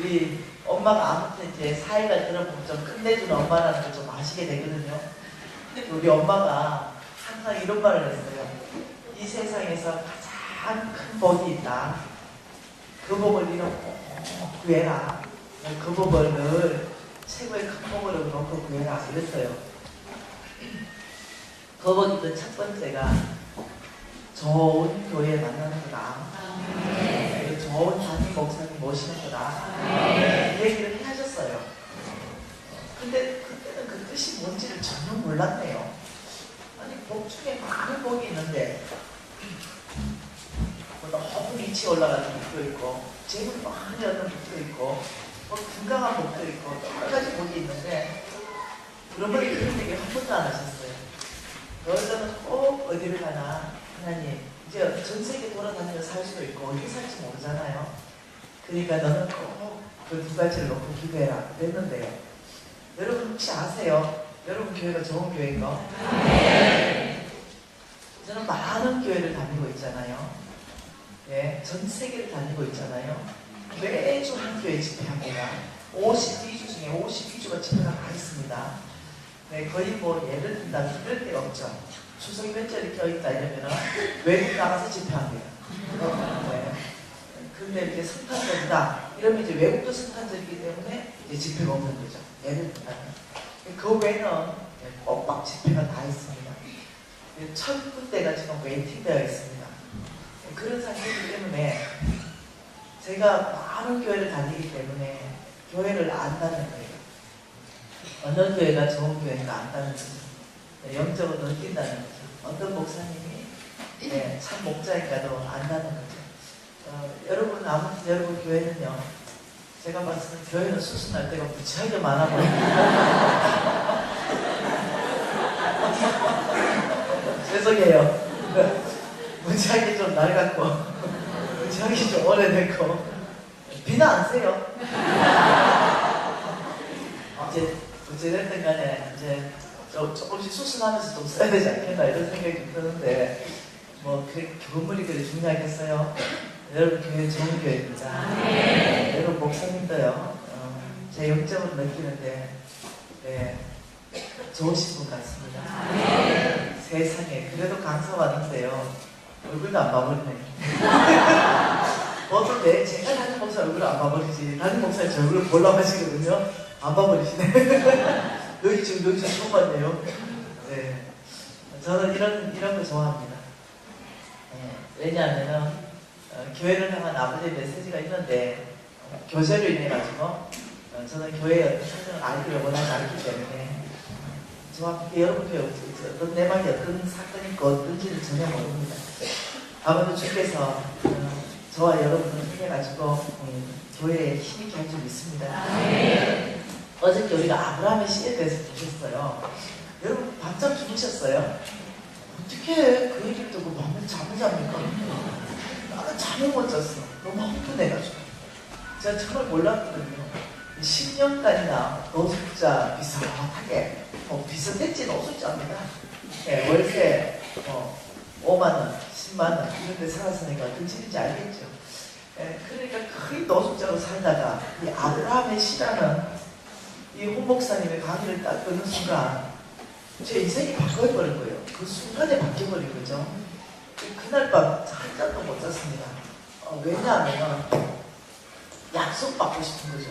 우리 엄마가 아무튼 이제 사회가 들어보면 좀 끝내주는 엄마라는 걸 좀 아시게 되거든요. 근데 우리 엄마가 항상 이런 말을 했어요. 이 세상에서 가장 큰 복이 있다. 그 복을 이런 꼭 구해라. 그 복을 늘 최고의 큰 복으로 놓고 구해라. 이랬어요. 그 복이 그 첫 번째가 좋은 교회 만나는 거다. 좋은 담임 목사님 모시는 거다. 이 얘기를 하셨어요. 근데 그때는 그 뜻이 뭔지를 전혀 몰랐네요. 아니 복 중에 많은 복이 있는데 뭐 너무 위치 올라가는 복도 있고 재물 많이 얻는 복도 있고 뭐 건강한 복도 있고 여러 가지 복이 있는데 그러면 그런 얘기 한 번도 안 하셨어요. 여자는 꼭 어디를 가나 하나님 이제 전 세계 돌아다니며 살 수도 있고 어디 살지 모르잖아요. 그러니까 너는 꼭 그 두 가지를 놓고 기도해라 그랬는데요. 여러분 혹시 아세요? 여러분 교회가 좋은 교회인 거? 저는 많은 교회를 다니고 있잖아요. 예, 전 세계를 다니고 있잖아요. 매주 한 교회 집회합니다. 52주 중에 52주가 집회가 다 있습니다. 네, 거의 뭐 예를 든다면 이럴 데가 없죠. 추석 명절이 껴있다 이러면 외국 나가서 집회합니다. 네. 근데 이제 성탄절이다 이러면 이제 외국도 성탄절이기 때문에 이제 집회가 없는 거죠. 예를 든다면. 그 외에는 꼭막 집회가 다 있습니다. 1000군데가 지금 웨이팅되어 있습니다. 그런 상태이기 때문에 제가 많은 교회를 다니기 때문에 교회를 안다는 거예요. 어느 교회가 좋은 교회인가 안다는 거죠. 영적으로 느낀다는 거죠. 어떤 목사님이 참 목자인가도 안다는 거죠. 여러분 아무튼 여러분 교회는요. 제가 봤을 때 교회는 수순할 때가 무지하게 많아 보입니다. 죄송해요. 무지하게 좀 낡았고 무지하게 좀 오래됐고 비나 안 세요. 이제 어찌됐든 간에 이제 조금씩 수순하면서 좀 써야 되지 않겠나 이런 생각이 좀 드는데 뭐 그 건물이 그리 중요하겠어요. 여러분 교회 좋은 교회입니다. 여러분 목사님도요. 제 영적으로 느끼는데 네, 좋으신 분 같습니다. 세상에 그래도 강사 왔는데요. 얼굴도 안 봐버리네. 보통 내 제가 다른 목사 얼굴을 안 봐버리지 다른 목사님 제 얼굴을 보려고 하시거든요. 안 봐버리시네. 여기 지금 여기서 처음 봤네요. 네, 저는 이런 거 좋아합니다. 네, 왜냐하면은 교회를 향한 아버지의 메시지가 있는데 교제로 인해 가지고 저는 교회의 어떤 사정을 알기를 원하지 않기 때문에 정확하게 여러분 교회 어떤 내 말이 어떤 사건이 있고 어떤지를 전혀 모릅니다. 아무래도 주께서 저와 여러분을 통해 가지고 교회에 힘있게 할 줄 믿습니다. 어저께 우리가 아브라함의 시에 대해서 보셨어요. 여러분 밤잠 주무셨어요? 어떻게 그 얘기를 듣고 밤에 잠을 잡니까? 나는 잠을 못 잤어. 너무 흥분해가지고. 제가 정말 몰랐거든요. 10년간이나 노숙자 비슷하게, 비슷했지 노숙자입니다. 네, 월세 5만원, 10만원 이런 데 살았으니까 어떤 집인지 알겠죠. 네, 그러니까 거의 노숙자로 살다가 이 아브라함의 시라는 이 홍 목사님의 강의를 딱 듣는 순간 제 인생이 바꿔버린 거예요. 그 순간에 바뀌어버린 거죠. 그날 밤 한 잔도 못 잤습니다. 왜냐하면 약속받고 싶은 거죠.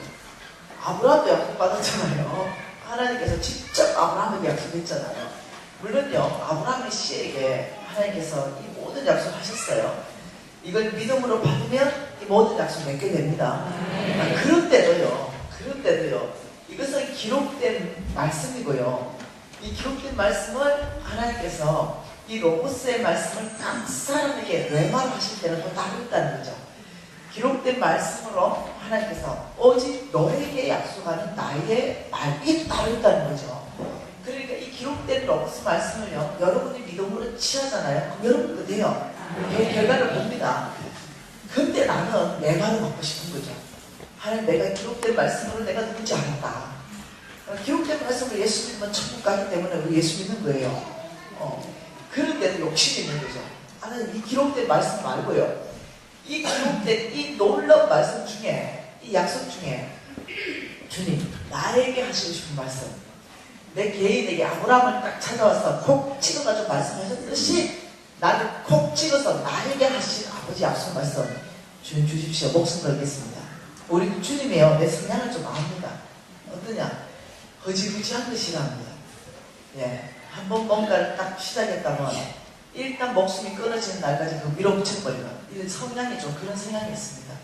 아브라함도 약속받았잖아요. 하나님께서 직접 아브라함에게 약속했잖아요. 물론요, 아브라함의 씨에게 하나님께서 이 모든 약속하셨어요. 이걸 믿음으로 받으면 이 모든 약속 맺게 됩니다. 그런데도요, 이것은 기록된 말씀이고요. 이 기록된 말씀을 하나님께서 이 로고스의 말씀을 각 사람에게 뇌말하실 때는 또 다르다는 거죠. 기록된 말씀으로 하나님께서 오직 너에게 약속하는 나의 말이 다르다는 거죠. 그러니까 이 기록된 로고스 말씀을요, 여러분이 믿음으로 취하잖아요. 그럼 여러분도 돼요. 결과를 봅니다. 근데 나는 내 말을 받고 싶은 거죠. 하나님 내가 기록된 말씀으로 내가 누군지 알았다. 기록된 말씀으로 예수 믿으면 천국 가기 때문에 우리 예수 믿는 거예요. 그런데도 욕심이 있는 거죠. 하나님 이 기록된 말씀 말고요. 이 기록된 이 놀라운 말씀 중에 이 약속 중에 주님 나에게 하시고 싶은 말씀, 내 개인에게 아브라함을 딱 찾아와서 콕 찍어가지고 말씀하셨듯이 나를 콕 찍어서 나에게 하신 아버지 약속 말씀 주님 주십시오. 목숨 걸겠습니다. 우리 주님이요, 내 성향을 좀 압니다. 어떠냐? 허지부지한 거 싫어합니다. 예, 한번 뭔가를 딱 시작했다면 일단 목숨이 끊어지는 날까지 그 밀어붙여버리는 이 성향이 좀 그런 성향이 있습니다.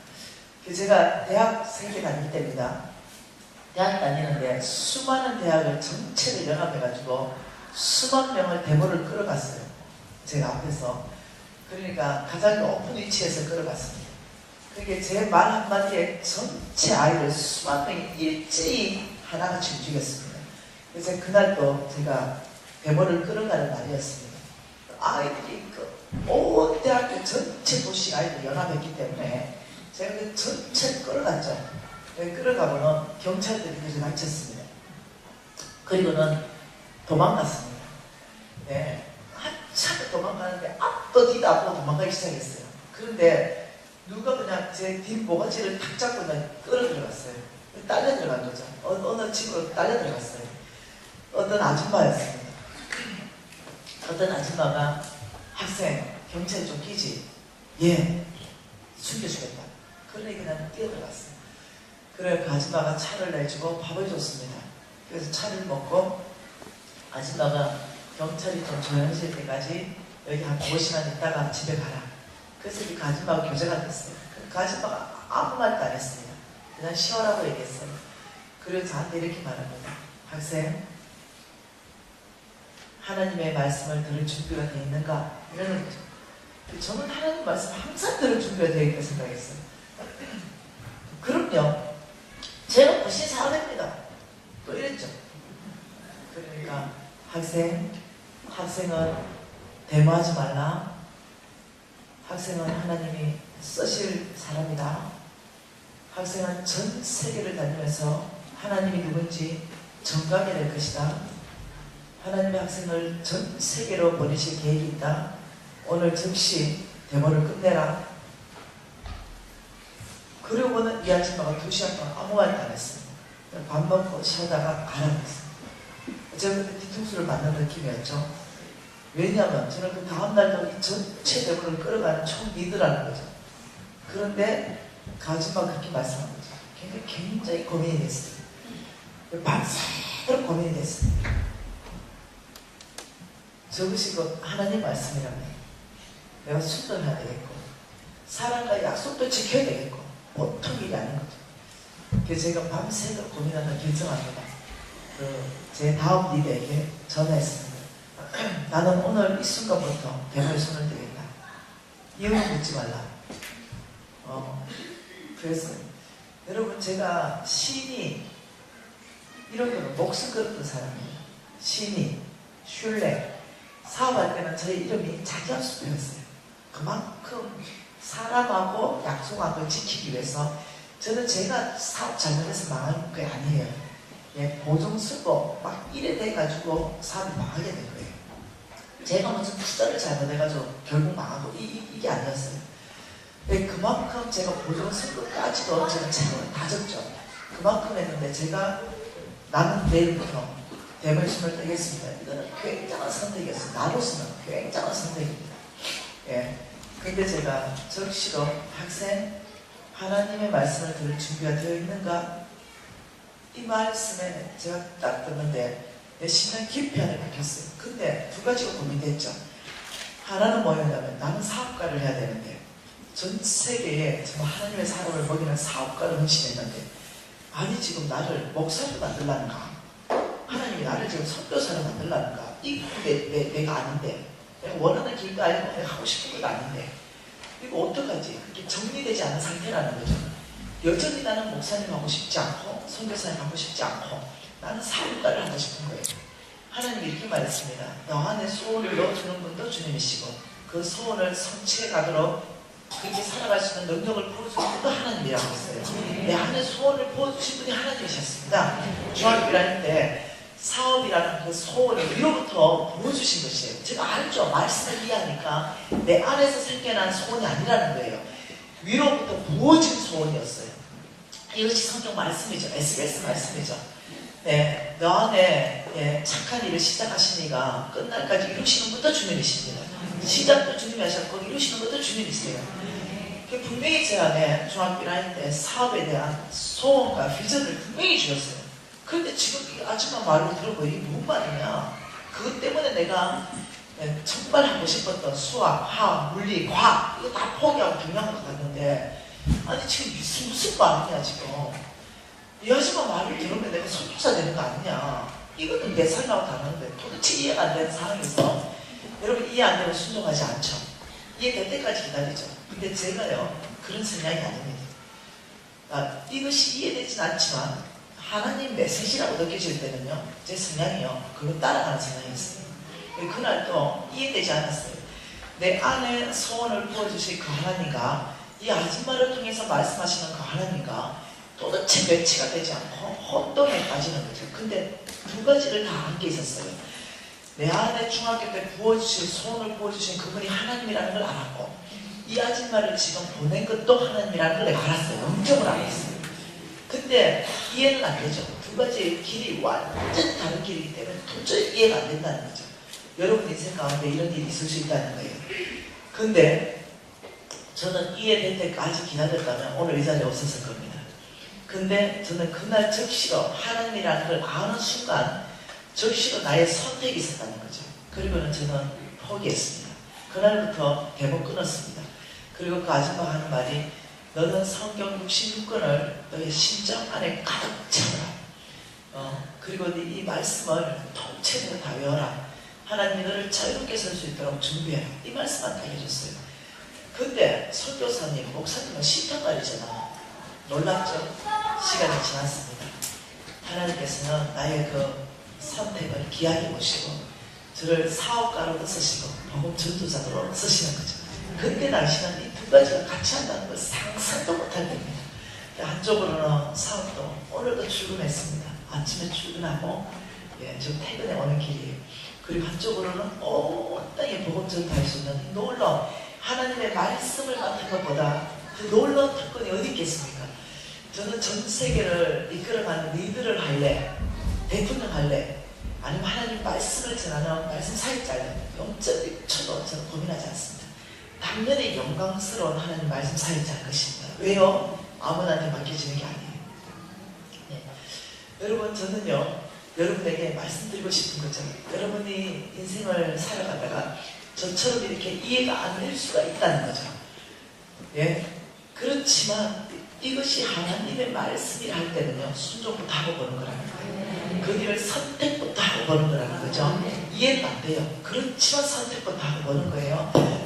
제가 대학 생계 다닐 때입니다. 대학 다니는데 수많은 대학을 전체를 연합해가지고 수만 명을 데모를 끌어갔어요. 제가 앞에서. 그러니까 가장 높은 위치에서 끌어갔습니다. 그게 제 말 한마디에 전체 아이들 수만 명이 일제히 하나같이 움직였습니다. 그래서 그날도 제가 데모를 끌어가는 날이었습니다. 아이들이 온 대학교 전체 도시 아이들 연합했기 때문에 제가 그 전체를 끌어갔죠. 끌어가고는 경찰들이 그래서 다쳤습니다. 그리고는 도망갔습니다. 네, 한참 도망가는데 앞도 뒤도 안 보고 도망가기 시작했어요. 그런데 누가 그냥 제 뒷모가지를 탁 잡고 그냥 끌어 들어갔어요. 딸려 들어간 거죠. 어느 집으로 딸려 들어갔어요. 어떤 아줌마였습니다. 어떤 아줌마가 학생, 경찰이 좀 끼지? 예, 숨겨주겠다. 그러니 그냥 뛰어들어갔어요. 그래 그 아줌마가 차를 내주고 밥을 줬습니다. 그래서 차를 먹고 아줌마가 경찰이 좀 조용해질 때까지 여기 한 5시간 있다가 집에 가라. 그래서 그 아줌마가 교제가 됐어요. 그 아줌마가 아무 말도 안 했습니다. 그냥 쉬어라고 얘기했어요. 그래서 저한테 이렇게 말합니다. 학생, 하나님의 말씀을 들을 준비가 되어 있는가? 이러는 거죠. 저는 하나님 말씀 항상 들을 준비가 되어 있다고 생각했어요. 그럼요. 제가 훨씬 사람입니다. 또 이랬죠. 그러니까 학생은 데모하지 말라. 학생은 하나님이 쓰실 사람이다. 학생은 전 세계를 다니면서 하나님이 누군지 정감이 될 것이다. 하나님의 학생을 전 세계로 보내실 계획이 있다. 오늘 즉시 데모를 끝내라. 그러고는 이 아줌마가 2시간 동안 아무 말도 안 했습니다. 밥 먹고 쉬다가 가라앉았습니다. 제가 그때 뒤통수를 맞는 느낌이었죠. 왜냐하면 저는 그 다음날도 이 전체 데모를 끌어가는 총 리더라는 거죠. 그런데 그 아줌마가 그렇게 말씀한 거죠. 굉장히 고민이 됐어요. 밤새도록 고민이 됐어요. 저것이 하나님 말씀이라면 내가 순종해야 되겠고 사랑과 약속도 지켜야 되겠고 보통 일이 아닌 거죠. 그래서 제가 밤새도록 고민하다 결정합니다. 제 다음 리더에게 전화했습니다. 나는 오늘 이 순간부터 데모에 손을 대겠다. 이유는 묻지 말라. 그래서 여러분 제가 신이 이런 거는 목숨 걸었던 사람이에요. 신이 슐레 사업할 때는 저희 이름이 자기합수표였어요. 그만큼 사람하고 약속한 걸 지키기 위해서 저는 제가 사업 잘못해서 망한 게 아니에요. 예, 보증 쓰고 막 이래 돼가지고 사업이 망하게 된 거예요. 제가 무슨 투자를 잘못해가지고 결국 망하고 이게 아니었어요. 네, 그만큼 제가 보증 쓴 것까지도 제가 책임을 다 졌죠. 그만큼 했는데 제가 나는 내일부터 데모에 손을 떼겠습니다. 이거는 굉장한 선택이었어요. 나로서는 굉장한 선택입니다. 예. 근데 제가 적시로 학생, 하나님의 말씀을 들을 준비가 되어 있는가? 이 말씀에 제가 딱 듣는데 내 심장 깊이 안에 박혔어요. 근데 두 가지가 고민됐죠. 하나는 뭐였냐면 나는 사업가를 해야 되는데 전 세계에 정말 하나님의 사람을 먹이는 사업가를 헌신했는데 아니 지금 나를 목사로 만들라는가? 하나님이 나를 지금 선교사로 만들라는가? 이게 내가 아닌데 내가 원하는 길도 아니고 내가 하고 싶은 것도 아닌데 이거 어떡하지? 그게 정리되지 않은 상태라는 거죠. 여전히 나는 목사님 하고 싶지 않고 선교사님 하고 싶지 않고 나는 사업가를 하고 싶은 거예요. 하나님이 이렇게 말했습니다. 너 안에 소원을 넣어주는 분도 주님이시고 그 소원을 성취해 가도록 그렇게 살아갈 수 있는 능력을 부어주는 분도 하나님이라고 했어요. 내 안에 소원을 부어주신 분이 하나님이셨습니다. 중학교 1학년 때 사업이라는 그 소원을 위로부터 부어주신 것이에요. 제가 알죠. 말씀을 이해하니까 내 안에서 생겨난 소원이 아니라는 거예요. 위로부터 부어진 소원이었어요. 이것이 성경 말씀이죠. SBS 말씀이죠. 네, 너 안에 착한 일을 시작하시니까 끝날까지 이루시는 것도 주님이십니다. 시작도 주님이 하셨고 이루시는 것도 주님이세요. 분명히 제 안에 중학교 1학년 때 사업에 대한 소원과 비전을 분명히 주셨어요. 그런데 지금 이 아줌마 말을 들어보니 이게 뭔 말이냐. 그것 때문에 내가 정말 하고 싶었던 수학, 화학, 물리, 과학 이거 다 포기하고 경영학과 갔는데 아니 지금 무슨 말이냐 지금. 이 아줌마 말을 들으면 내가 선교사 되는 거 아니냐. 이거는 내 살라고 다르는데 도대체 이해가 안 되는 상황에서 여러분 이해 안 되면 순종하지 않죠. 이해될 때까지 기다리죠. 근데 제가요 그런 성향이 아닙니다. 이것이 이해되진 않지만 하나님 메시지라고 느껴질 때는요 제 성향이요 그걸 따라가는 성향이 있어요. 그날도 이해되지 않았어요. 내 안에 소원을 부어주실 그 하나님과 이 아줌마를 통해서 말씀하시는 그 하나님과 도대체 매치가 되지 않고 혼돈에 빠지는 거죠. 근데 두 가지를 다 함께 있었어요. 내 안에 중학교 때 부어주신 소원을 부어주신 그분이 하나님이라는 걸 알았고 이 아줌마를 지금 보낸 것도 하나님이라는 걸 내가 알았어요. 영적으로 알았어요. 근데 이해는 안 되죠. 두 가지의 길이 완전 다른 길이기 때문에 도저히 이해가 안 된다는 거죠. 여러분 인생 가운데 이런 일이 있을 수 있다는 거예요. 근데 저는 이해될 때까지 기다렸다면 오늘 이 자리에 없었을 겁니다. 근데 저는 그날 적시로 하나님이라는 걸 아는 순간 적시로 나의 선택이 있었다는 거죠. 그리고는 저는 포기했습니다. 그날부터 대목 끊었습니다. 그리고 그 아줌마가 하는 말이 너는 성경 66권을 너의 심장 안에 가득 채워라. 그리고 이 말씀을 통째로 다 외워라. 하나님이 너를 자유롭게 설 수 있도록 준비해라. 이 말씀만 다 해줬어요. 근데 선교사님, 목사님은 싫단 말이잖아. 놀랍죠? 시간이 지났습니다. 하나님께서는 나의 그 선택을 귀하게 보시고 저를 사업가로 쓰시고 복음 전도자로 쓰시는 거죠. 그때 당시는 이 두 가지가 같이 한다는 걸 상상도 못할 때입니다. 한쪽으로는 사업도 오늘도 출근했습니다. 아침에 출근하고 좀 퇴근에 오는 길이에요. 그리고 한쪽으로는 온 땅에 복음 전도할 수 있는 놀라운 하나님의 말씀을 맡은 것보다 그 놀라운 특권이 어디 있겠습니까? 저는 전 세계를 이끌어가는 리더를 할래? 대통령 할래? 아니면 하나님 말씀을 전하는 말씀 사역자를 0.1초도 저는 고민하지 않습니다. 당연히 영광스러운 하나님 말씀 사역자일 것입니다. 왜요? 아무나한테 맡겨지는 게 아니에요. 네. 여러분 저는요 여러분에게 말씀드리고 싶은 거죠. 여러분이 인생을 살아가다가 저처럼 이렇게 이해가 안 될 수가 있다는 거죠. 예? 그렇지만 이것이 하나님의 말씀이라 할 때는요 순종부터 하고 보는 거라는 거예요. 그 일을 선택부터 하고 보는 거라는 거죠. 이해는 안 돼요. 그렇지만 선택부터 하고 보는 거예요.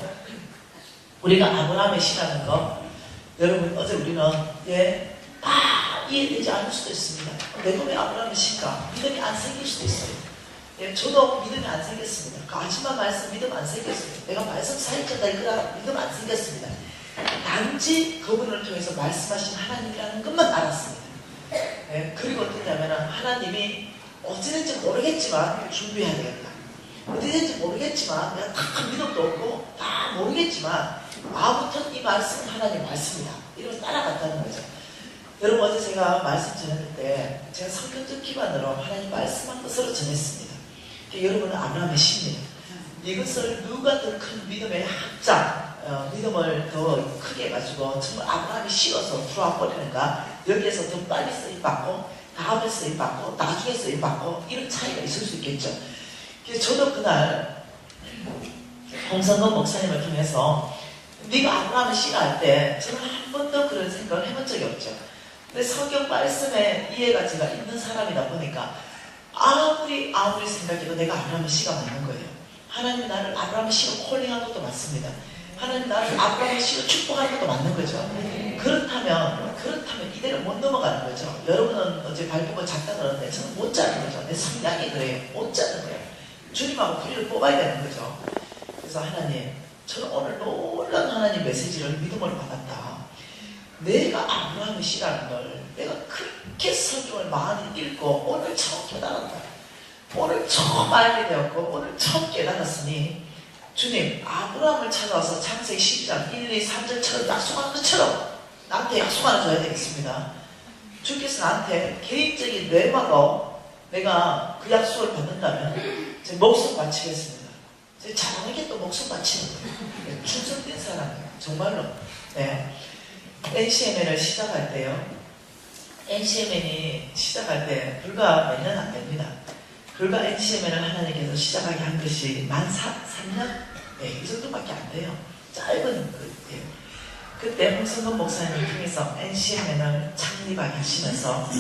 우리가 아브라함의 시라는 거 여러분 어제 우리는 다 이해되지 않을 수도 있습니다. 내가 왜 아브라함의 시가 믿음이 안 생길 수도 있어요. 저도 믿음이 안 생겼습니다. 그 아줌마 말씀 믿음 안 생겼어요. 내가 말씀 사역자다 이거라 믿음 안 생겼습니다. 단지 그분을 통해서 말씀하신 하나님이라는 것만 알았습니다. 그리고 어떠냐면 하나님이 어찌된지 모르겠지만 준비해야 되겠다. 어찌된지 모르겠지만 내가 다 믿음도 없고 다 모르겠지만 아무튼 이 말씀은 하나님 말씀이다. 이러면서 따라갔다는 거죠. 여러분 어제 제가 말씀 전했는데 제가 성경적 기반으로 하나님 말씀한 것으로 전했습니다. 여러분은 아브라함의 시입니다. 이것을 누가 더 큰 믿음의 학자 믿음을 더 크게 해가지고 정말 아브라함이 씌워서 들어와 버리는가 여기에서 더 빨리 쓰임받고 다음에 쓰임받고 나중에 쓰임받고 이런 차이가 있을 수 있겠죠. 그래서 저도 그날 홍성건 목사님을 통해서 네가 아브라함의 시가 할 때 저는 한 번도 그런 생각을 해본 적이 없죠. 근데 성경 말씀에 이해가 제가 있는 사람이다 보니까 아무리 생각해도 내가 아브라함의 시가 맞는 거예요. 하나님 나를 아브라함의 시로 콜링한 것도 맞습니다. 하나님 나를 아브라함의 시로 축복하는 것도 맞는 거죠. 그렇다면 이대로 못 넘어가는 거죠. 여러분은 어제 발표가 작다 그러는데 저는 못 자는 거죠. 내 성향이 그래요. 못 자는 거예요. 주님하고 부리를 뽑아야 되는 거죠. 그래서 하나님 저는 오늘 놀라운 하나님 메시지를 믿음으로 받았다. 내가 아브라함의 시라는 걸 내가 그렇게 성경을 많이 읽고 오늘 처음 깨달았다. 오늘 처음 알게 되었고 오늘 처음 깨달았으니 주님 아브라함을 찾아와서 창세기 12장 1, 2, 3절처럼 약속한 것처럼 나한테 약속 하나 줘야 되겠습니다. 주께서 나한테 개인적인 뇌마로 내가 그 약속을 받는다면 제 목숨 바치겠습니다. 제 자랑하게 또 목숨 바치는 거예요. 충성된 사람이에요. 정말로. 네. NCMN을 시작할 때요. NCMN이 시작할 때 불과 몇 년 안 됩니다. 불과 NCMN을 하나님께서 시작하게 한 것이 만 3년? 네, 이 정도밖에 안 돼요. 짧은 거예요. 그때 홍성근 목사님 통해서 NCMN을 창립하게 하시면서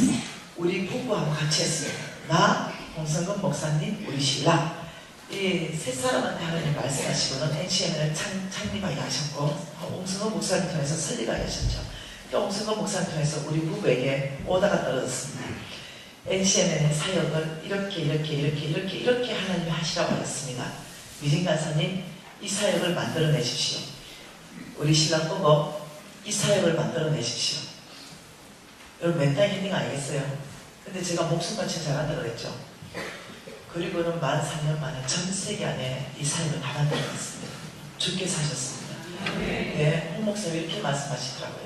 우리 부부하고 같이 했습니다. 나, 홍성근 목사님, 우리 신랑 이 세 사람한테 하나님 말씀하시고는 NCMN을 창립하게 하셨고 홍성근 목사님 통해서 설립하게 하셨죠. 홍성근 목사님 통해서 우리 부부에게 오다가 떨어졌습니다. NCMN의 사역을 이렇게 하나님이 하시라고 하셨습니다. 미진 간사님 이 사역을 만들어내십시오. 우리 신랑 보고 이 사역을 만들어내십시오. 여러분 멘탈 힐링 아니겠어요? 근데 제가 목숨 바치는 잘한다고 그랬죠. 그리고는 만 3년 만에 전 세계 안에 이 사역을 다 만들어냈습니다. 주께서 하셨습니다. 네, 홍 목사님이 이렇게 말씀하시더라고요.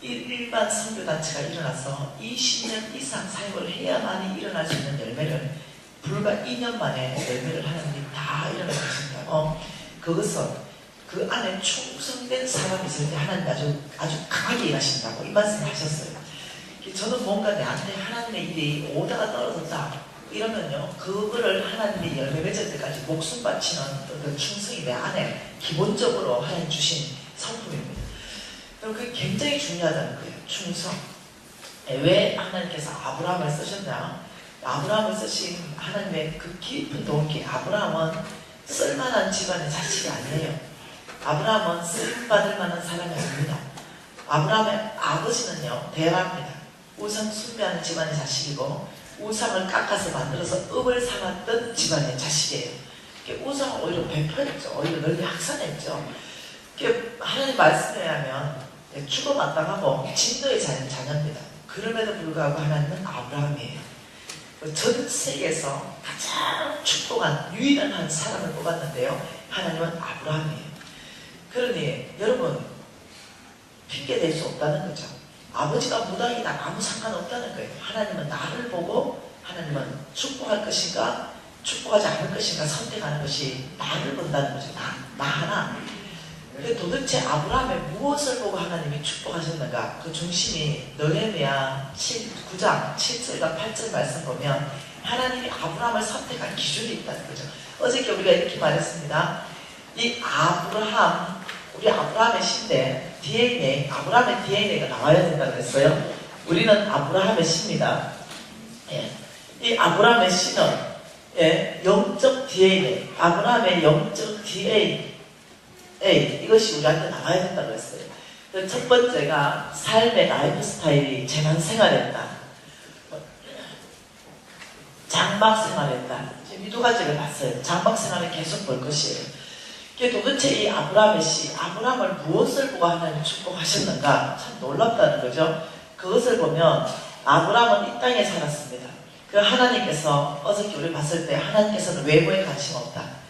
일반 선교단체가 일어나서 20년 이상 사역을 해야만이 일어날 수 있는 열매를 불과 2년 만에 열매를 하나님이 다 일어나게 하신다고. 그것은 그 안에 충성된 사람이 있을 때 하나님 아주 강하게 일하신다고 이 말씀을 하셨어요. 저는 뭔가 내한테 하나님의 일이 오다가 떨어졌다 이러면요, 그거를 하나님이 열매 맺을 때까지 목숨 바치는 그 충성이 내 안에 기본적으로 하나님 주신 성품입니다. 그럼 그게 굉장히 중요하다는 거예요. 충성. 왜 하나님께서 아브라함을 쓰셨냐? 아브라함을 쓰신 하나님의 그 깊은 동기. 아브라함은 쓸만한 집안의 자식이 아니에요. 아브라함은 쓰임받을 만한 사람이 아닙니다. 아브라함의 아버지는요, 대라입니다. 우상 숭배하는 집안의 자식이고 우상을 깎아서 만들어서 업을 삼았던 집안의 자식이에요. 우상을 오히려 배편했죠. 오히려 널리 확산했죠. 하나님 말씀에 하면 죽어마땅하고 진노의 자녀입니다. 그럼에도 불구하고 하나님은 아브라함이에요. 전 세계에서 가장 축복한 유일한 한 사람을 뽑았는데요. 하나님은 아브라함이에요. 그러니 여러분 핑계 댈 수 없다는 거죠. 아버지가 무당이다 아무 상관없다는 거예요. 하나님은 나를 보고 하나님은 축복할 것인가 축복하지 않을 것인가 선택하는 것이 나를 본다는 거죠. 나 하나. 근데 도대체 아브라함의 무엇을 보고 하나님이 축복하셨는가? 그 중심이 느헤미야 9장 7절과 8절 말씀 보면 하나님이 아브라함을 선택한 기준이 있다는 거죠. 어저께 우리가 이렇게 말했습니다. 이 아브라함, 우리 아브라함의 씨인데 DNA, 아브라함의 DNA가 나와야 된다고 했어요. 우리는 아브라함의 씨입니다. 예. 이 아브라함의 씨는 영적 DNA, 아브라함의 영적 DNA 이것이 우리한테 나와야 된다고 했어요. 첫 번째가 삶의 라이프 스타일이 재난생활했다. 장막생활했다. 지금 이 두 가지를 봤어요. 장막생활을 계속 볼 것이에요. 도대체 이 아브라함의 씨, 아브라함을 무엇을 보고 하나님 축복하셨는가? 참 놀랍다는 거죠. 그것을 보면 아브라함은 이 땅에 살았습니다. 그 하나님께서 어저께 우리 봤을 때 하나님께서는 외모에 관심 없다.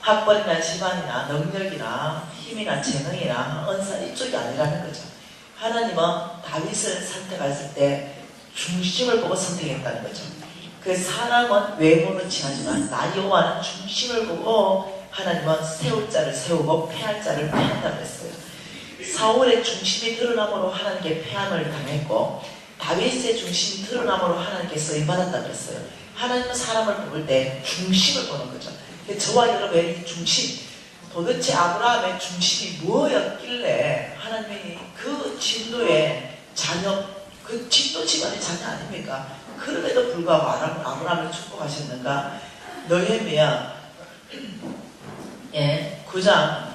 학벌이나 집안이나 능력이나 힘이나 재능이나 은사 이쪽이 아니라는 거죠. 하나님은 다윗을 선택했을 때 중심을 보고 선택했다는 거죠. 그 사람은 외모는 지나지만 나 여호와는 중심을 보고 하나님은 세울 자를 세우고 패할 자를 패한다고 했어요. 사울의 중심이 드러남으로 하나님께 패함을 당했고 다윗의 중심이 드러남으로 하나님께서 임받았다고 했어요. 하나님은 사람을 뽑을 때 중심을 보는 거죠. 저와 여러분의 이 중심, 도대체 아브라함의 중심이 뭐였길래 하나님이 그 진노의 자녀, 그 진노 집안의 자녀 아닙니까? 그럼에도 불구하고 아브라함을 축복하셨는가? 느헤미야 9장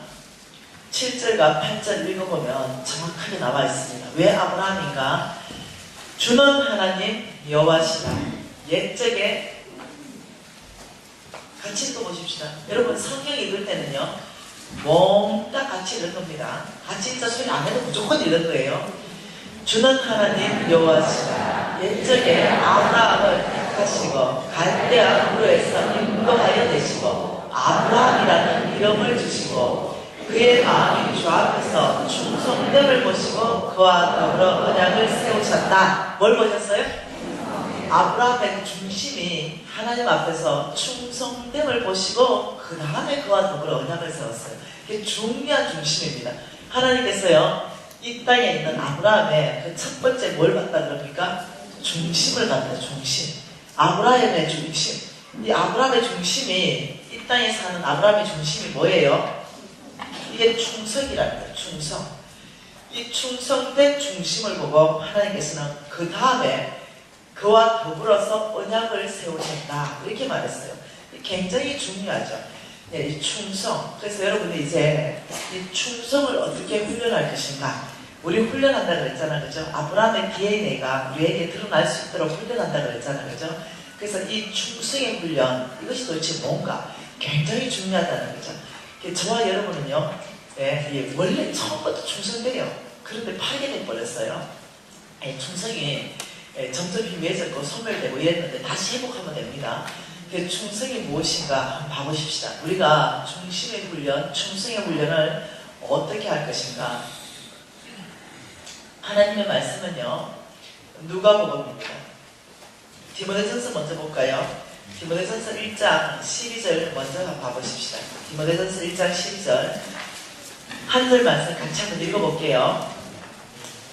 7절과 8절 읽어보면 정확하게 나와 있습니다. 왜 아브라함인가? 주는 하나님 여호와시라. 옛적에 같이 읽어보십시다. 여러분 성경 읽을 때는요 몽땅 같이 읽을 겁니다. 같이 읽자 소리 안 해도 무조건 읽을 거예요. 주는 하나님 여호와시라. 옛적에 아브라함을 택하시고 갈대아 우르에서 인도하여 내시고 아브라함이라는 이름을 주시고 그의 마음이 주 앞에서 충성됨을 보시고 그와 더불어 언약을 세우셨다. 뭘 보셨어요? 아브라함의 중심이 하나님 앞에서 충성됨을 보시고 그 다음에 그와 더불어 언약을 세웠어요. 이게 중요한 중심입니다. 하나님께서요 이 땅에 있는 아브라함의 그 첫 번째 뭘 봤다 그럽니까? 중심을 봤다. 중심. 아브라함의 중심. 이 아브라함의 중심이 이 땅에 사는 아브라함의 중심이 뭐예요? 이게 충성이라는 거예요. 충성. 이 충성된 중심을 보고 하나님께서는 그 다음에 그와 더불어서 언약을 세우셨다. 이렇게 말했어요. 굉장히 중요하죠. 네, 이 충성. 그래서 여러분이 이제 이 충성을 어떻게 훈련할 것인가. 우리 훈련한다 그랬잖아. 그죠? 아브라함의 DNA가 우리에게 드러날 수 있도록 훈련한다 그랬잖아. 그죠? 그래서 이 충성의 훈련, 이것이 도대체 뭔가 굉장히 중요하다는 거죠. 저와 여러분은요, 네, 원래 처음부터 충성돼요. 그런데 파괴돼 버렸어요. 충성이 점점 희미해졌고 소멸되고 이랬는데 다시 회복하면 됩니다. 충성이 무엇인가 한번 봐보십시다. 우리가 중심의 훈련, 충성의 훈련을 어떻게 할 것인가. 하나님의 말씀은요, 누가복음입니다. 디모데전서 먼저 볼까요? 디모데전서 1장 12절 먼저 봐보십시다. 디모데전서 1장 12절 한 절 말씀 같이 한번 읽어볼게요.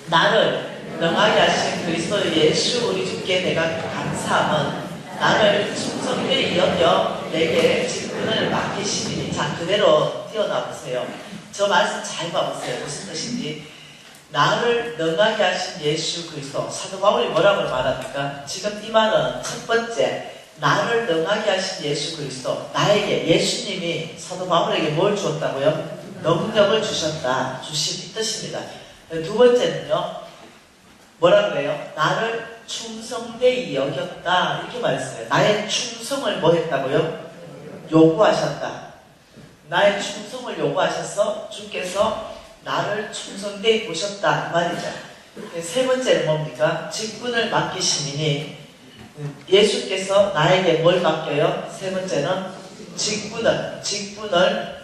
나를 능하게 하신 그리스도 예수 우리 주께 내가 감사함은 나를 충성되이 여겨 내게 직분을 맡기시니. 자, 그대로 뛰어나보세요. 저 말씀 잘 봐보세요. 무슨 뜻인지. 나를 능하게 하신 예수 그리스도. 사도 바울이 뭐라고 말합니까? 지금 이 말은 첫 번째, 나를 능하게 하신 예수 그리스도. 나에게 예수님이 사도 바울에게 뭘 주었다고요? 능력을 주셨다. 주신 이 뜻입니다. 두 번째는요, 뭐라 그래요? 나를 충성되이 여겼다. 이렇게 말했어요. 나의 충성을 뭐 했다고요? 요구하셨다. 나의 충성을 요구하셔서 주께서 나를 충성되이 보셨다. 이 말이죠. 세 번째는 뭡니까? 직분을 맡기시니. 예수께서 나에게 뭘 맡겨요? 세 번째는 직분을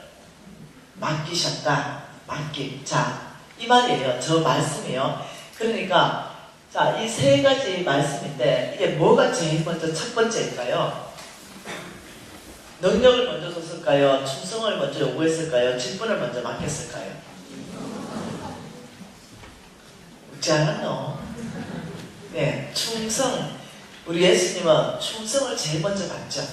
맡기셨다. 맡김. 자, 이 말이에요. 저 말씀이요. 그러니까 자, 이 세 가지 말씀인데 이게 뭐가 제일 먼저 첫 번째일까요? 능력을 먼저 줬을까요? 충성을 먼저 요구했을까요? 직분을 먼저 맡겼을까요? 묻지 않았노? 네, 충성. 우리 예수님은 충성을 제일 먼저 받죠.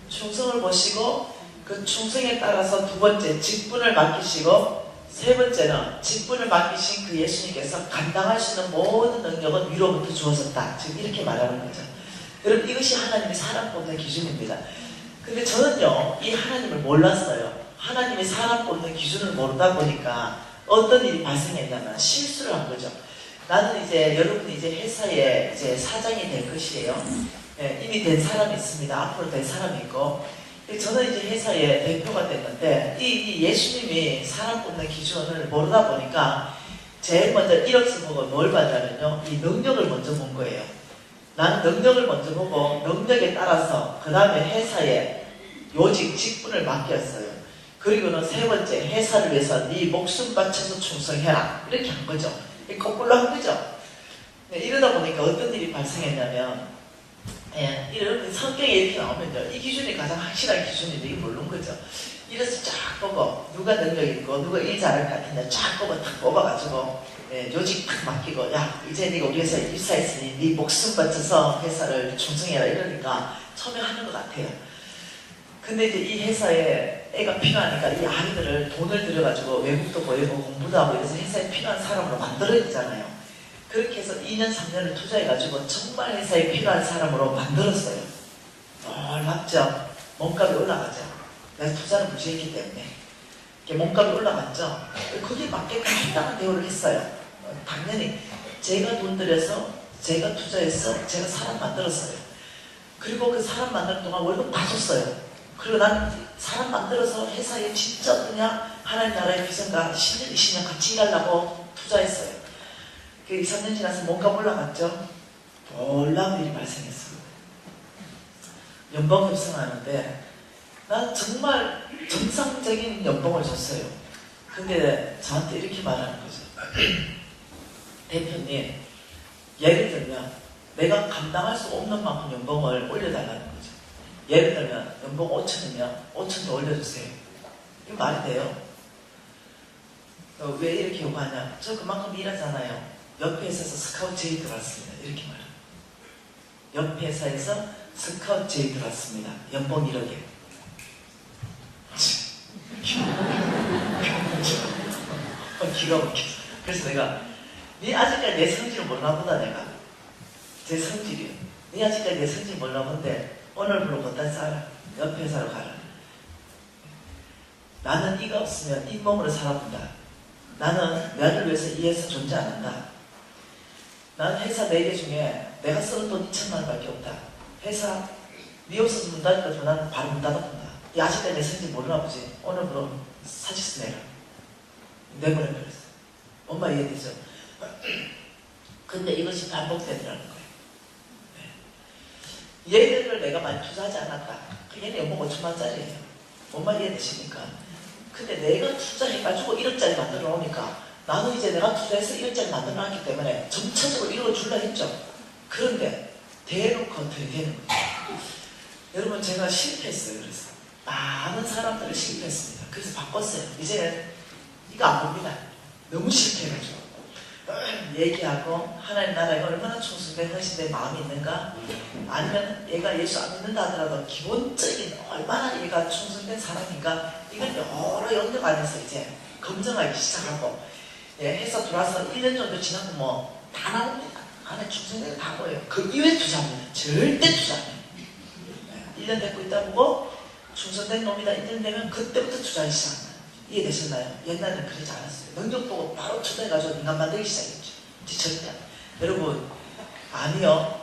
충성을 보시고 그 충성에 따라서 두 번째 직분을 맡기시고 세 번째는 직분을 맡기신 그 예수님께서 감당할 수 있는 모든 능력은 위로부터 주어졌다. 지금 이렇게 말하는 거죠. 여러분, 이것이 하나님의 사람 뽑는 기준입니다. 근데 저는요, 이 하나님을 몰랐어요. 하나님이 사람 뽑는 기준을 모르다 보니까 어떤 일이 발생했냐면 실수를 한 거죠. 나는 이제 여러분이 이제 회사에 이제 사장이 될 것이에요. 예, 이미 된 사람이 있습니다. 앞으로 될 사람이 있고. 저는 이제 회사의 대표가 됐는데 이 예수님이 사람 뽑는 기준을 모르다 보니까 제일 먼저 이력서 보고 뭘 봤냐면요, 이 능력을 먼저 본 거예요. 나는 능력을 먼저 보고 능력에 따라서 그 다음에 회사에 요직 직분을 맡겼어요. 그리고는 세 번째, 회사를 위해서 네 목숨 바쳐서 충성해라. 이렇게 한 거죠. 거꾸로 한 거죠. 네, 이러다 보니까 어떤 일이 발생했냐면, 예, 이런 성경에 이렇게 나오면요, 이 기준이 가장 확실한 기준인데 이게 모르는 거죠. 이래서 쫙 보고 누가 능력 있고 누가 일 잘할 것 같은데 쫙 보고 탁 뽑아가지고, 예, 요직 탁 맡기고, 야, 이제 네가 우리 회사에 입사했으니 네 목숨 바쳐서 회사를 충성해라. 이러니까 처음에 하는 것 같아요. 근데 이제 이 회사에 애가 필요하니까 이 아이들을 돈을 들여가지고 외국도 보내고 공부도 하고 이래서 회사에 필요한 사람으로 만들어야 되잖아요. 그렇게 해서 2년, 3년을 투자해가지고 정말 회사에 필요한 사람으로 만들었어요. 놀랍죠? 몸값이 올라가죠. 내가 투자를 무시했기 때문에. 몸값이 올라갔죠. 거기에 맞게끔适当한 대우를 했어요. 당연히 제가 돈 들여서, 제가 투자해서, 제가 사람 만들었어요. 그리고 그 사람 만드는 동안 월급 다 줬어요. 그리고 난 사람 만들어서 회사에 진짜 그냥 하나님 나라의 비전과 10년, 20년 같이 일하려고 투자했어요. 그 2, 3년 지나서 몸값 올라갔죠. 놀라운 일이 발생했어요. 연봉 협상하는데 난 정말 정상적인 연봉을 줬어요. 근데 저한테 이렇게 말하는 거죠. 대표님, 예를 들면 내가 감당할 수 없는 만큼 연봉을 올려달라는 거죠. 예를 들면 연봉 5천이면 5천 더 올려주세요. 이거 말이 돼요? 왜 이렇게 요구하냐? 저 그만큼 일하잖아요. 옆 회사에서 스카우트 제의 들어왔습니다. 이렇게 말해요. 옆 회사에서 스카우트 제의 들어왔습니다. 연봉 1억에. 기가 막혀. 그래서 내가 네 아직까지 내 성질을 몰라 보다. 내가 제 성질이요. 네 아직까지 내 성질 몰라 본데 오늘부로 걷다 싸라. 옆 회사로 가라. 나는 이가 없으면 이 몸으로 살아본다. 나는 나를 위해서 이 회사 존재 안 한다. 나는 회사 4개 중에 내가 쓰는 돈 2천만 원밖에 없다. 회사 네 없어서 문 닫을 때도 나는 바로 문 닫아본다. 이 아직까지 내 성질 모르나 보지. 오늘부로 사직서 내라. 내보내버렸어. 엄마 이해되죠? 근데 이것이 반복되더라는 거예요. 네. 얘들을 내가 많이 투자하지 않았다. 얘는 연봉 5천만원짜리예요. 엄마 이해되십니까? 근데 내가 투자해가지고 1억짜리 만들어 놓으니까 나는 이제 내가 투자해서 1억짜리 만들어 놨기 때문에 점차적으로 1억을 줄라 했죠. 그런데 대놓고 어떻게 되는 거예요? 여러분 제가 실패했어요. 그래서 많은 사람들을 실패했습니다. 그래서 바꿨어요. 이제는 이거 안 봅니다. 너무 실패해가지고 얘기하고 하나님 나라가 얼마나 충성된 헌신된 마음이 있는가, 아니면 얘가 예수 안 믿는다 하더라도 기본적인 얼마나 얘가 충성된 사람인가, 이걸 여러 영역 안에서 이제 검증하기 시작하고, 예, 해서 들어와서 1년 정도 지나고 뭐 다 나옵니다. 안에 충성된 다 보여요. 그 이후에 투자합니다. 절대 투자합니다. 1년 됐고 있다 보고 충성된 놈이다 1년 되면 그때부터 투자하기 시작합니다. 이해되셨나요? 옛날에는 그러지 않았어요. 능력 보고 바로 투자해가지고 인간 만들기 시작했죠. 절대. 여러분, 아니요.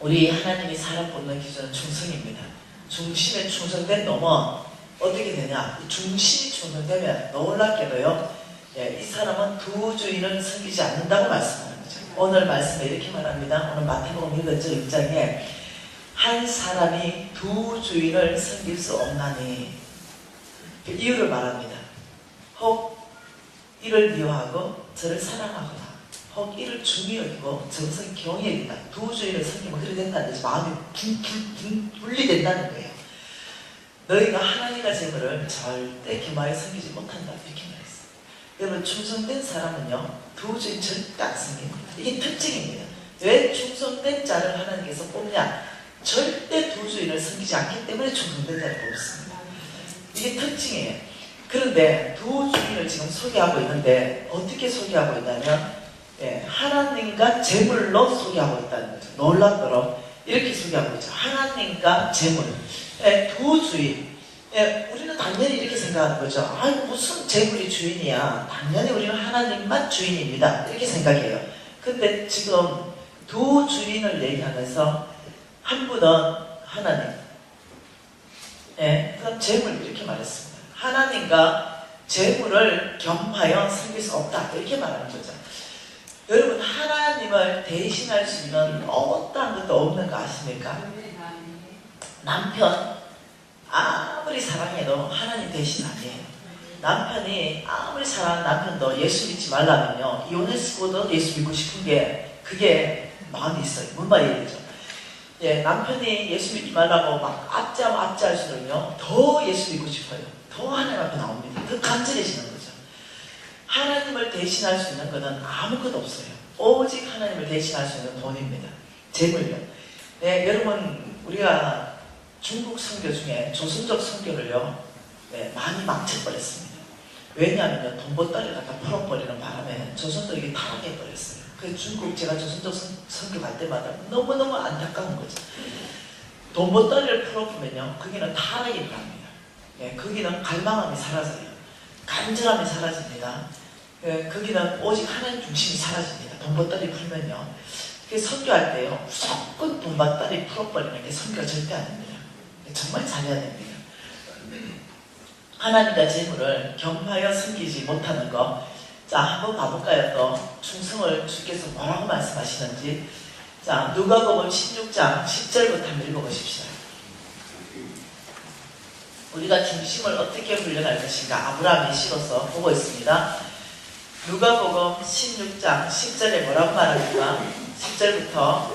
우리 하나님이 사람 뽑는 기준은 충성입니다. 중심에 충성된 놈은 어떻게 되냐? 이 중심이 충성되면 놀랍게도요, 예, 이 사람은 두 주인을 섬기지 않는다고 말씀하는 거죠. 오늘 말씀에 이렇게 말합니다. 오늘 마태복음 6장에 한 사람이 두 주인을 섬길 수 없나니, 그 이유를 말합니다. 혹 이를 미워하고 저를 사랑하거나, 혹 이를 중히 여기고 저것을 경히 여긴다. 두 주인을 섬기면 그래 된다는 거죠. 마음이 분리된다는 거예요. 너희가 하나님과 재물을 절대 겸하여 섬기지 못한다. 이렇게 말했어요. 여러분, 충성된 사람은요, 두 주인 절대 안 섬깁니다. 이게 특징입니다. 왜 충성된 자를 하나님께서 뽑냐? 절대 두 주인을 섬기지 않기 때문에 충성된 자를 뽑습니다. 이게 특징이에요. 그런데 두 주인을 지금 소개하고 있는데 어떻게 소개하고 있냐면, 예, 하나님과 재물로 소개하고 있다는 거죠. 놀랍도록 이렇게 소개하고 있죠. 하나님과 재물. 예, 두 주인. 예, 우리는 당연히 이렇게 생각하는 거죠. 아, 무슨 재물이 주인이야. 당연히 우리는 하나님만 주인입니다. 이렇게 생각해요. 근데 지금 두 주인을 얘기하면서 한 분은 하나님, 예, 그럼 재물 이렇게 말했습니다. 하나님과 재물을 겸하여 섬길 수 없다. 이렇게 말하는 거죠. 여러분, 하나님을 대신할 수 있는 어떠한 것도 없는 거 아십니까? 남편 아무리 사랑해도 하나님 대신 아니에요. 남편이 아무리 사랑하는 남편도 예수 믿지 말라면요, 이혼했고도 예수 믿고 싶은 게 그게 마음이 있어요. 뭔 말이겠죠? 예, 남편이 예수 믿지 말라고 막 압제할수록요, 더 예수 믿고 싶어요. 더 하나님 앞에 나옵니다. 더 간절해지는 거죠. 하나님을 대신할 수 있는 것은 아무것도 없어요. 오직 하나님을 대신할 수 있는 돈입니다. 재물요. 네, 여러분, 우리가 중국 선교 중에 조선족 선교를요, 네, 많이 망쳐버렸습니다. 왜냐하면 돈 보따리를 갖다 풀어버리는 바람에 조선족이 타락해버렸어요. 그 중국, 제가 조선족 선교 갈 때마다 너무너무 안타까운 거죠. 돈 보따리를 풀어보면요, 거기는 타락이 일어납니다. 네, 거기는 갈망함이 사라져요. 간절함이 사라집니다. 네, 거기는 오직 하나님 중심이 사라집니다. 돈 보따리 풀면요. 그 선교할 때요, 무조건 돈 보따리 풀어버리는 게 선교가 절대 아닙니다. 정말 잘해야 됩니다. 하나님과 재물을 겸하여 섬기지 못하는 거. 자, 한번 가볼까요? 또 충성을 주께서 뭐라고 말씀하시는지. 자, 누가복음 16장 10절부터 한번 읽어보십시오. 우리가 중심을 어떻게 훈련할 것인가, 아브라함의 시로서 보고 있습니다. 누가복음 16장 10절에 뭐라고 말합니까? 10절부터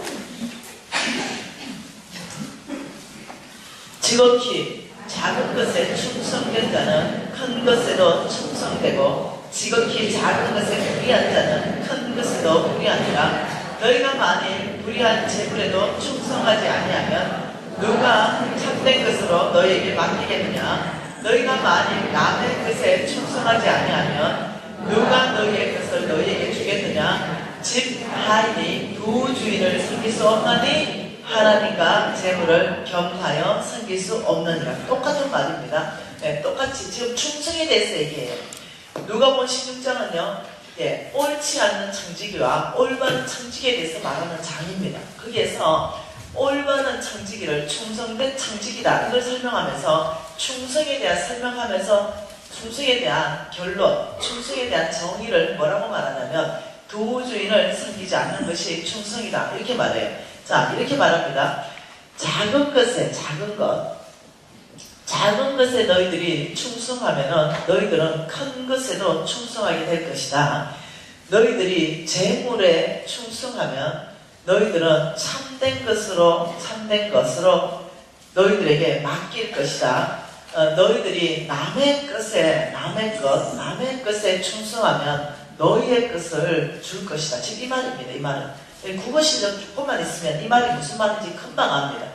지극히 작은 것에 충성된 자는 큰 것에도 충성되고 지극히 작은 것에 불의한 자는 큰 것에도 불의하니라. 너희가 만일 불의한 재물에도 충성하지 아니하면 누가 참된 것으로 너희에게 맡기겠느냐. 너희가 만일 남의 것에 충성하지 아니하면 누가 너희의 것을 너희에게 주겠느냐. 집 하인이 두 주인을 섬길 수 없나니 하나님과 재물을 겸하여 섬길 수 없느니라. 똑같은 말입니다. 네, 똑같이 지금 충성에 대해서 얘기해요. 누가복음 16장은요, 예, 옳지 않는 청지기와 올바른 청지기에 대해서 말하는 장입니다. 거기에서 올바른 청지기를 충성된 청지기다 이걸 설명하면서 충성에 대한 설명하면서 충성에 대한 결론, 충성에 대한 정의를 뭐라고 말하냐면 두 주인을 섬기지 않는 것이 충성이다 이렇게 말해요. 자, 이렇게 말합니다. 작은 것에 작은 것에 너희들이 충성하면은 너희들은 큰 것에도 충성하게 될 것이다. 너희들이 재물에 충성하면 너희들은 참된 것으로 너희들에게 맡길 것이다. 너희들이 남의 것에 충성하면 너희의 것을 줄 것이다. 지금 이 말입니다. 이 말은 국어 실력 조금만 있으면 이 말이 무슨 말인지 금방 압니다.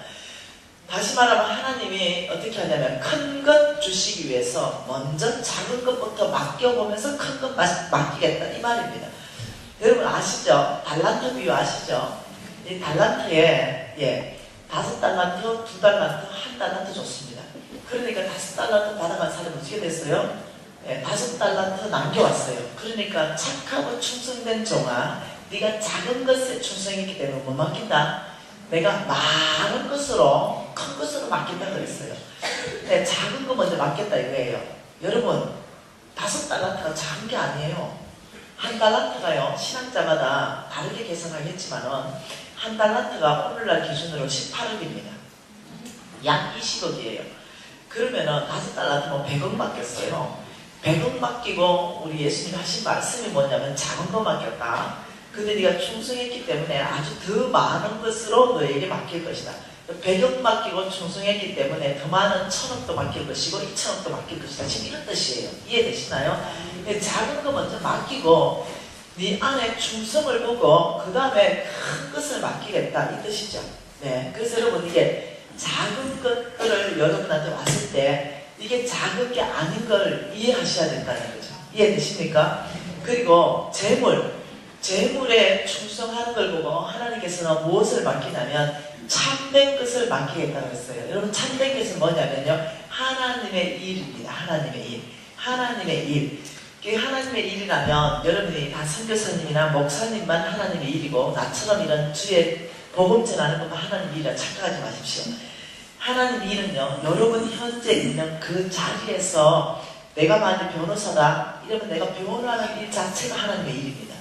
다시 말하면 하나님이 어떻게 하냐면 큰 것 주시기 위해서 먼저 작은 것부터 맡겨보면서 큰 것 맡기겠다 이 말입니다. 여러분 아시죠? 달란트 비유 아시죠? 이 달란트에 5달란트, 2달란트, 1달란트 줬습니다. 그러니까 5달란트 받아간 사람은 어떻게 됐어요? 5달란트 남겨왔어요. 그러니까 착하고 충성된 종아, 네가 작은 것에 충성했기 때문에 못 맡긴다. 내가 많은 것으로 큰 것으로 맡긴다 그랬어요. 작은 거 먼저 맡겼다 이거예요. 여러분 5달란트가 작은 게 아니에요. 1달란트가요 신학자마다 다르게 계산하겠지만은 1달란트가 오늘날 기준으로 18억입니다. 약 20억이에요. 그러면은 5달란트면 100억 맡겼어요. 100억 맡기고 우리 예수님 하신 말씀이 뭐냐면 작은 거 맡겼다. 근데 네가 충성했기 때문에 아주 더 많은 것으로 너에게 맡길 것이다. 100억 맡기고 충성했기 때문에 더 많은 1000억도 맡길 것이고 2000억도 맡길 것이다. 지금 이런 뜻이에요. 이해되시나요? 작은 거 먼저 맡기고 네 안에 충성을 보고 그 다음에 큰 것을 맡기겠다 이 뜻이죠. 네, 그래서 여러분 이게 작은 것들을 여러분한테 왔을 때 이게 작은 게 아닌 걸 이해하셔야 된다는 거죠. 이해되십니까? 그리고 재물에 충성하는 걸 보고 하나님께서는 무엇을 맡기냐면 참된 것을 맡기겠다고 했어요. 여러분 참된 것은 뭐냐면요 하나님의 일입니다. 하나님의 일. 하나님의 일이라면 여러분이 다 선교사님이나 목사님만 하나님의 일이고 나처럼 이런 주의 복음 전하는 것만 하나님의 일이라 착각하지 마십시오. 하나님의 일은요 여러분 현재 있는 그 자리에서 내가 만약 변호사다 이러면 내가 변호하는 일 자체가 하나님의 일입니다.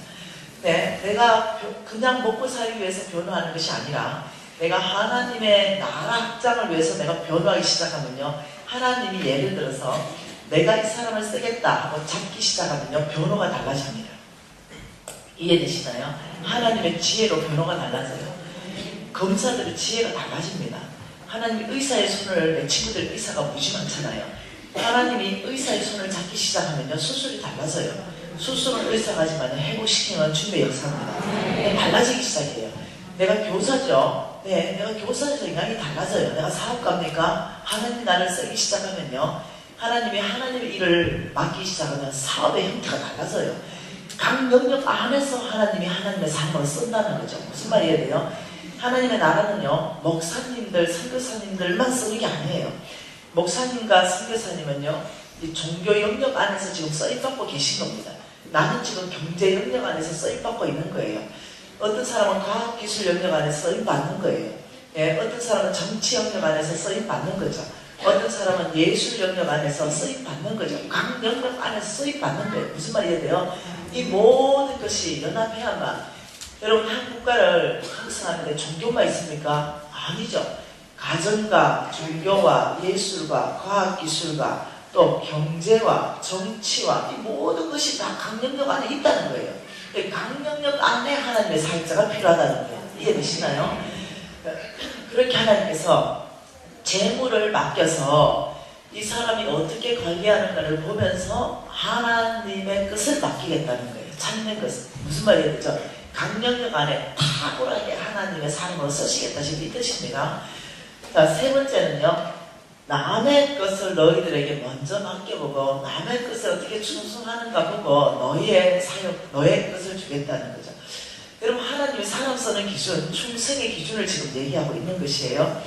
네, 내가 그냥 먹고 살기 위해서 변호하는 것이 아니라 내가 하나님의 나라 확장을 위해서 내가 변호하기 시작하면요 하나님이 예를 들어서 내가 이 사람을 쓰겠다 하고 잡기 시작하면요 변호가 달라집니다. 이해되시나요? 하나님의 지혜로 변호가 달라져요. 검사들의 지혜가 달라집니다. 하나님이 의사의 손을 내 친구들 의사가 무지 많잖아요. 하나님이 의사의 손을 잡기 시작하면요 수술이 달라져요. 수술은 의사가 하지만 회복시키는 준비 역사입니다. 달라지기 시작해요. 내가 교사죠. 네, 내가 교사에서 인간이 달라져요. 내가 사업가입니까? 하나님이 나를 쓰기 시작하면요 하나님이 하나님의 일을 맡기기 시작하면 사업의 형태가 달라져요. 각 영역 안에서 하나님이 하나님의 삶을 쓴다는 거죠. 무슨 말이에요? 돼요? 하나님의 나라는요 목사님들, 선교사님들만 쓰는 게 아니에요. 목사님과 선교사님은요 이 종교 영역 안에서 지금 써임받고 계신 겁니다. 나는 지금 경제 영역 안에서 써임받고 있는 거예요. 어떤 사람은 과학기술 영역 안에서 써임받는 거예요. 예, 어떤 사람은 정치 영역 안에서 써임받는 거죠. 어떤 사람은 예술 영역 안에서 쓰임받는 거죠. 각 영역 안에서 쓰임받는 거예요. 무슨 말이에요? 돼요? 이 모든 것이 연합해야만 여러분 한 국가를 형성하는데 종교만 있습니까? 아니죠. 가정과 종교와 예술과 과학기술과 또 경제와 정치와 이 모든 것이 다 각 영역 안에 있다는 거예요. 강령력 안에 하나님의 사역자가 필요하다는 거예요. 이해되시나요? 그렇게 하나님께서 재물을 맡겨서 이 사람이 어떻게 관리하는가를 보면서 하나님의 뜻을 맡기겠다는 거예요. 찾는 것은 무슨 말이겠죠? 강령력 안에 탁월하게 하나님의 사람으로 쓰시겠다 이 뜻입니다. 자, 세 번째는요. 남의 것을 너희들에게 먼저 맡겨보고 남의 것을 어떻게 충성하는가 보고 너희의 사역, 너의 것을 주겠다는 거죠. 여러분 하나님이 사람 쓰는 기준, 충성의 기준을 지금 얘기하고 있는 것이에요.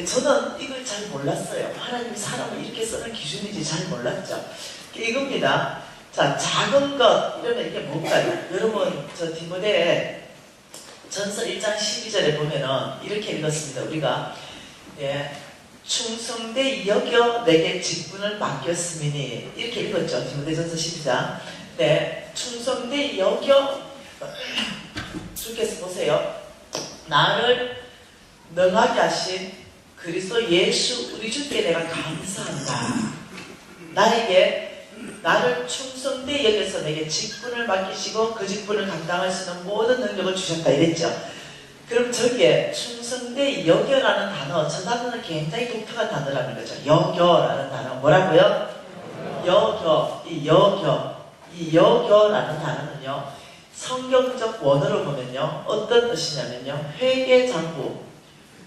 저는 이걸 잘 몰랐어요. 하나님이 사람을 이렇게 쓰는 기준인지 잘 몰랐죠. 이겁니다. 자, 작은 것 이러면 이게 뭘까요? 여러분 저 디모데 전서 1장 12절에 보면은 이렇게 읽었습니다. 우리가 충성되 여겨 내게 직분을 맡겼음이니 이렇게 읽었죠. 디모데전서 12장. 네, 충성되 여겨 주께서 보세요. 나를 능하게 하신 그리스도 예수 우리 주께 내가 감사한다. 나를 충성되 여겨서 내게 직분을 맡기시고 그 직분을 감당할 수 있는 모든 능력을 주셨다 이랬죠. 그럼 저기에 충성되 여겨라는 단어, 저 단어는 굉장히 독특한 단어라는 거죠. 여겨라는 단어 뭐라고요? 여겨, 이 여겨라는 단어는요 성경적 원어로 보면요 어떤 뜻이냐면요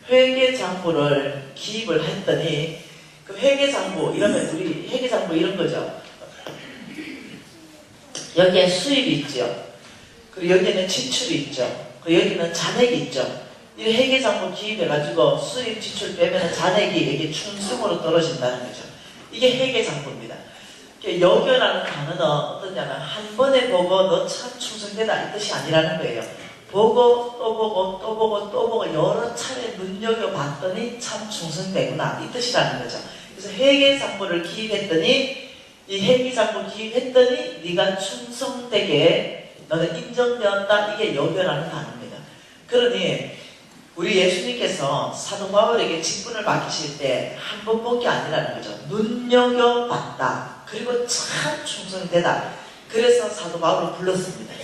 회계장부를 기입을 했더니 그 회계장부 이러면 우리 회계장부 이런 거죠. 여기에 수입이 있죠. 그리고 여기에는 지출이 있죠. 그리고 여기는 잔액이 있죠. 이 회계장부 기입해가지고 수입 지출 빼면 잔액이 이게 충성으로 떨어진다는 거죠. 이게 회계장부입니다. 여겨라는 단어는 어떠냐면 한 번에 보고 너 참 충성되다 이 뜻이 아니라는 거예요. 보고 또 보고 또 보고 또 보고 여러 차례 눈여겨봤더니 참 충성되구나 이 뜻이라는 거죠. 그래서 회계장부를 기입했더니 이 회계장부 기입했더니 네가 충성되게 너는 인정되었다. 이게 여겨라는 단어입니다. 그러니 우리 예수님께서 사도 바울에게 직분을 맡기실 때 한 번 본 게 아니라는 거죠. 눈여겨봤다. 그리고 참 충성되다. 그래서 사도 바울을 불렀습니다.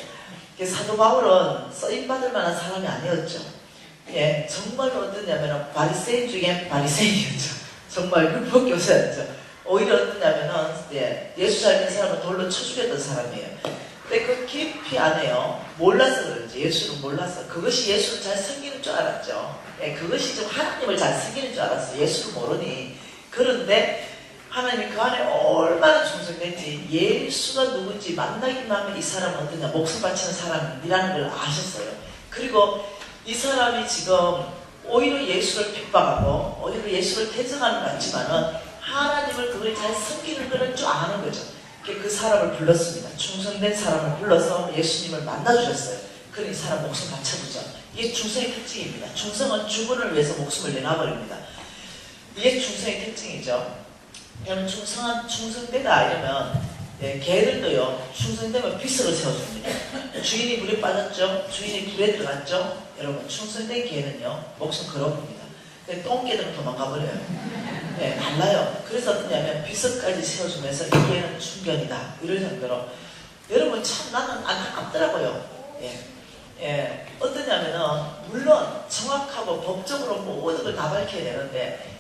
사도 바울은 쓰임받을 만한 사람이 아니었죠. 정말로 어떠냐면 바리새인 중에 바리새인이었죠. 정말 율법교사였죠. 오히려 어떠냐면은 예수 잘 믿는 사람을 돌로 쳐 죽였던 사람이에요. 근데 그 깊이 안에요. 몰라서 그런지 예수를 몰라서 그것이 예수를 잘 섬기는 줄 알았죠. 그것이 좀 하나님을 잘 섬기는 줄 알았어. 예수를 모르니. 그런데 하나님이 그 안에 얼마나 충성된지 예수가 누군지 만나기만 하면 이 사람은 어떠냐 목숨 바치는 사람이라는 걸 아셨어요. 그리고 이 사람이 지금 오히려 예수를 핍박하고 오히려 예수를 대적하는 것 같지만은 하나님을 그걸 잘 섬기는 거는 줄 아는 거죠. 그 사람을 불렀습니다. 충성된 사람을 불러서 예수님을 만나주셨어요. 그러니 이 사람 목숨 바쳐보죠. 이게 충성의 특징입니다. 충성은 주군을 위해서 목숨을 내놔버립니다. 이게 충성의 특징이죠. 그러면 충성되다 이러면 개들도요 충성되면 빗으로 세워줍니다. 주인이 물에 빠졌죠. 주인이 불에 들어갔죠. 여러분 충성된 개는요 목숨 걸어봅니다. 똥개들은 도망가버려요. 달라요. 그래서 어떠냐면 빗을까지 세워주면서 이 개는 충견이다 이럴 정도로 여러분 참 나는 안타깝더라고요. 어떠냐면은 물론 정확하고 법적으로 모든 걸 다 밝혀야 되는데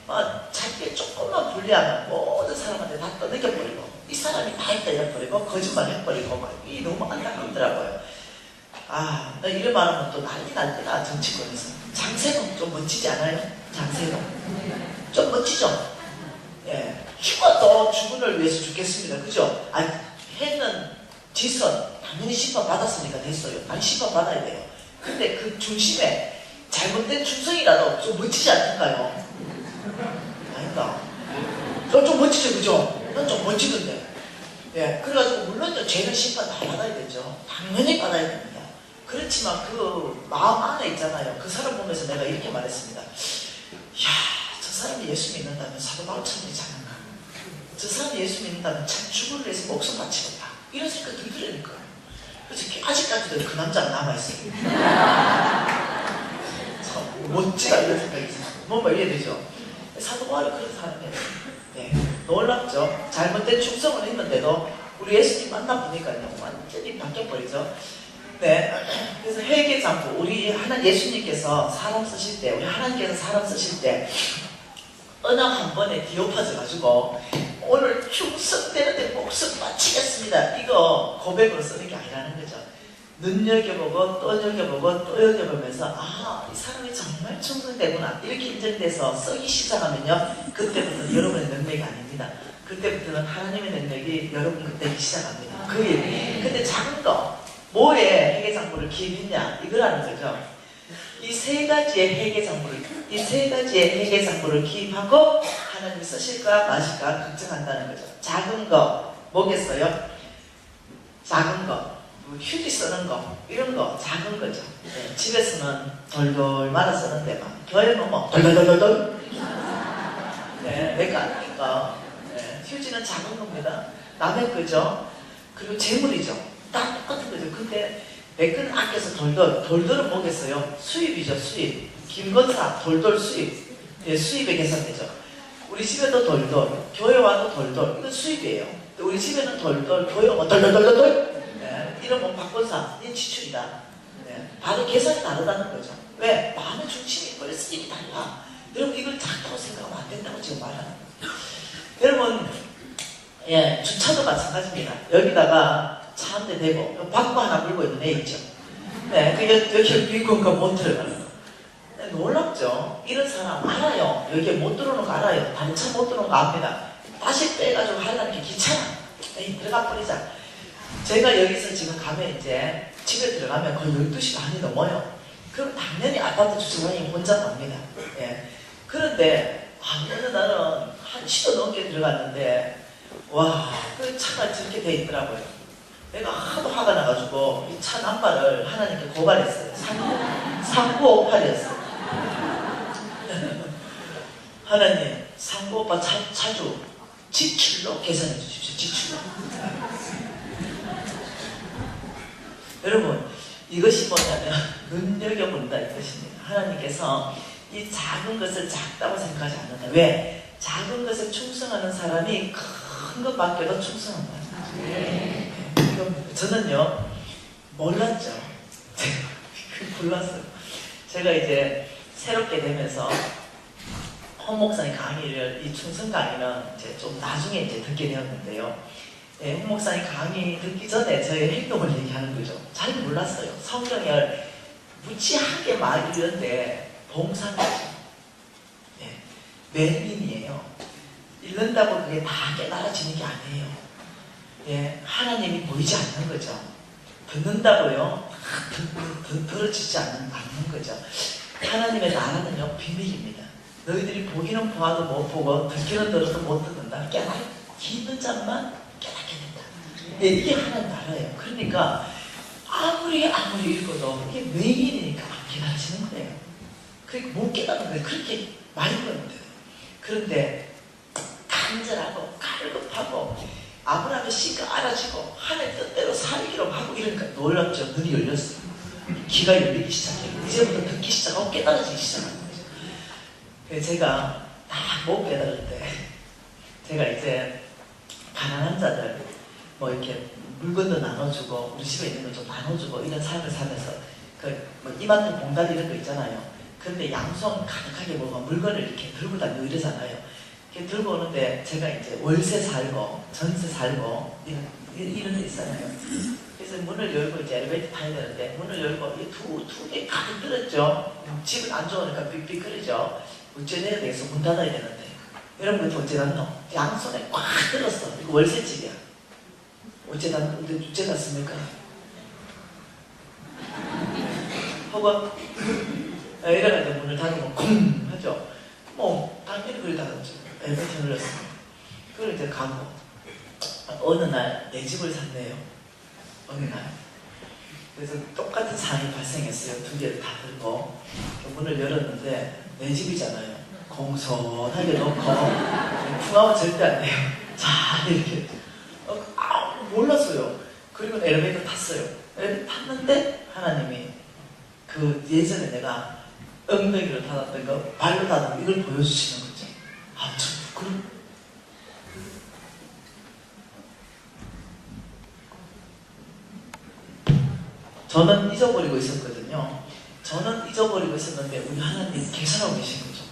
자기 조금만 불리하면 모든 사람한테 다 떠넘겨버리고 이 사람이 다 했다 이래버리고 거짓말 해버리고 이 너무 안타깝더라고요. 나 이런 말하면 또 난리 날 때가 정치권에서 장세동 좀 멋지지 않아요? 장세동 좀 멋지죠? 죽어도 주군을 위해서 죽겠습니다. 그죠? 했는 짓은 당연히 심판받았으니까 됐어요. 심판받아야 돼요. 근데 그 중심에 잘못된 충성이라도 좀 멋지지 않을까요? 아닌가? 좀 멋지죠, 그죠? 난 좀 멋지던데. 그래가지고 물론 죄는 심판 다 받아야 되죠. 당연히 받아야 됩니다. 그렇지만 그 마음 안에 있잖아요. 그 사람 보면서 내가 이렇게 말했습니다. 저 사람이 예수 믿는다면 사도 바울처럼이지 않나? 저 사람이 예수 믿는다면 참 주를 위해서 목숨 바치겠다. 이런 생각이 들으니까. 그래서 아직까지도 그 남자가 남아있어요. 참 멋지다 이런 생각이 있어요. 뭔가 이해되죠? 사도 바울이 그런 사람이에요. 놀랍죠? 잘못된 충성을 했는데도 우리 예수님 만나보니까요 완전히 바뀌어버리죠. 네. 그래서 회개장부, 우리 예수님께서 사람 쓰실 때, 우리 하나님께서 사람 쓰실 때, 언어 한 번에 뒤엎어져가지고, 오늘 충성되는데 목숨 바치겠습니다. 이거 고백으로 쓰는 게 아니라는 거죠. 눈여겨보고, 또 여겨보고, 또 여겨보면서, 아, 이 사람이 정말 충성되구나. 이렇게 인정돼서 쓰기 시작하면요, 그때부터 여러분의 능력이 아닙니다. 그때부터는 하나님의 능력이 여러분 그때 시작합니다. 그 일. 근데 작은 거, 뭐에 회개장부를 기입했냐? 이거라는 거죠. 이 세 가지의 회개장부를 기입하고 하나님이 쓰실까 마실까 걱정한다는 거죠. 작은 거, 뭐겠어요? 작은 거, 휴지 쓰는 거, 이런 거, 작은 거죠. 네, 집에서는 돌돌 말아 쓰는데 막, 교회는 뭐, 돌돌돌돌돌. 네, 내가 아니까. 네, 휴지는 작은 겁니다. 남의 거죠. 그리고 재물이죠. 다 똑같은 거죠. 근데 내 거는 아껴서 돌돌은 뭐겠어요? 수입이죠, 수입. 김건사, 돌돌 수입. 예, 수입의 계산되죠. 우리 집에도 돌돌, 교회 와도 돌돌. 이건 수입이에요. 우리 집에는 돌돌, 교회 오면 돌돌돌돌돌. 예, 이러면 박건사, 이건 지출이다. 예, 바로 계산이 다르다는 거죠. 왜? 마음의 중심이 원래 쓰임이 달라. 여러분 이걸 작다고 생각하면 안 된다고 지금 말하는 거예요. 여러분, 예, 주차도 마찬가지입니다. 여기다가 차 한 대 대고 바퀴 하나 물고 있는 애 있죠. 네, 여기 빈공간 못 들어가는 거. 네, 놀랍죠? 이런 사람 알아요. 여기에 못 들어오는 거 알아요. 다른 차 못 들어오는 거 압니다. 다시 빼가지고 하려는 게 귀찮아. 에이, 들어가 버리자. 제가 여기서 지금 가면 이제 집에 들어가면 거의 12시 반이 넘어요. 그럼 당연히 아파트 주차장이 혼자 갑니다. 예. 그런데 어느 날은 1시도 넘게 들어갔는데 와, 그 차가 저렇게 돼 있더라고요. 내가 하도 화가 나가지고 이 차 남발을 하나님께 고발했어요. 3958이었어요. 하나님, 3958 차주 지출로 계산해 주십시오. 지출로. 여러분, 이것이 뭐냐면 눈여겨본다 이것입니다. 하나님께서 이 작은 것을 작다고 생각하지 않는다. 왜? 작은 것에 충성하는 사람이 큰 것 맡겨도 충성한 거예요. 저는요 몰랐죠. 몰랐어요. 제가 이제 새롭게 되면서 헌 목사님 강의를, 이 충성 강의는 이제 좀 나중에 이제 듣게 되었는데요. 예, 헌 목사님 강의 듣기 전에 저의 행동을 얘기하는 거죠. 잘 몰랐어요. 성경을 무지하게 막 읽는데 봉사가죠. 예, 맨민이에요. 읽는다고 그게 다 깨달아지는 게 아니에요. 예, 하나님이 보이지 않는 거죠. 듣는다고요, 들어지지 않는 거죠. 하나님의 나라는요, 비밀입니다. 너희들이 보기는 보아도 못 보고, 듣기는 들어도 못 듣는다. 깊은 잠만 깨닫게 된다. 예, 이게 하나님 나라예요. 그러니까, 아무리 읽어도, 이게 외인이니까 안 깨달아지는 거예요. 그러니까 못 깨닫는 거예요. 그렇게 말이 거는데. 그런데, 간절하고, 갈급하고, 아브라함의 씨가 알아지고 하나님 뜻대로 살기로 하고 이러니까 놀랍죠. 눈이 열렸어요. 귀가 열리기 시작해요. 이제부터 듣기 시작하고 깨달아지기 시작하는 거죠. 그래서 제가 다 못 깨달을 때 제가 이제 가난한 자들 뭐 이렇게 물건도 나눠주고 우리 집에 있는 거 좀 나눠주고 이런 삶을 살면서 뭐 이마트 봉다리 이런 거 있잖아요. 그런데 양손 가득하게 뭐가 물건을 이렇게 들고 다니고 이러잖아요. 들고 오는데 제가 이제 월세 살고 전세 살고 이런 데 있잖아요. 그래서 문을 열고 이제 엘리베이터 타야 되는데 문을 열고 두 개 가득 들었죠. 집은 안 좋으니까 삑삑거리죠. 어째내야 되겠어. 문 닫아야 되는데 여러분 그때 어째 닫노? 양손에 꽉 들었어. 이거 월세집이야. 어째 닫습니까? 하고 이래가지고 문을 닫으면 쿵 하죠. 뭐 당연히 그걸 닫았죠. 엘리베이터 눌렀어요. 그걸 이제 가고 어느 날 내 집을 샀네요. 어느 날. 그래서 똑같은 상황이 발생했어요. 두 개를 다 들고 문을 열었는데 내 집이잖아요. 공손하게 놓고 풍하면 절대 안 돼요. 자 이렇게 몰랐어요. 그리고 엘리베이터 탔어요. 엘리베이터 탔는데 하나님이 그 예전에 내가 엉덩이로 닫았던 거 발로 닫은 거 이걸 보여주시는 거죠. 저는 잊어버리고 있었거든요. 저는 잊어버리고 있었는데 우리 하나님 계산하고 계신 거죠.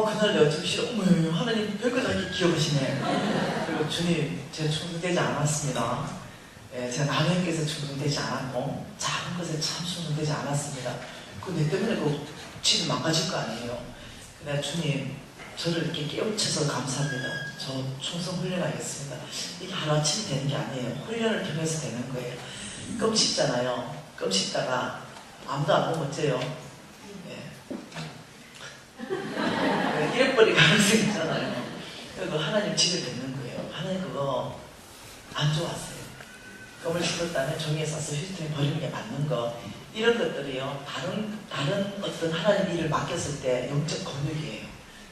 그날 내가 좀 싫어. 어머, 하나님 별거 다 이렇게 기억하시네. 그리고 주님, 제가 충성되지 않았습니다. 예, 제가 남에게서 충성되지 않았고 작은 것에 참 충성되지 않았습니다. 내 때문에 그 집이 망가질 거 아니에요. 근데 주님, 저를 이렇게 깨우쳐서 감사합니다. 저 충성 훈련하겠습니다. 이게 하루아침에 되는 게 아니에요. 훈련을 통해서 되는 거예요. 껌 씹잖아요. 껌 씹다가 아무도 안 보면 어째요? 잃어버릴 가능성이 있잖아요. 그거 하나님 집에 듣는 거예요. 하나님 그거 안 좋았어요. 껌을 씹었다면 종이에 싸서 휴지통에 버리는 게 맞는 거. 이런 것들이요. 다른 어떤 하나님 일을 맡겼을 때 영적 권력이에요.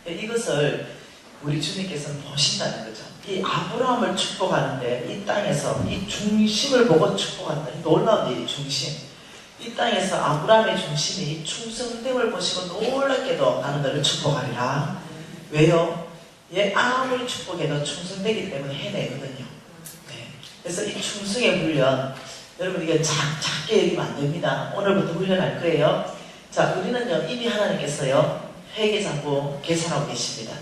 이것을 우리 주님께서는 보신다는 거죠. 이 아브라함을 축복하는데 이 땅에서 이 중심을 보고 축복한다. 놀라운 일이 중심. 이 땅에서 아브라함의 중심이 충성됨을 보시고 놀랍게도 나는 너를 축복하리라. 왜요? 얘 아무리 축복해도 충성되기 때문에 해내거든요. 네. 그래서 이 충성의 훈련, 여러분 이게 작게 여기면 안 됩니다. 오늘부터 훈련할 거예요. 자, 우리는요 이미 하나님께서요 회계장부 계산하고 계십니다.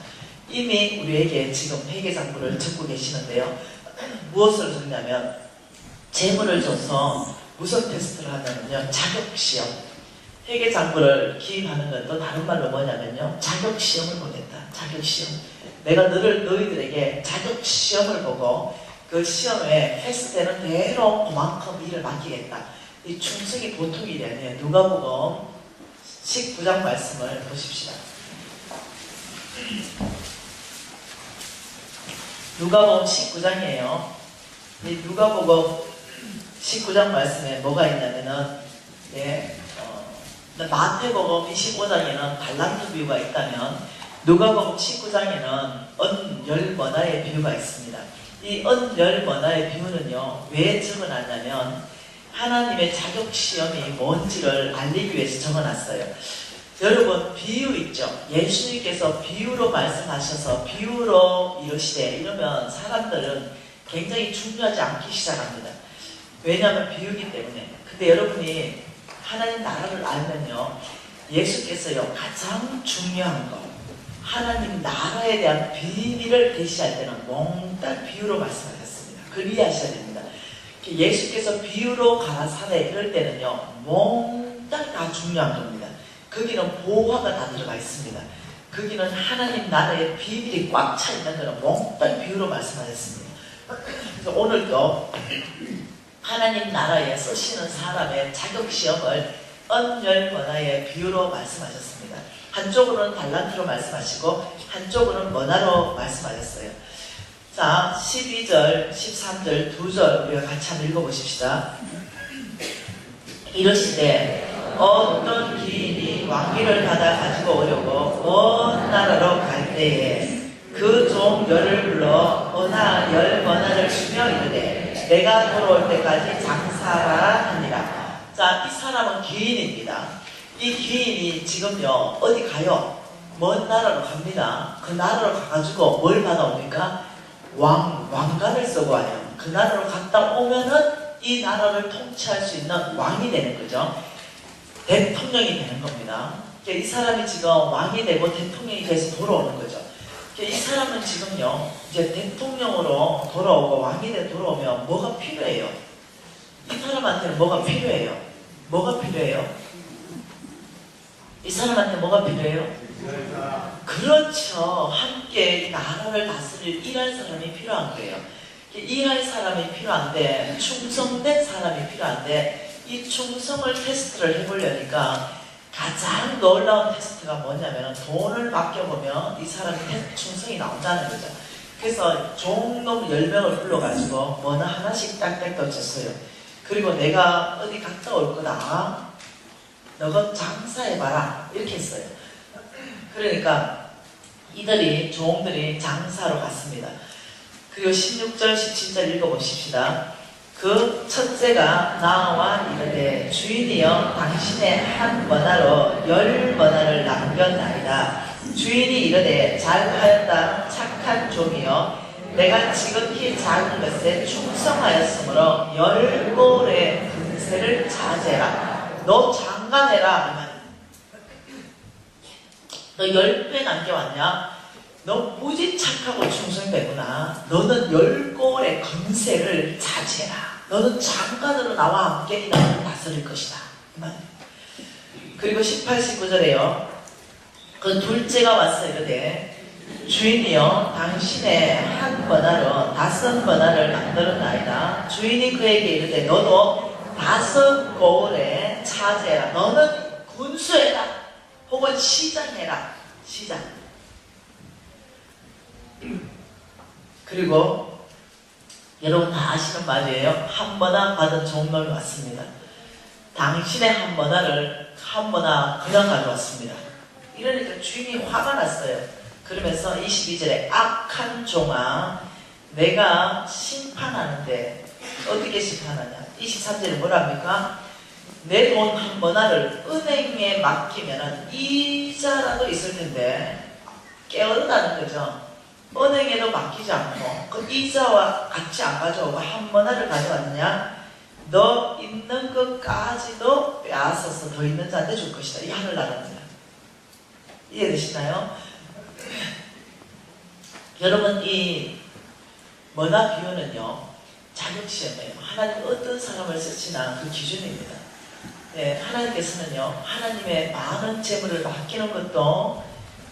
이미 우리에게 지금 회계장부를 적고 계시는데요. 무엇을 적냐면 재물을 줘서 무슨 테스트를 하냐면요 자격시험. 회계장부를 기입하는 건 또 다른 말로 뭐냐면요 자격시험을 보겠다. 자격시험. 내가 너희들에게 자격시험을 보고 그 시험에 패스되는 대로 그만큼 일을 맡기겠다. 이 충성이 보통 일이 아니에요. 누가복음 19장 말씀을 보십시다. 누가복음 19장이에요. 이 누가복음 19장 말씀에 뭐가 있냐면은 마태복음 25장에는 달란트 비유가 있다면 누가복음 19장에는 언열머나의 비유가 있습니다. 이 언열머나의 비유는요 왜 적어놨냐면 하나님의 자격시험이 뭔지를 알리기 위해서 적어놨어요. 여러분 비유 있죠? 예수님께서 비유로 말씀하셔서 비유로 이러시되 이러면 사람들은 굉장히 중요하지 않기 시작합니다. 왜냐하면 비유기 때문에. 근데 여러분이 하나님 나라를 알면요 예수께서요 가장 중요한 거 하나님 나라에 대한 비밀을 계시할 때는 몽땅 비유로 말씀하셨습니다. 그걸 이해하셔야 됩니다. 예수께서 비유로 가라사대 이럴 때는요 몽땅 다 중요한 겁니다. 거기는 보화가 다 들어가 있습니다. 거기는 하나님 나라의 비밀이 꽉 차 있는 거는 몽땅 비유로 말씀하셨습니다. 그래서 오늘도 하나님 나라에 쓰시는 사람의 자격시험을 언열머나의 비유로 말씀하셨습니다. 한쪽으로는 달란트로 말씀하시고 한쪽으로는 머나로 말씀하셨어요. 자, 12절, 13절 두 절 우리가 같이 한번 읽어보십시다. 이러시되 어떤 기인이 왕위를 받아 가지고 오려고 먼 나라로 갈 때에 그 종 열을 불러 열머나를 주며 이르되 내가 돌아올 때까지 장사라 하니라. 자, 이 사람은 귀인입니다. 이 귀인이 지금요 어디 가요? 먼 나라로 갑니다. 그 나라로 가가지고 뭘 받아옵니까? 왕관을 쓰고 와요. 그 나라로 갔다 오면은 이 나라를 통치할 수 있는 왕이 되는 거죠. 대통령이 되는 겁니다. 이 사람이 지금 왕이 되고 대통령이 돼서 돌아오는 거죠. 이 사람은 지금요 이제 대통령으로 돌아오고 왕이 돼 돌아오면 뭐가 필요해요? 이 사람한테는 뭐가 필요해요? 뭐가 필요해요? 이 사람한테 뭐가 필요해요? 그렇죠. 함께 나라를 다스릴 일할 사람이 필요한 거예요. 일할 사람이 필요한데 충성된 사람이 필요한데 이 충성을 테스트를 해보려니까 가장 놀라운 테스트가 뭐냐면 돈을 맡겨보면 이 사람이 충성이 나온다는 거죠. 그래서 종놈 10명을 불러가지고 뭐나 하나씩 딱딱 던졌어요. 그리고 내가 어디 갔다 올 거다. 너가 장사해봐라. 이렇게 했어요. 그러니까 이들이 종들이 장사로 갔습니다. 그리고 16절 17절 읽어보십시다. 그 첫째가 나와 이르되 주인이여 당신의 한 머나로 10머나를 남겼나이다. 주인이 이르되 잘하였다 착한 종이여 내가 지극히 작은 것에 충성하였으므로 10꼴의 권세를 자제해라. 너 장관해라. 이 말이야. 너 10배 남겨왔냐? 너 무지 착하고 충성되구나. 너는 10골의 권세를 자제해라. 너는 장관으로 나와 함께 이 나라를 다스릴 것이다. 이 말이야. 그리고 18, 19절에요. 그 둘째가 와서 이르되 주인이여 당신의 한 번화로 5번화를 만들었나이다. 주인이 그에게 이르되 너도 5골에 차지해라. 너는 군수해라. 혹은 시장해라. 시장. 그리고 여러분 다 아시는 말이에요. 한 번화 받은 종놈이 왔습니다. 당신의 한 번화를 한 번화 그냥 가져왔습니다. 이러니까 주인이 화가 났어요. 그러면서 22절에 악한 종아 내가 심판하는데 어떻게 심판하냐. 23절에 뭐랍니까? 내 돈 한 번화를 은행에 맡기면 이자라도 있을 텐데 깨어르다는 거죠. 은행에도 맡기지 않고 그 이자와 같이 안 가져오고 한 번화를 가져왔느냐. 너 있는 것까지도 빼앗아서 더 있는 자한테 줄 것이다. 이 하늘나라입니다. 이해되시나요? 여러분 이 번화 비유는요 자격시험이에요. 하나님 어떤 사람을 쓰시나 그 기준입니다. 네, 하나님께서는요 하나님의 많은 재물을 맡기는 것도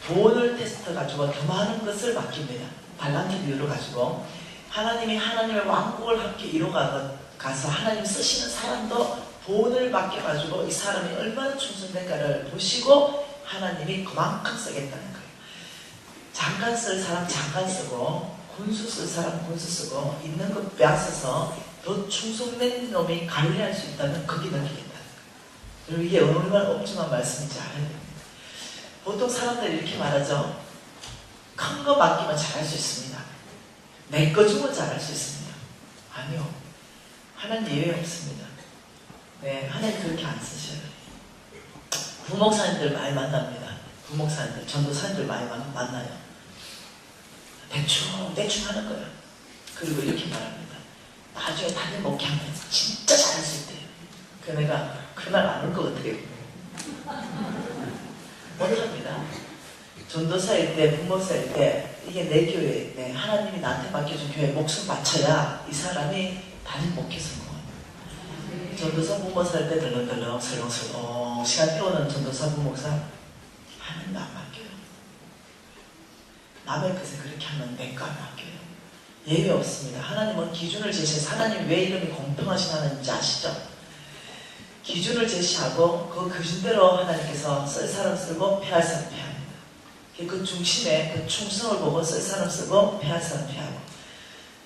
돈을 테스트 가지고 더 많은 것을 맡깁니다. 달란트 비유를 가지고 하나님이 하나님의 왕국을 함께 이뤄가서 하나님 쓰시는 사람도 돈을 맡겨가지고 이 사람이 얼마나 충성된가를 보시고 하나님이 그만큼 쓰겠다는 거예요. 장관 쓸 사람 장관 쓰고 군수 쓸 사람 군수 쓰고 있는 것 빼앗아서 더 충성된 놈이 관리할 수 있다면 거기 넘기겠다는 거예요. 여러분 이게 얼마나 엄청난 말씀인지 알아야 됩니다. 보통 사람들이 이렇게 말하죠. 큰 거 맡기면 잘할 수 있습니다. 내 거 주면 잘할 수 있습니다. 아니요. 하나님 예외 없습니다. 네, 하나님 그렇게 안 쓰셔요. 부목사님들 많이 만납니다. 부목사님들, 전도사님들 많이 만나요. 대충 하는 거예요. 그리고 이렇게 말합니다. 나중에 다른 목회하면 진짜 잘할 수 있대요. 그 내가 그날 안 올 거 어떻게 못합니다. 전도사일 때, 부목사일 때 이게 내 교회, 네, 하나님이 나한테 맡겨준 교회에 목숨 바쳐야 이 사람이 다른 목회 성공합니다. 전도사 부목사일 때 덜렁덜렁 설렁설렁 시간 때우는 전도사 부목사 하나님 안 맡겨요. 남의 것에 그렇게 하면 내가 안 맡겨요. 예외 없습니다. 하나님은 기준을 제시해서 하나님 왜 이름이 공평하신 하나님인지 아시죠? 기준을 제시하고 그 기준대로 하나님께서 쓸 사람 쓰고 패할 사람 패합니다. 그 중심에 그 충성을 보고 쓸 사람 쓰고 패할 사람 패하고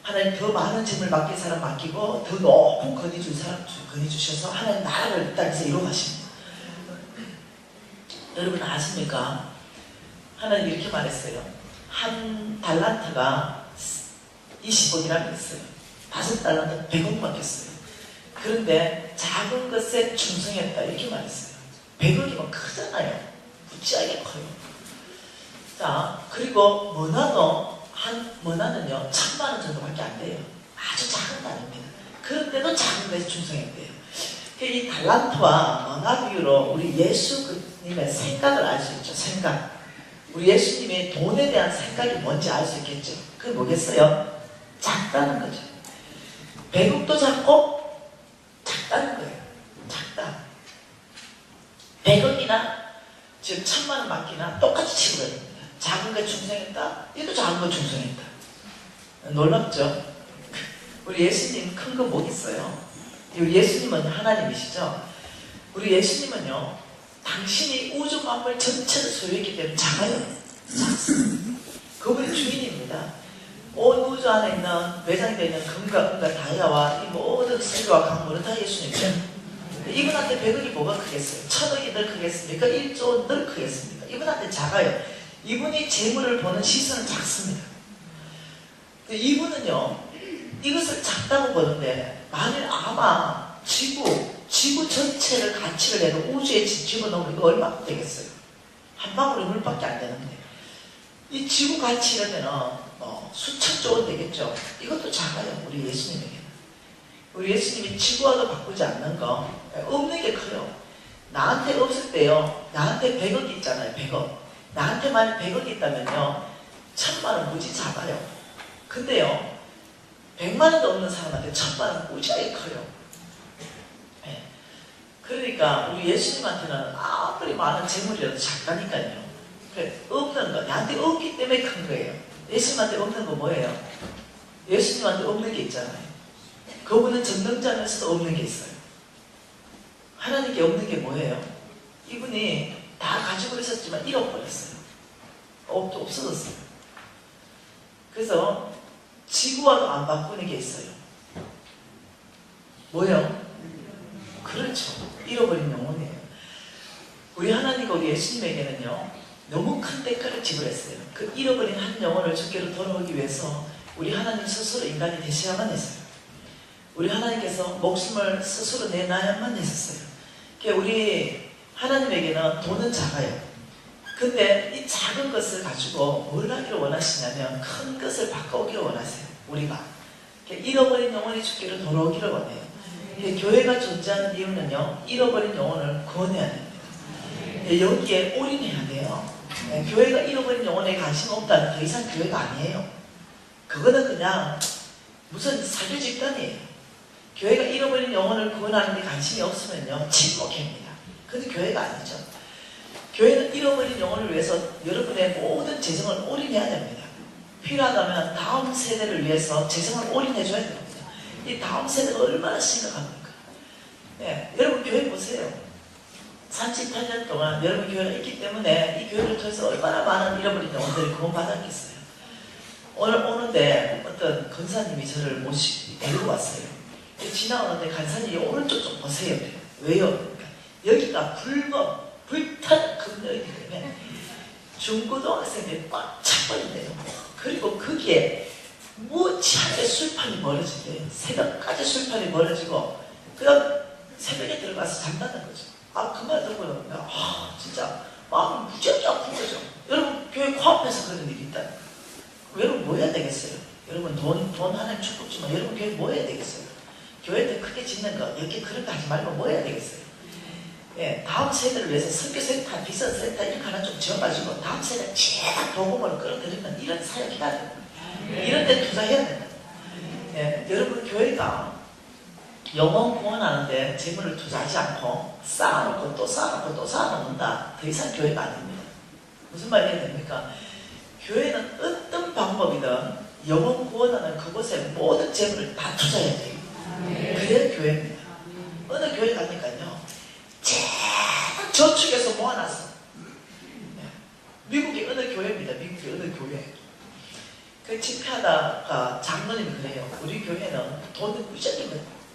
하나님 더 많은 짐을 맡길 사람 맡기고 더 높은 건의 줄 사람 건의 주셔서 하나님 나라를 이 땅에서 이루어가십니다. 여러분 아십니까? 하나님 이렇게 말했어요. 한 달란트가 20억이라고 했어요. 5달란트 100억 맡겼어요. 그런데 작은 것에 충성했다 이렇게 말했어요. 100억이면 크잖아요. 무지하게 커요. 자, 그리고 머나는요 1000만원 정도밖에 안 돼요. 아주 작은 단위입니다. 그런데도 작은 것에 충성했대요. 이 달란트와 머나 비유로 우리 예수님의 생각을 알 수 있죠. 생각. 우리 예수님의 돈에 대한 생각이 뭔지 알 수 있겠죠. 그게 뭐겠어요? 작다는 거죠. 100억도 작고 작다는 거예요. 작다. 100억이나 즉 1000만원 맡기나 똑같이 치고야 됩니다. 작은 거 충성했다? 얘도 작은 거 충성했다. 놀랍죠? 우리 예수님 큰 거 뭐 있어요? 우리 예수님은 하나님이시죠? 우리 예수님은요 당신이 우주 만물 전체를 소유했기 때문에 작아요. 작습니다. 그분이 주인입니다. 온 우주 안에 있는 외장되어 있는 금과 은과 다이아와 이 모든 세계와 강물은 다 예수님이죠. 이분한테 100억이 뭐가 크겠어요? 1000억이 늘 크겠습니까? 1조 늘 크겠습니까? 이분한테 작아요. 이분이 재물을 보는 시선은 작습니다. 이분은요 이것을 작다고 보는데 만일 아마 지구 전체를 가치를 해도 우주에 집어넣으면 이거 얼마 되겠어요? 한 방울의 물밖에 안 되는데 이 지구 가치라면 수천조 원 되겠죠. 이것도 작아요. 우리 예수님에게는. 우리 예수님이 지구와도 바꾸지 않는 거, 없는 게 커요. 나한테 없을 때요, 나한테 100억 있잖아요, 100억. 나한테만 100억 있다면요, 1000만원 무지 작아요. 근데요, 100만원도 없는 사람한테 1000만원 무지하게 커요. 네. 그러니까 우리 예수님한테는 아무리 많은 재물이라도 작다니까요. 없는 거, 나한테 없기 때문에 큰 거예요. 예수님한테 없는 거 뭐예요? 예수님한테 없는 게 있잖아요. 그분은 전능자면서도 없는 게 있어요. 하나님께 없는 게 뭐예요? 이분이 다 가지고 있었지만 잃어버렸어요. 없어졌어요. 그래서 지구와도 안 바꾸는 게 있어요. 뭐예요? 그렇죠. 잃어버린 영혼이에요. 우리 하나님과 우리 예수님에게는요, 너무 큰 대가를 지불했어요. 그 잃어버린 한 영혼을 주께로 돌아오기 위해서 우리 하나님 스스로 인간이 되셔야만 했어요. 우리 하나님께서 목숨을 스스로 내놔야만 했었어요. 그러니까 우리 하나님에게는 돈은 작아요. 근데 이 작은 것을 가지고 뭘 하기를 원하시냐면 큰 것을 바꿔오기를 원하세요. 우리가. 그러니까 잃어버린 영혼이 주께로 돌아오기를 원해요. 그러니까 교회가 존재하는 이유는요, 잃어버린 영혼을 구원해야 됩니다. 여기에 올인해야 돼요. 교회가 잃어버린 영혼에 관심 없다는 더 이상 교회가 아니에요. 그거는 그냥 무슨 사교 집단이에요. 교회가 잃어버린 영혼을 구원하는 데 관심이 없으면요, 침묵입니다. 그건 교회가 아니죠. 교회는 잃어버린 영혼을 위해서 여러분의 모든 재정을 올인해야 됩니다. 필요하다면 다음 세대를 위해서 재정을 올인해줘야 됩니다. 이 다음 세대가 얼마나 심각합니까? 네, 여러분 교회 보세요. 38년 동안 여러분 교회가 있기 때문에 이 교회를 통해서 얼마나 많은 잃어버린 영혼들이 구원받았겠어요. 오늘 오는데 어떤 권사님이 저를 데리고 왔어요. 지나오는데 간사님이 오른쪽 좀 보세요. 왜요? 그러니까 여기가 불타는 금요일이기 때문에 중고등학생들이 꽉 차버린대요. 그리고 거기에 무지하게 술판이 벌어진대요. 새벽까지 술판이 벌어지고 그냥 새벽에 들어가서 잔다는 거죠. 그 말 듣고요. 진짜 마음이 무지하게 아픈 거죠. 여러분 교회 코앞에서 그런 일이 있다. 여러분 뭐 해야 되겠어요? 여러분 돈 하나님 축복지만 여러분 교회 뭐 해야 되겠어요? 교회들 크게 짓는 거 이렇게 그런 거 하지 말고 뭐 해야 되겠어요? 예, 다음 세대를 위해서 선교센터, 비선센터 이렇게 하나 좀 지어가지고 다음 세대 쫙 도움을 끌어들이는 이런 사역이다. 이런 데 투자해야 된다. 예, 여러분 교회가 영혼 구원하는데 재물을 투자하지 않고 쌓아놓고 또 쌓아놓고 또 쌓아놓는다. 더 이상 교회가 아닙니다. 무슨 말이 해야 됩니까? 교회는 어떤 방법이든 영혼 구원하는 그곳에 모든 재물을 다 투자해야 돼요. 그래야 교회입니다. 어느 교회 가니까요, 쫙 저축해서 모아놨어. 미국의 어느 교회입니다. 미국의 어느 교회. 그 집회하다가 장로님이 그래요. 우리 교회는 돈을 무지하게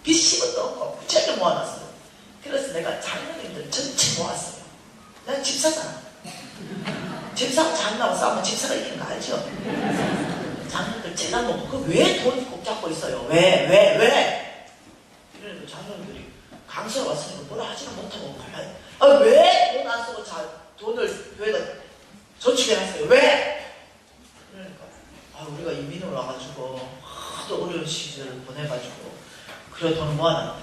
빚이 것도 없고 무지하게 모아놨어요. 그래서 내가 장로님들 전체 모았어요. 난 집사잖아. 집사가 장로하고 싸우면 집사가 이기는 거 알죠? 장로님들 제가 뭐 왜 돈 꼭 잡고 있어요? 왜? 이러니까 장로님들이 강수가 왔으니까 뭐라 하지는 못하고 왜 돈 안 쓰고 돈을 교회가 저축해놨어요? 왜? 그러니까 우리가 이민을 와가지고 하도 어려운 시절을 보내가지고 그래 돈을 모아놨대.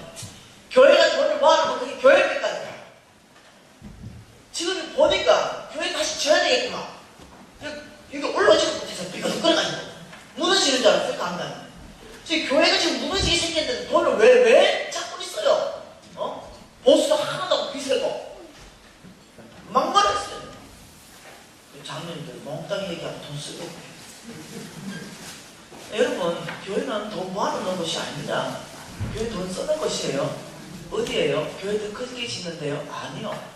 교회가 돈을 모아놓고 그게 교회입니까? 지금 보니까 교회 다시 지어야 되겠구만. 이게 올라오지도 못해서 비가 끌어가지고 무너지는 줄 알았어요. 강단이. 지금 교회가 지금 무너지게 생겼는데 돈을 왜 잡고 있어요? 보수도 하나도 비세고 막말했어요. 장로님들 몽땅 얘기하고 돈 쓰고. 여러분 교회는 돈 모아놓는 것이 아닙니다. 교회 돈 쓰는 것이에요. 어디에요? 교회 더 크게 짓는데요? 아니요.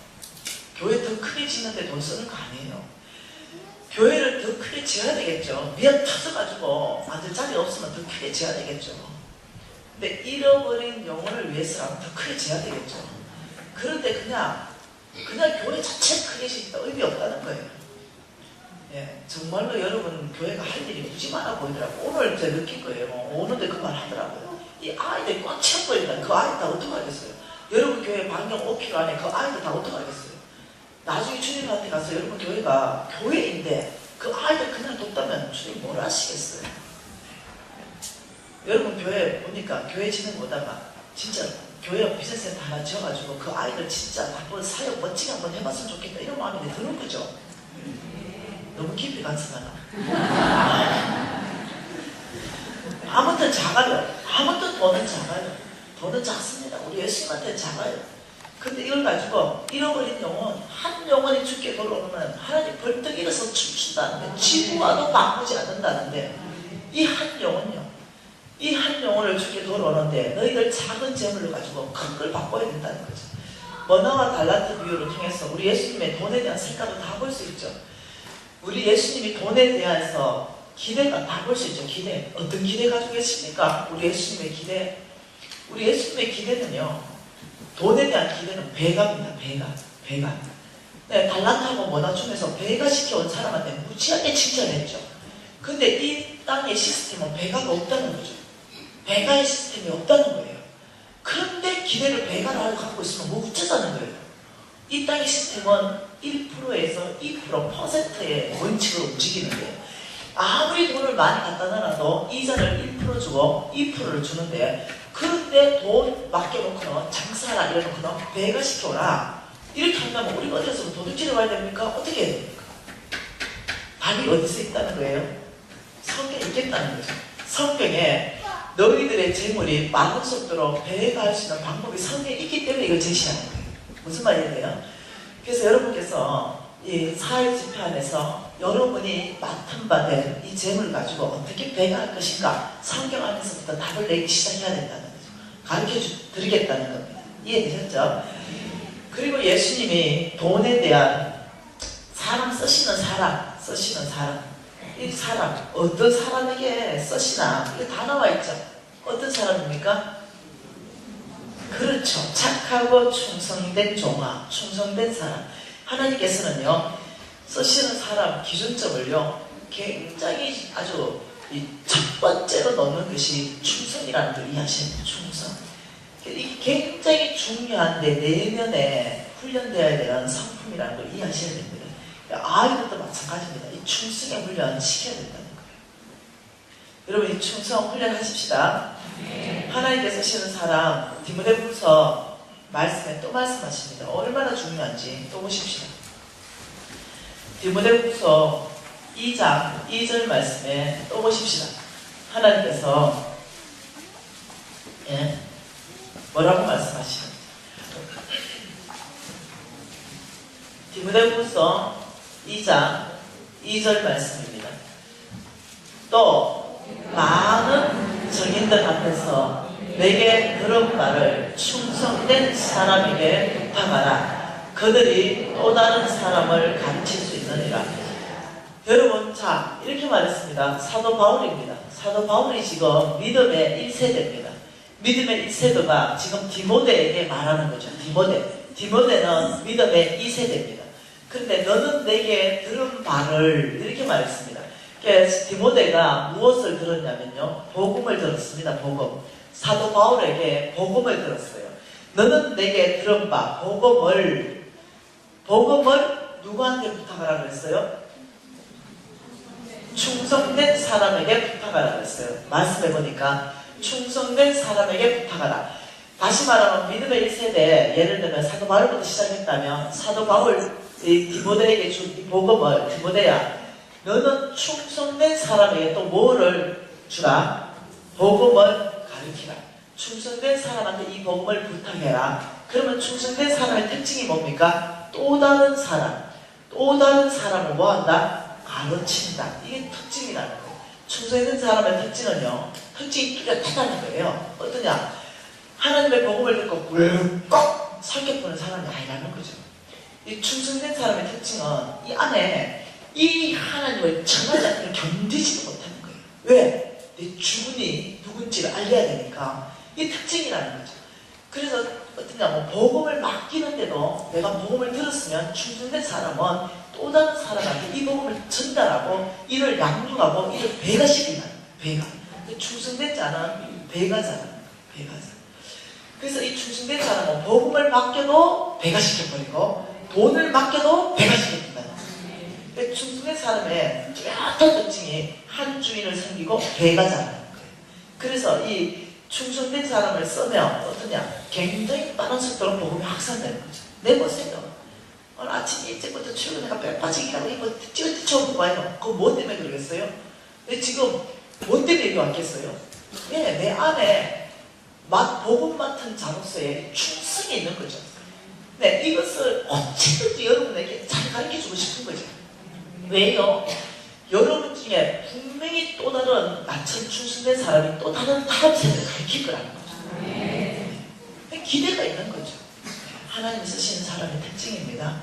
교회 더 크게 짓는데 돈 쓰는 거 아니에요. 교회를 더 크게 지어야 되겠죠. 미약 터져가지고 앉을 자리 없으면 더 크게 지어야 되겠죠. 근데 잃어버린 영혼을 위해서라면 더 크게 지어야 되겠죠. 그런데 그냥 교회 자체 크게 짓다 의미 없다는 거예요. 예, 정말로 여러분 교회가 할 일이 무지 많아 보이더라고요. 오늘 제가 느낀 거예요. 오는데 그 말 하더라고요. 이 아이들이 꽉 채워버린다. 그 아이들 다 어떡하겠어요? 여러분 교회 반경 5km 안에 그 아이들 다 어떡하겠어요? 나중에 주님한테 가서 여러분 교회가 교회인데 그 아이들 그냥 뒀다면 주님 뭘 하시겠어요? 여러분 교회 보니까 교회 지는 보다가 진짜 교회 비즈니스 하나 지어가지고 그 아이들 진짜 한번 사역 멋지게 한번 해봤으면 좋겠다 이런 마음이 드는 거죠. 너무 깊이 간섭하나? 아무튼 작아요. 아무튼 돈은 작아요. 돈은 작습니다. 우리 예수님한테 작아요. 근데 이걸 가지고 잃어버린 영혼, 한 영혼이 죽게 돌아오면 하나님 벌떡 일어서 춤춘다는데 지구와도 바꾸지 않는다는데 이 한 영혼요. 이 한 영혼을 죽게 돌아오는데 너희들 작은 재물을 가지고 큰 걸 바꿔야 된다는 거죠. 머나와 달란트 비유를 통해서 우리 예수님의 돈에 대한 생각을 다 볼 수 있죠. 우리 예수님이 돈에 대해서 기대가 다 볼 수 있죠. 기대. 어떤 기대 가지고 계십니까? 우리 예수님의 기대. 우리 예수님의 기대는요. 돈에 대한 기대는 배가입니다. 배가. 네, 달란트하고 머나 중에서 배가 시켜온 사람한테 무지하게 칭찬했죠. 근데 이 땅의 시스템은 배가가 없다는 거죠. 배가의 시스템이 없다는 거예요. 그런데 기대를 배가를 갖고 있으면 뭐 어쩌자는 거예요. 이 땅의 시스템은 1%에서 2%의 원칙으로 움직이는 거예요. 아무리 돈을 많이 갖다 놔도 이자를 1% 주고 2%를 주는데 그런데 돈 맡겨놓고는 장사하라 이래놓고는 배가 시켜라 이렇게 한다면 우리가 어디서 도둑질을 해야 됩니까? 어떻게 해야 됩니까? 답이 어디서 있다는 거예요? 성경에 있겠다는 거죠. 성경에 너희들의 재물이 많은 속도로 배가할 수 있는 방법이 성경에 있기 때문에 이걸 제시하는 거예요. 무슨 말이에요? 그래서 여러분께서 이 사회 집회 안에서 여러분이 맡은 바 된 이 재물을 가지고 어떻게 배가할 것인가 성경 안에서부터 답을 내기 시작해야 된다는 거죠. 가르쳐 드리겠다는 겁니다. 이해되셨죠? 그리고 예수님이 돈에 대한 사람 쓰시는 사람 이 사람 어떤 사람에게 쓰시나 이게 다 나와 있죠. 어떤 사람입니까? 그렇죠. 착하고 충성된 종아, 충성된 사람. 하나님께서는요 쓰시는 사람 기준점을요 굉장히 아주 첫 번째로 넣는 것이 충성이라는 걸 이해하셔야 돼요. 충성. 이게 굉장히 중요한데 내면에 훈련되어야 되는 성품이라는 걸 이해하셔야 됩니다. 아이들도 마찬가지입니다. 이 충성의 훈련 시켜야 된다는 거예요. 여러분 이 충성 훈련하십시다. 하나님께서 쓰시는 사람 디모데후서 말씀에 또 말씀하십니다. 얼마나 중요한지 또 보십시다. 디모데후서 2장 2절 말씀에 또 보십시다. 하나님께서 뭐라고 말씀하시는지. 디모데후서 2장 2절 말씀입니다. 또 많은 정인들 앞에서 내게 들은 말을 충성된 사람에게 부탁하라. 그들이 또 다른 사람을 가르칠 수 있느니라. 여러분, 자, 이렇게 말했습니다. 사도 바울입니다. 사도 바울이 지금 믿음의 1세대입니다. 믿음의 1세대가 지금 디모데에게 말하는 거죠. 디모데는 믿음의 2세대입니다. 그런데 너는 내게 들은 바를 이렇게 말했습니다. 그래서 디모데가 무엇을 들었냐면요. 복음을 들었습니다. 복음. 사도 바울에게 복음을 들었어요. 너는 내게 들은 바, 복음을 누구한테 부탁하라 그랬어요? 충성된 사람에게 부탁하라 그랬어요. 말씀해 보니까 충성된 사람에게 부탁하라. 다시 말하면 믿음의 1세대, 예를 들면 사도 바울부터 시작했다면 사도 바울 디모데에게 준 이 복음을 디모데야 너는 충성된 사람에게 또 뭐를 주라? 복음을 가르치라. 충성된 사람한테 이 복음을 부탁해라. 그러면 충성된 사람의 특징이 뭡니까? 또 다른 사람을 뭐한다? 가르친다. 이게 특징이라는 거예요. 충성된 사람의 특징은요, 특징이 뚜렷하다는 거예요. 어떠냐? 하나님의 복음을 듣고 꿀꺽 설교하는 사람이 아니라는 거죠. 이 충성된 사람의 특징은 이 안에 이 하나님을 전하지 않으면 견디지도 못하는 거예요. 왜? 내 주군이 누군지를 알려야 되니까. 이 특징이라는 거죠. 그래서 어떠냐면 복음을 맡기는데도 내가 복음을 들었으면 충성된 사람은 또 다른 사람한테 이 복음을 전달하고 이를 양육하고 이를 배가시키는 배가. 충성된 자는 배가자라는 거예요. 그래서 이 충성된 사람은 복음을 맡겨도 배가시켜버리고 돈을 맡겨도 배가시켜준다는 거예요. 충성된 사람의 뚜렷한 특징이 한 주인을 섬기고 배가자라는 거예요. 그래서 이 충성된 사람을 쓰면 어떠냐? 굉장히 빠른 속도로 복음이 확산되는 거죠. 내보세요. 오늘 아침 일찍부터 출근해가 뼈 빠지기라고 이거 뛰쳐오고 와요. 그거 뭐 때문에 그러겠어요? 근데 지금 뭐 때문에 여기 왔겠어요? 왜? 내 안에 복음 맡은 자로서의 충성이 있는 거죠. 네, 이것을 어찌든지 여러분에게 잘 가르쳐주고 싶은 거죠. 왜요? 여러분 중에 분명히 또 다른 나처럼 충성된 사람이 또 다른 세대를 가르칠 거라는 거죠. 네. 기대가 있는 거죠. 하나님이 쓰시는 사람의 특징입니다.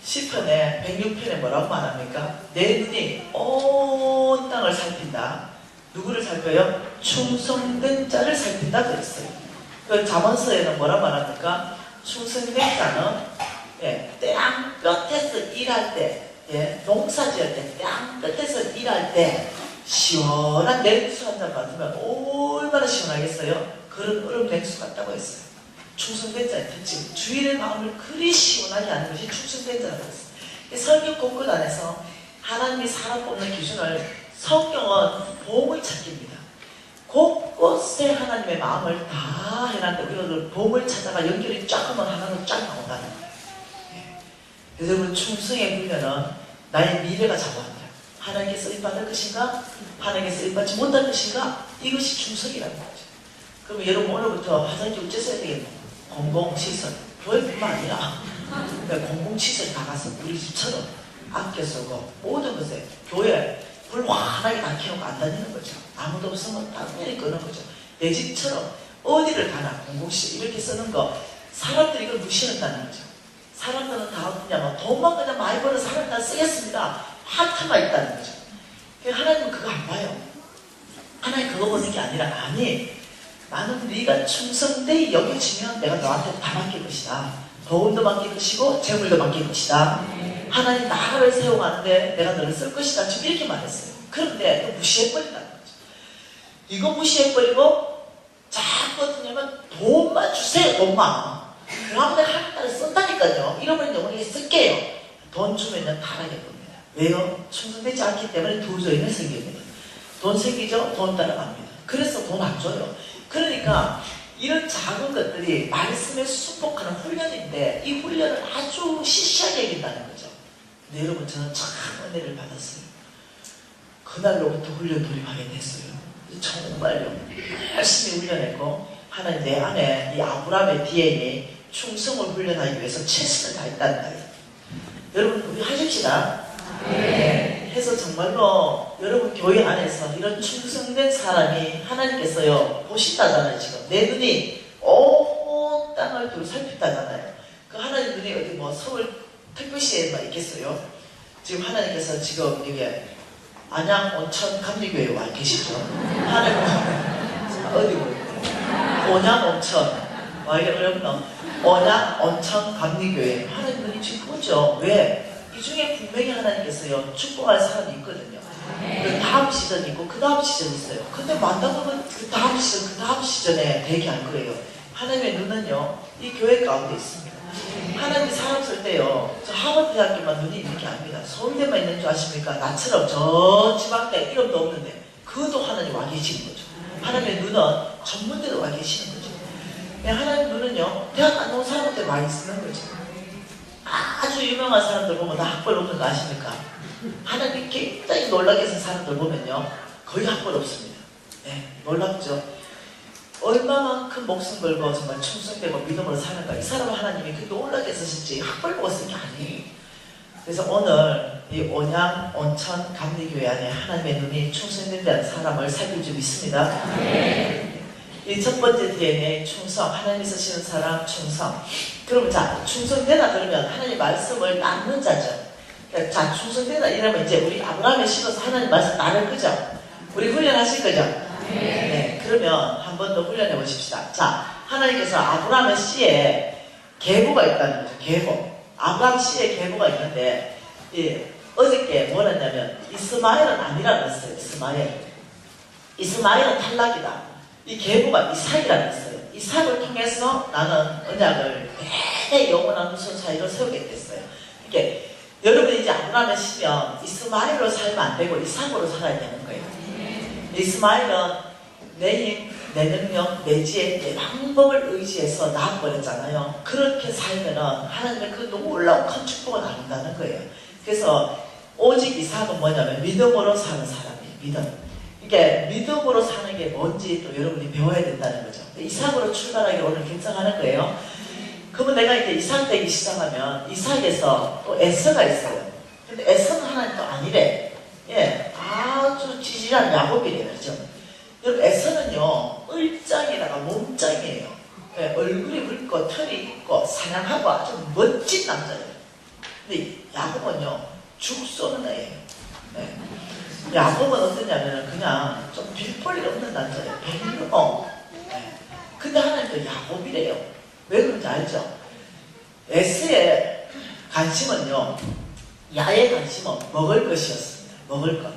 시편에 106편에 뭐라고 말합니까? 내 눈이 온 땅을 살핀다. 누구를 살펴요? 충성된 자를 살핀다 그랬어요. 그 잠언서에는 뭐라고 말합니까? 충성된 자는 땅 끝에서 일할 때, 농사 지을 때, 땅 끝에서 일할 때 시원한 냉수 한 잔 받으면 얼마나 시원하겠어요? 그런 얼음 냉수 같다고 했어요. 충성된 자의 특징, 주인의 마음을 그리 시원하게 하는 것이 충성된 자라고 했어요. 성경 곳곳 안에서 하나님이 사람 뽑는 기준을 성경은 보물 찾기입니다. 곳곳에 하나님의 마음을 다 해놨는데 우리가 그 보물 찾아가 연결이 쫙 하면 하나로 쫙 나온다는 거예요. 그래서 여러분 충성의 훈련은 나의 미래가 좌우한다. 하나님께 쓰임받을 것인가? 하나님께 쓰임받지 못할 것인가? 이것이 충성이라는 거죠. 그러면 여러분 오늘부터 화장실 어째 써야 되겠노? 공공시설, 교회뿐만 아니라 공공시설 다 가서 우리 집처럼 아껴 쓰고 모든 것에 교회 불 환하게 다 켜놓고 안 다니는 거죠. 아무도 없으면 당연히 끄는 거죠. 내 집처럼 어디를 가나 공공시설 이렇게 쓰는 거 사람들이 이걸 무시한다는 거죠. 사람들은 다 어떠냐면 돈만 그냥 많이 버는 사람 다 쓰겠습니다. 한타가 있다는 거죠. 하나님은 그거 안 봐요. 하나님 그거 보는 게 아니라 아니 나는 네가 충성되이 여겨지면 내가 너한테 다 맡길 것이다. 도움도 맡길 것이고 재물도 맡길 것이다. 하나님 나라를 세워가는데 내가 너를 쓸 것이다. 지금 이렇게 말했어요. 그런데 또 무시해버린다는 거죠. 이거 무시해버리고 자꾸 어떠냐면 돈만 주세요. 돈만. 그러면 내가 한 달에 쓴다니까요. 이러면 영원히 쓸게요. 돈 주면 타락해 봅니다. 왜요? 충성되지 않기 때문에 도저히는 생깁니다. 돈 생기죠? 돈 따라갑니다. 그래서 돈 안 줘요. 그러니까 이런 작은 것들이 말씀에 수복하는 훈련인데 이 훈련을 아주 시시하게 여긴다는 거죠. 근데 여러분 저는 참 은혜를 받았어요. 그날로부터 훈련 돌입하게 됐어요. 정말요. 열심히 훈련했고 하나님 내 안에 이 아브라함의 DNA 충성을 훈련하기 위해서 최선을 다했다는 거예요. 여러분 우리 하십시다. 네. 해서 정말로 여러분 교회 안에서 이런 충성된 사람이 하나님께서요 보신다잖아요. 지금 내 눈이 온 땅을 살폈다잖아요. 그 하나님 눈이 어디 뭐 서울 특별시에만 있겠어요. 지금 하나님께서 지금 이게 안양 온천 감리교회에 와 계시죠. 하나님 어디고 온양 온천 와 이게 어렵나? 온양 온천 감리교회 하나님 눈이 지금 보죠. 왜? 이 중에 분명히 하나님께서요 축복할 사람이 있거든요. 그 다음 시즌이 있고 그 다음 시즌이 있어요. 근데 만나보면 그 다음 시즌에 대기할 거예요. 하나님의 눈은요 이 교회 가운데 있습니다. 하나님이 사람 쓸 때요 저 하버드대학교만 눈이 있는 게 아닙니다. 서울대만 있는 줄 아십니까? 나처럼 저 지방대 이름도 없는데 그것도 하나님 와 계시는 거죠. 하나님의 눈은 전문대도 와 계시는 거죠. 하나님 눈은요 대학 안 나온 사람한테 많이 쓰는 거죠. 아주 유명한 사람들 보면 다 학벌 없는 거 아십니까? 하나님 굉장히 놀라게 해서 사람들 보면요 거의 학벌 없습니다. 네, 놀랍죠? 얼마만큼 목숨 걸고 정말 충성되고 믿음으로 사는가. 이 사람을 하나님이 그렇게 놀라게 쓰실지 학벌 보고 쓴 게 아니에요. 그래서 오늘 이 온양 온천 감리교회 안에 하나님의 눈이 충성된 사람을 살펴주고 있습니다. 네. 이 첫 번째 DNA 충성, 하나님이 쓰시는 사람 충성. 그러면 자 충성되다 그러면 하나님 말씀을 낳는 자죠. 자 충성되다 이러면 이제 우리 아브라함에 심어서 하나님 말씀 나눌 거죠. 우리 훈련하실 거죠. 네. 그러면 한 번 더 훈련해 보십시다. 자 하나님께서 아브라함의 씨에 계보가 있다는 거죠. 계보. 아브라함 씨에 계보가 있는데 어저께 뭘 했냐면 이스마엘은 아니라 그랬어요. 이스마엘은 탈락이다. 이 계보가 이삭이라고 했어요. 이삭을 통해서 나는 언약을 대대 영원한 후손 사이로 세우겠댔어요. 이게 여러분이 이제 아브라함에 쉬면 이스마엘로 살면 안 되고 이삭으로 살아야 되는 거예요. 이스마엘은 내 힘, 내 능력, 내 지혜, 내 방법을 의지해서 나아버렸잖아요. 그렇게 살면은 하나님의 그 놀라운 큰 축복을 나눈다는 거예요. 그래서 오직 이삭은 뭐냐면 믿음으로 사는 사람이에요. 믿음. 이게 믿음으로 사는 게 뭔지 또 여러분이 배워야 된다는 거죠. 이삭으로 출발하기 오늘 결정하는 거예요. 그러면 내가 이제 이삭 되기 시작하면 이삭에서 또 에서가 있어요. 근데 에서는 하나님 또 아니래. 예, 아주 지질한 야곱이래요. 그죠? 여러분 에서는요 을장에다가 몸짱이에요. 예, 얼굴이 붉고 털이 있고 사냥하고 아주 멋진 남자예요. 근데 야곱은요 죽 쏘는 애예요. 예. 야곱은 어떠냐면 그냥 좀 빌볼일 없는 남자예요. 별로. 예. 근데 하나님도 야곱이래요. 왜 그런지 알죠? 에서의 관심은요 야의 관심은 먹을 것이었습니다. 먹을 것.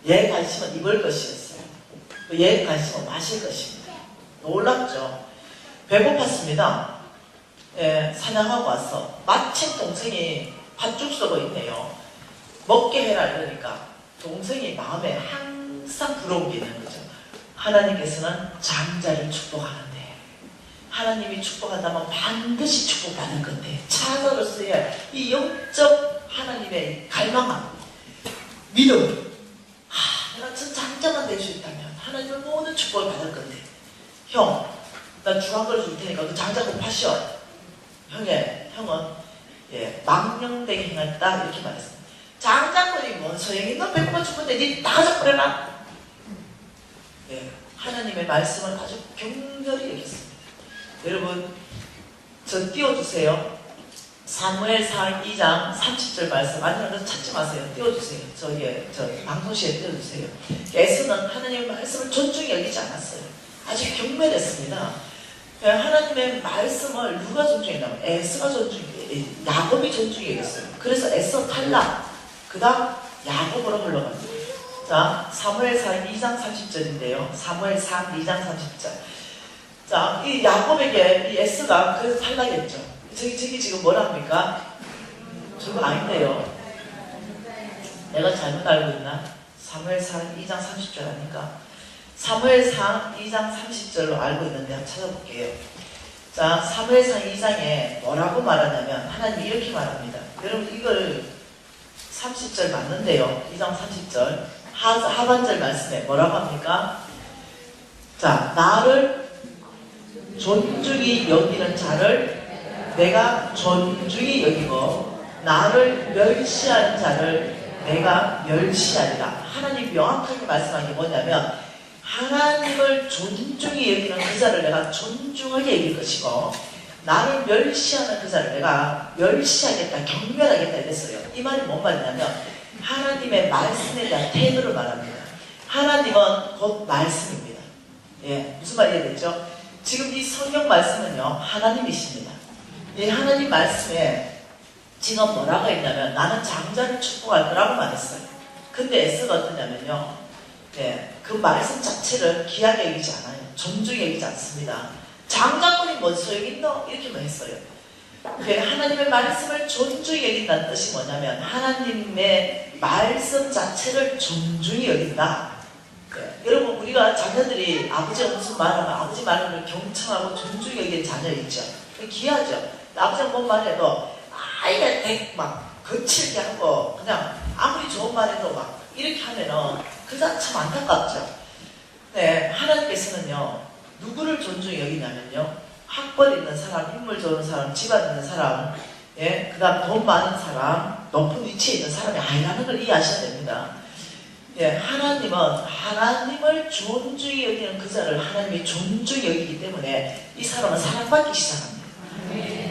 얘의 관심은 입을 것이었어요. 얘의 관심은 마실 것입니다. 놀랍죠? 배고팠습니다. 예, 사냥하고 와서 마침 동생이 팥죽 쏘고 있네요. 먹게 해라 이러니까 동생이 마음에 항상 부러운 게 있는 거죠. 하나님께서는 장자를 축복하는데 하나님이 축복한다면 반드시 축복받을 건데 자녀로서의 이 영적 하나님의 갈망함, 믿음, 내가 전 장자만 될 수 있다면 하나님은 모든 축복을 받을 건데 형, 나 주황걸 줄 테니까 그 장자고 파시오. 형은 예, 망령되게 행했다 이렇게 말했습니다. 장자권이 뭔 소용이 너 배고파 죽는데 니 나가자 그래라. 예, 하나님의 말씀을 아주 격렬히 여겼습니다. 여러분 저 띄워주세요. 사무엘상 2장 30절 말씀 아니면 그 찾지 마세요. 띄워주세요. 저 방송시에 띄워주세요. 에서는 하나님의 말씀을 존중히 여기지 않았어요. 아주 경멸했습니다. 하나님의 말씀을 누가 존중했냐면 에서가 야곱이 존중히 여겼어요. 그래서 에서 탈락. 그 다음 야곱으로 흘러갑니다. 자, 사무엘상 2장 30절인데요. 사무엘상 2장 30절. 자, 이 야곱에게 이 에서가 그래서 탈락했죠. 저기 지금 뭐라 합니까? 저거 아닌데요. 내가 잘못 알고 있나? 사무엘상 2장 30절 아닌가? 사무엘상 2장 30절로 알고 있는데 한번 찾아볼게요. 자, 사무엘상 2장에 뭐라고 말하냐면 하나님이 이렇게 말합니다. 여러분 이걸 30절 맞는데요. 2장 30절 하반절 말씀에 뭐라고 합니까? 자, 나를 존중히 여기는 자를 내가 존중히 여기고 나를 멸시하는 자를 내가 멸시하리라. 하나님 명확하게 말씀한 게 뭐냐면 하나님을 존중히 여기는 그 자를 내가 존중하게 여길 것이고 나를 멸시하는 그 자를 내가 멸시하겠다, 경멸하겠다 이랬어요. 이 말이 뭔 말이냐면 하나님의 말씀에 대한 태도를 말합니다. 하나님은 곧 말씀입니다. 예, 무슨 말이 되죠? 지금 이 성경 말씀은요 하나님이십니다. 이 하나님 말씀에 지금 뭐라고 했냐면 나는 장자를 축복할 거라고 말했어요. 근데 에서가 어떠냐면요 예, 그 말씀 자체를 귀하게 여기지 않아요. 존중히 여기지 않습니다. 장자권이 뭔 소용이 있노? 이렇게만 했어요. 하나님의 말씀을 존중히 여긴다는 뜻이 뭐냐면 하나님의 말씀 자체를 존중히 여긴다. 예, 여러분 우리가 자녀들이 아버지가 무슨 말하면 아버지 말을 경청하고 존중히 여기는 자녀 있죠. 귀하죠. 아버지가 뭔 말해도 아이가 막 거칠게 하고 그냥 아무리 좋은 말해도 막 이렇게 하면은 그자 참 안타깝죠. 네, 하나님께서는요 누구를 존중히 여기냐면요 학벌 있는 사람, 인물 좋은 사람, 집안 있는 사람, 예, 그 다음 돈 많은 사람, 높은 위치에 있는 사람이 아니라는 걸 이해하셔야 됩니다. 예, 하나님은 하나님을 존중히 여기는 그 자를 하나님이 존중히 여기기 때문에 이 사람은 사랑받기 시작합니다.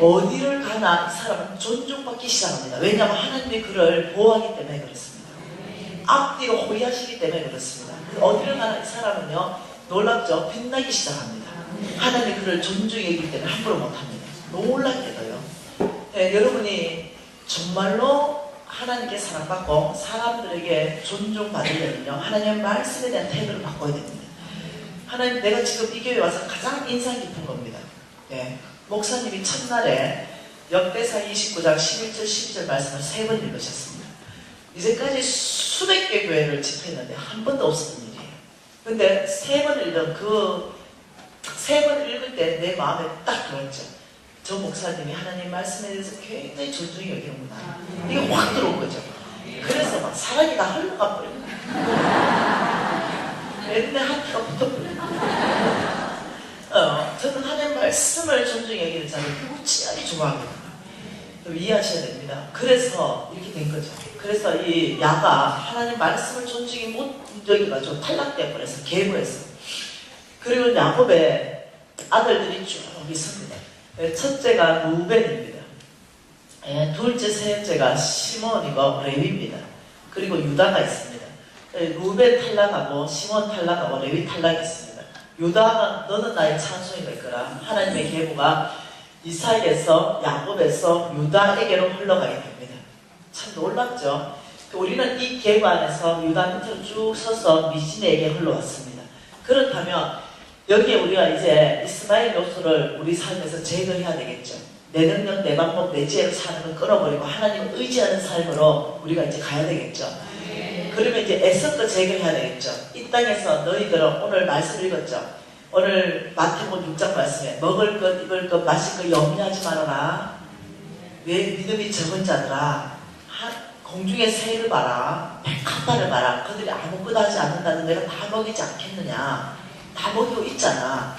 어디를 가나 이 사람은 존중받기 시작합니다. 왜냐하면 하나님이 그를 보호하기 때문에 그렇습니다. 앞뒤로 호위하시기 때문에 그렇습니다. 어디를 가나 이 사람은요 놀랍죠? 빛나기 시작합니다. 하나님이 그를 존중히 여기기 때문에 함부로 못합니다. 놀랍게도요. 네, 여러분이 정말로 하나님께 사랑받고 사람들에게 존중받으려면요 하나님의 말씀에 대한 태도를 바꿔야 됩니다. 하나님, 내가 지금 이 교회에 와서 가장 인상 깊은 겁니다. 네, 목사님이 첫날에 역대상 29장 11절 12절 말씀을 3번 읽으셨습니다. 이제까지 수백 개 교회를 집회했는데 한 번도 없었던 일이에요. 근데 세 번 읽은 세 번 읽을 때 내 마음에 딱 들었죠. 저 목사님이 하나님 말씀에 대해서 굉장히 존중이 여기는구나. 이게 확 들어온 거죠. 그래서 막 사랑이 다 흘러가 버린 거예요. 내 한기가 붙어버린 거예요. 저는 하나님 말씀을 존중히 여기는 자를 무지하게 좋아합니다. 이해하셔야 됩니다. 그래서 이렇게 된 거죠. 그래서 이 야가 하나님 말씀을 존중히 못 여기가지고 탈락돼 버려서 계보했어. 그리고 야곱의 아들들이 쭉 있습니다. 첫째가 루벤입니다. 둘째, 셋째가 시몬이고 레위입니다. 그리고 유다가 있습니다. 루벤 탈락하고 시몬 탈락하고 레위 탈락했습니다. 유다가 너는 나의 찬송이가 있거라. 하나님의 계보가 이삭에서 야곱에서 유다에게로 흘러가게 됩니다. 참 놀랍죠? 우리는 이 계보 안에서 유다 밑으로 쭉 서서 미시네에게 흘러왔습니다. 그렇다면 여기에 우리가 이제 이스마엘 요소를 우리 삶에서 제거해야 되겠죠. 내 능력, 내 방법, 내 지혜로 사는 걸 끊어버리고 하나님을 의지하는 삶으로 우리가 이제 가야 되겠죠. 그러면 이제 애써 거 제거해야 되겠죠. 이 땅에서 너희들은 오늘 말씀 읽었죠. 오늘 마태복음 6장 말씀에 먹을 것, 입을 것, 마실 것 염려하지 말아라. 왜 믿음이 적은 자들아. 공중의 새를 봐라. 백합화를 봐라. 그들이 아무것도 하지 않는다는 내가 다 먹이지 않겠느냐. 다 먹이고 있잖아.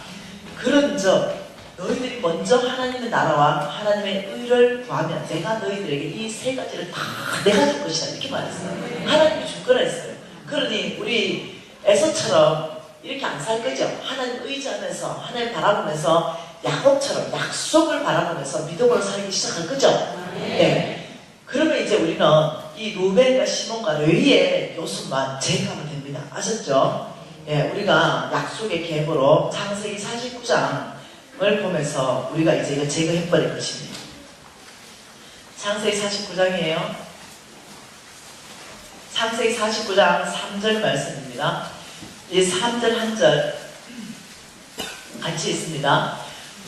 그런즉 너희들이 먼저 하나님의 나라와 하나님의 의를 구하면 내가 너희들에게 이 세 가지를 다 내가 줄 것이다. 이렇게 말했어요. 하나님이 줄 거라 했어요. 그러니 우리 에서처럼 이렇게 안 살 거죠. 하나님 의지하면서 하나님 바라보면서 야곱처럼 약속을 바라보면서 믿음으로 살기 시작할 거죠. 네. 그러면 이제 우리는 이 루벤과 시몬과 레위의 요소만 제거하면 됩니다. 아셨죠? 예, 우리가 약속의 계보로 창세기 49장을 보면서 우리가 이제 이거 제거해버릴 것입니다. 창세기 49장이에요. 창세기 49장 3절 말씀입니다. 이 3절 한 절 같이 있습니다.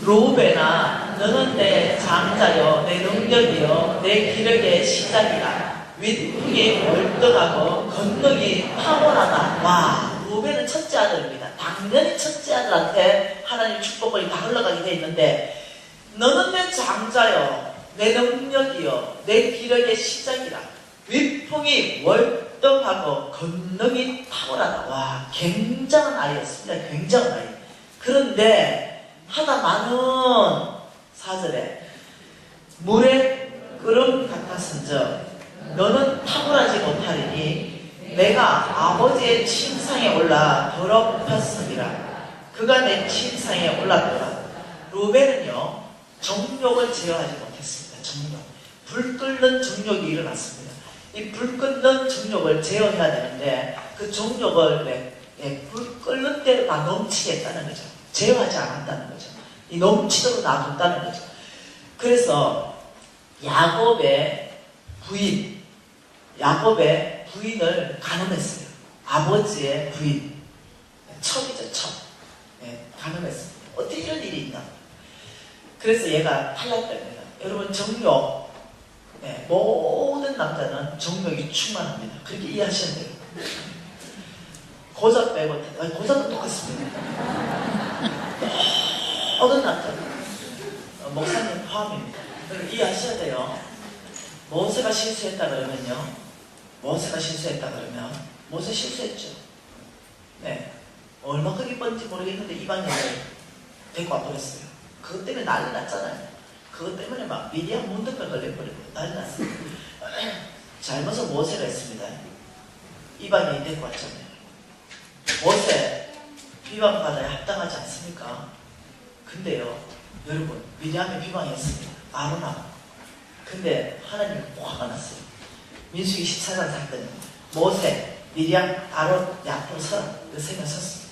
루벤아 너는 내 장자여 내 능력이여 내 기력의 시작이라 윗풍이 월등하고 건너기 탁월하다. 와, 루벤은 첫째 아들입니다. 당연히 첫째 아들한테 하나님 축복을 다 흘러가게 돼 있는데 너는 내 장자여 내 능력이여 내 기력의 시작이라 윗풍이 월등하고 건너기 탁월하다. 와, 굉장한 아이였습니다. 굉장한 아이. 그런데 하다 많은 4절에 물의 끓음 같았은즉 너는 탁월하지 못하리니 내가 아버지의 침상에 올라 더럽혔음이라. 그가 내 침상에 올랐더라. 루벤은요 정욕을 제어하지 못했습니다. 정욕. 불 끓는 정욕이 일어났습니다. 이 불 끓는 정욕을 제어해야 되는데 그 정욕을 불 끓는 대로 다 넘치게 했다는 거죠. 제어하지 않았다는 거죠. 이 넘치도록 놔뒀다는 거죠. 그래서 야곱의 부인을 간음했어요. 아버지의 부인. 첩이죠, 첩. 간음했습니다. 어떻게 이런 일이 있나? 그래서 얘가 탈락됩니다. 여러분, 정욕. 모든 남자는 정욕이 충만합니다. 그렇게 이해하셔야 돼요. 고작 빼고, 고작은 똑같습니다. 모든 남자는, 목사님 포함입니다. 그걸 이해하셔야 돼요. 모세가 실수했다 그러면 모세 실수했죠. 네. 얼마나 기뻤는지 모르겠는데 이방인을 데리고 와버렸어요. 그것 때문에 난리 났잖아요. 그것 때문에 막 미디안 문득병 걸려버리고 난리 났어요. 잘못은 모세가 했습니다. 이방인이 데리고 왔잖아요. 모세 비방받아야 합당하지 않습니까? 근데요, 여러분, 미디안에 비방했습니다. 아론하고. 근데 하나님이 화가 났어요. 민수기 14장 사건이 모세, 미디안, 아론, 야곱 서라. 그 세 명 섰습니다.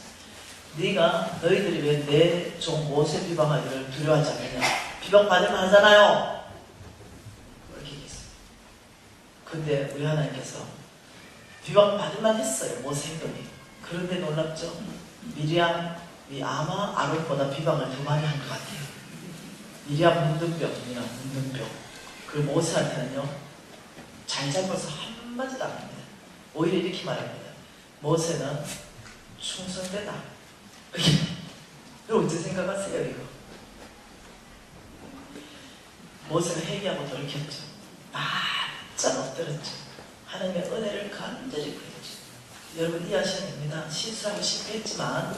네가 너희들이 왜 내 종 모세 비방하기를 두려워하지 않느냐? 비방받을만 하잖아요. 이렇게 얘기했어요. 근데 우리 하나님께서 비방받을만 했어요. 모세 행동이. 그런데 놀랍죠? 미리암이 아마 아론보다 비방을 더 많이 한 것 같아요. 미리암 문둥병이나 문둥병. 그리고 모세한테는요, 잘못을 한마디도 안 합니다. 오히려 이렇게 말합니다. 모세는 충성되다. 여러분 어떻게 생각하세요 이거? 모세가 회개하고 돌이켰죠. 바짝 엎드렸죠. 하나님의 은혜를 간절히 구했죠. 여러분 이해하셔야 됩니다. 실수하고 실패했지만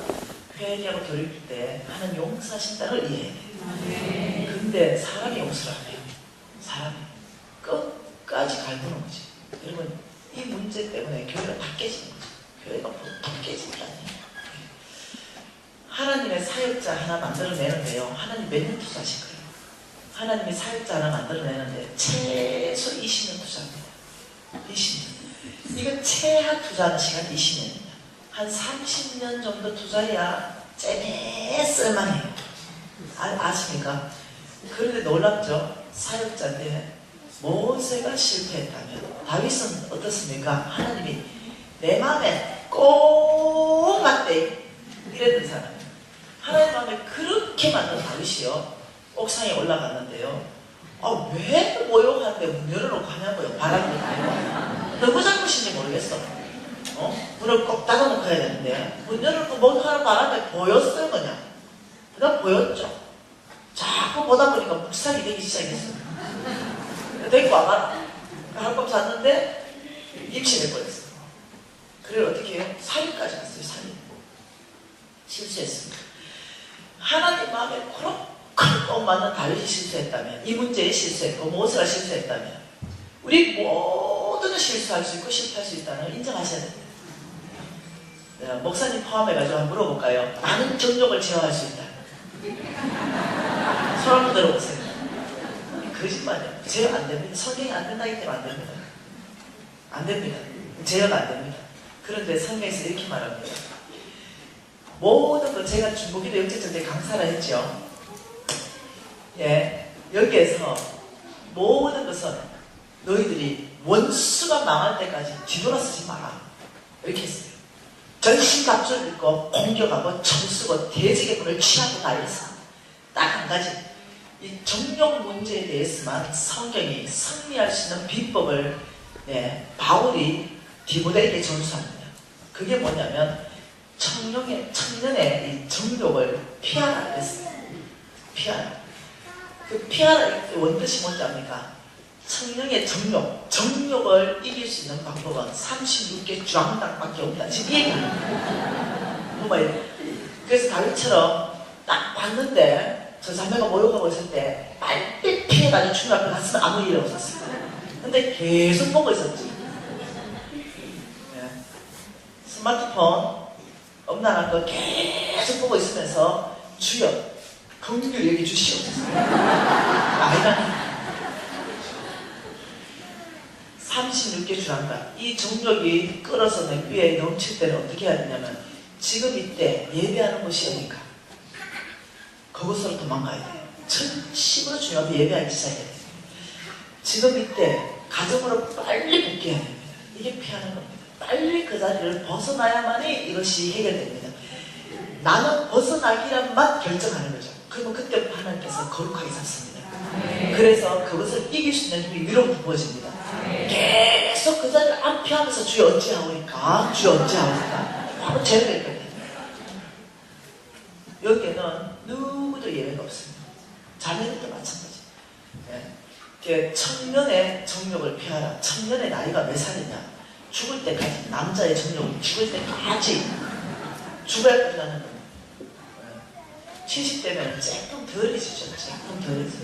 회개하고 돌이킬 때 하나님 용서하신다는 걸 이해해야 돼요. 근데 사람이 용서를 안 해요. 사람이 끝까지 갈구는 거지. 여러분 이 문제 때문에 교회가 다 깨지는 거죠. 교회가 다 깨지는 게 아니에요. 하나님의 사역자 하나 만들어내는데요. 하나님 몇 년 투자하실 거예요. 하나님의 사역자 하나 만들어내는데 최소 20년 투자합니다. 20년. 이거 최하 투자하는 시간이 20년입니다. 한 30년 정도 투자해야 쟤네 쓸만해요. 아십니까? 그런데 놀랍죠? 사역자인데 모세가 실패했다면 다윗은 어떻습니까? 하나님이 내 마음에 꼭 맞대 이랬던 사람이에요. 하나님 마음에 그렇게 맞는 다윗이요 옥상에 올라갔는데요. 왜 모욕하는데 문 열어놓고 하냐고요. 바람이 나고 너무 잘못인지 모르겠어. 문을 꼭 닫아놓고 해야 되는데 문 열어놓고 뭐 하는 바람에 보였어요 그냥. 그냥 보였죠. 자꾸 보다 보니까 묵살이 되기 시작했어요. 데리고 와봐라. 한밤 잤는데 임신해버렸어요. 그래 어떻게 해요? 살인까지 갔어요. 살인. 실수했습니다. 하나님 마음에 콕콕 맞는 다윗이 실수했다면, 이 문제에 실수했고 모세가 실수했다면 우리 모두는 실수할 수 있고 실패할 수 있다는 걸 인정하셔야 됩니다. 목사님 포함해가지고 한번 물어볼까요? 많은 정욕을 제어할 수 있다. 손 한번 들어보세요. 거짓말이에요. 제어 안 됩니다. 성경이 안 된다기 때문에 안 됩니다. 안 됩니다. 제어가 안 됩니다. 그런데 성경에서 이렇게 말합니다. 모든 것, 제가 중보기도 영적전쟁 강사를 했죠. 예, 여기에서 모든 것은 너희들이 원수가 망할 때까지 뒤돌아서지 마라. 이렇게 했어요. 전신갑주를 입고 공격하고 청수고 대적의 문을 취하고 다녔어. 딱 한 가지. 이 정욕 문제에 대해서만 성경이 승리할 수 있는 비법을 바울이 디모데에게 전수합니다. 그게 뭐냐면 청년의 이 정욕을 피하라 그랬어요. 피하라. 그 피하라 원뜻이 뭔지 압니까? 청년의 정욕을 이길 수 있는 방법은 36개 주황당밖에 없다. 지금 이 얘기합니다. 뭐 말이에요? 그래서 다윗처럼 딱 봤는데 저 자매가 모욕하고 있을 때 빨리 피해가지고 주님 앞에 갔으면 아무 일 없었어요. 근데 계속 보고 있었지. 스마트폰 엄난한 거 계속 보고 있으면서 주여 긍휼히 여기 주시옵소서. 아니라니 36개 주란다. 이 정력이 끓어서 냄비에 넘칠 때는 어떻게 해야 되냐면 지금 이때 예배하는 곳이 어디까? 그곳으로 도망가야 돼요. 전심으로 주님 앞에 예배하기 시작해야 돼요. 지금 이때 가정으로 빨리 복귀해야 됩니다. 이게 피하는 겁니다. 빨리 그 자리를 벗어나야만이 이것이 해결됩니다. 나는 벗어나기란만 결정하는 거죠. 그러면 그때부터 하나님께서 거룩하게 잡습니다. 그래서 그것을 이길 수 있는 힘이 위로 부어집니다. 계속 그 자리를 안 피하면서 주여 어찌하오니까 주여 어찌하오니까 바로 제대로 거예요. 여기에는 누구도 예외가 없습니다. 자매들도 마찬가지. 청년의 정욕을 피하라. 청년의 나이가 몇 살이냐? 죽을 때까지, 남자의 정욕은 죽을 때까지 죽어야 끝나는 겁니다. 70대면 조금 덜해지죠. 조금 덜해져.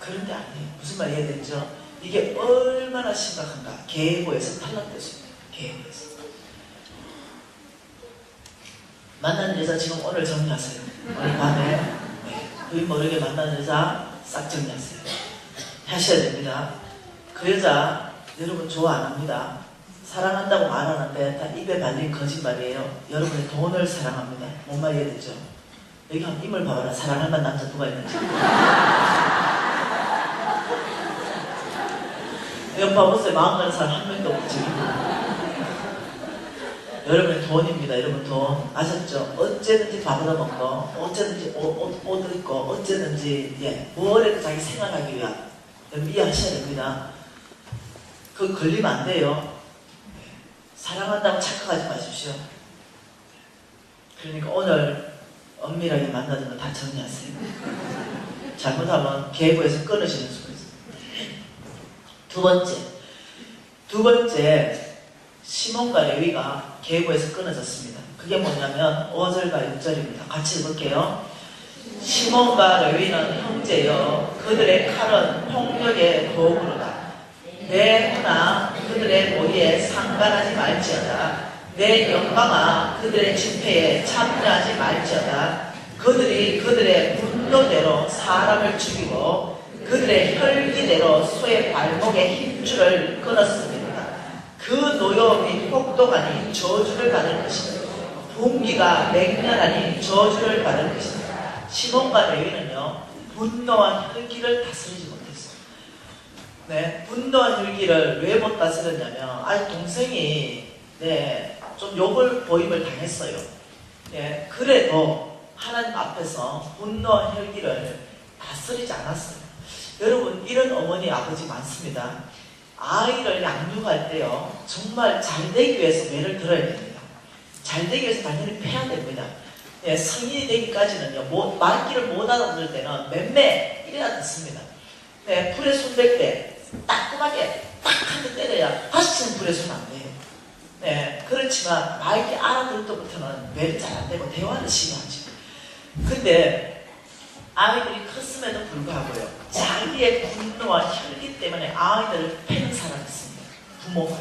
그런데 아니에요. 무슨 말 이해되죠? 이게 얼마나 심각한가. 계보에서 탈락됐습니다. 계보에서. 만나는 여자 지금 오늘 정리하세요. 오늘 밤에 부인 모르게 만나는 여자 싹 정리하세요. 하셔야 됩니다. 그 여자 여러분 좋아 안 합니다. 사랑한다고 말하는데 다 입에 발린 거짓말이에요. 여러분의 돈을 사랑합니다. 뭔 말 이해되죠? 여기 한번 힘을 봐봐라. 사랑할 만한 남자 누가 있는지. 여기 봐보세요. 마음 가는 사람 한 명도 없지. 여러분의 돈입니다. 여러분 돈. 아셨죠? 어째든지 밥을 얻어먹고 어째든지 옷 입고 어째든지 뭐래도 자기 생활하기 위한. 여러분 이해하셔야 됩니다. 그거 걸리면 안 돼요. 사랑한다고 착각하지 마십시오. 그러니까 오늘 엄밀하게 만나는 거 다 정리하세요. 잘못하면 계부에서 끊어지는 수가 있어요. 두 번째, 시몬과 레위가 계부에서 끊어졌습니다. 그게 뭐냐면 5절과 6절입니다. 같이 읽을게요. 시몬과 레위는 형제여 그들의 칼은 폭력의 도구로다. 내 hun나 그들의 모의에 상관하지 말지어다. 내 영광아 그들의 집회에 참여하지 말지어다. 그들이 그들의 분노대로 사람을 죽이고 그들의 혈기대로 소의 발목에 힘줄을 끊었습니다. 그 노여 및 혹독하니 저주를 받을 것이다. 분기가 맹렬하니 저주를 받을 것이다. 시몬과 레위는요 분노와 혈기를 다스리지 못했어요. 네, 분노와 혈기를 왜 못 다스렸냐면 아직 동생이 좀 욕을 보임을 당했어요. 네, 그래도 하나님 앞에서 분노와 혈기를 다스리지 않았어요. 여러분 이런 어머니 아버지 많습니다. 아이를 양육할 때요 정말 잘되기 위해서 매를 들어야 됩니다. 잘되기 위해서 당연히 패야 됩니다. 네, 성인이 되기까지는요 말귀를 못 알아들을 때는 맴매 이래야 듣습니다. 네, 불에 손 댈 때 따끔하게 딱 한 대 때려야 다시는 불에 손 안 돼요. 네, 그렇지만 말귀 알아들 때부터는 매를 잘 안 되고 대화는 심하죠. 근데 아이들이 컸음에도 불구하고요 자기의 분노와 혈기 때문에 아이들을 패는 사람이 있습니다. 부모가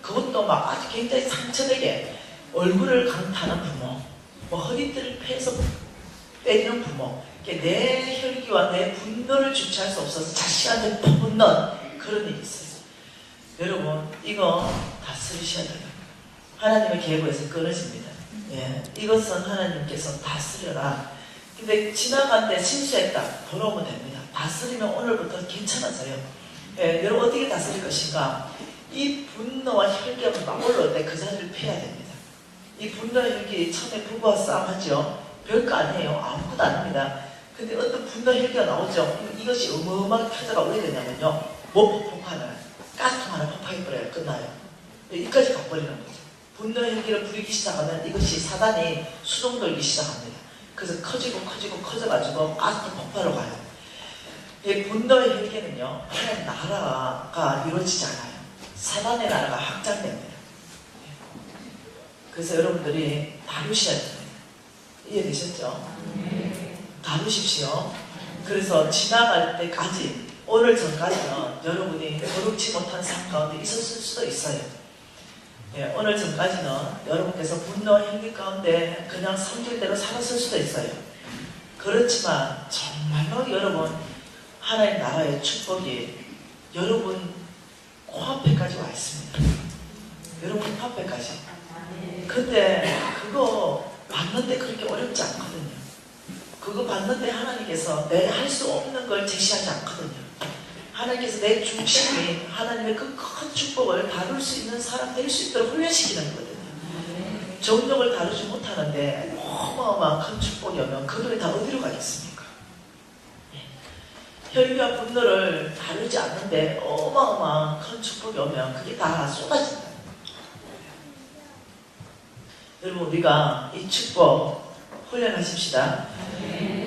그것도 막 아주 굉장히 상처되게 얼굴을 강타하는 부모, 뭐 허리띠를 패서 때리는 부모, 내 혈기와 내 분노를 주체할 수 없어서 자식한테 퍼붓는 그런 일이 있어요. 여러분 이거 다스리셔야 돼요. 하나님의 계보에서 끊어집니다. 예, 이것은 하나님께서 다스려라. 근데 지나간 데 실수했다. 돌아오면 됩니다. 다스리면 오늘부터 괜찮아져요. 예, 여러분 어떻게 다스릴 것인가? 이 분노와 혈기가 막 올라올 때 그 자리를 피해야 됩니다. 이 분노와 혈기 처음에 부부와 싸움하죠. 별거 아니에요. 아무것도 아닙니다. 근데 어떤 분노 혈기가 나오죠. 이것이 어마어마하게 펴져가 왜 되냐면요. 뭐 폭발을 가스통 하나 폭파해버려요. 끝나요. 여기까지 가버리는 거죠. 분노 혈기를 부리기 시작하면 이것이 사단이 수동 돌기 시작합니다. 그래서 커져가지고 가스통 폭발로 가요. 이 분노의 혈기는요 하나님 나라가 이루어지지 않아요. 사단의 나라가 확장됩니다. 그래서 여러분들이 다루셔야 됩니다. 이해되셨죠? 다루십시오. 그래서 지나갈 때까지 오늘 전까지는 여러분이 거룩치 못한 삶 가운데 있었을 수도 있어요. 예, 오늘 전까지는 여러분께서 분노와 혈기 가운데 그냥 성질대로 살았을 수도 있어요. 그렇지만 정말로 여러분 하나님 나라의 축복이 여러분 코앞에까지 와 있습니다. 여러분 코앞에까지. 근데 그거 받는데 그렇게 어렵지 않거든요. 그거 받는데 하나님께서 내가 할 수 없는 걸 제시하지 않거든요. 하나님께서 내 중심이 하나님의 그 큰 축복을 다룰 수 있는 사람 될 수 있도록 훈련시키는 거거든요. 정력을 다루지 못하는데 어마어마한 큰 축복이 오면 그들이 다 어디로 가겠습니까? 혈기와 분노를 다루지 않는데 어마어마한 큰 축복이 오면 그게 다 쏟아진다. 여러분 우리가 이 축복 훈련하십시다.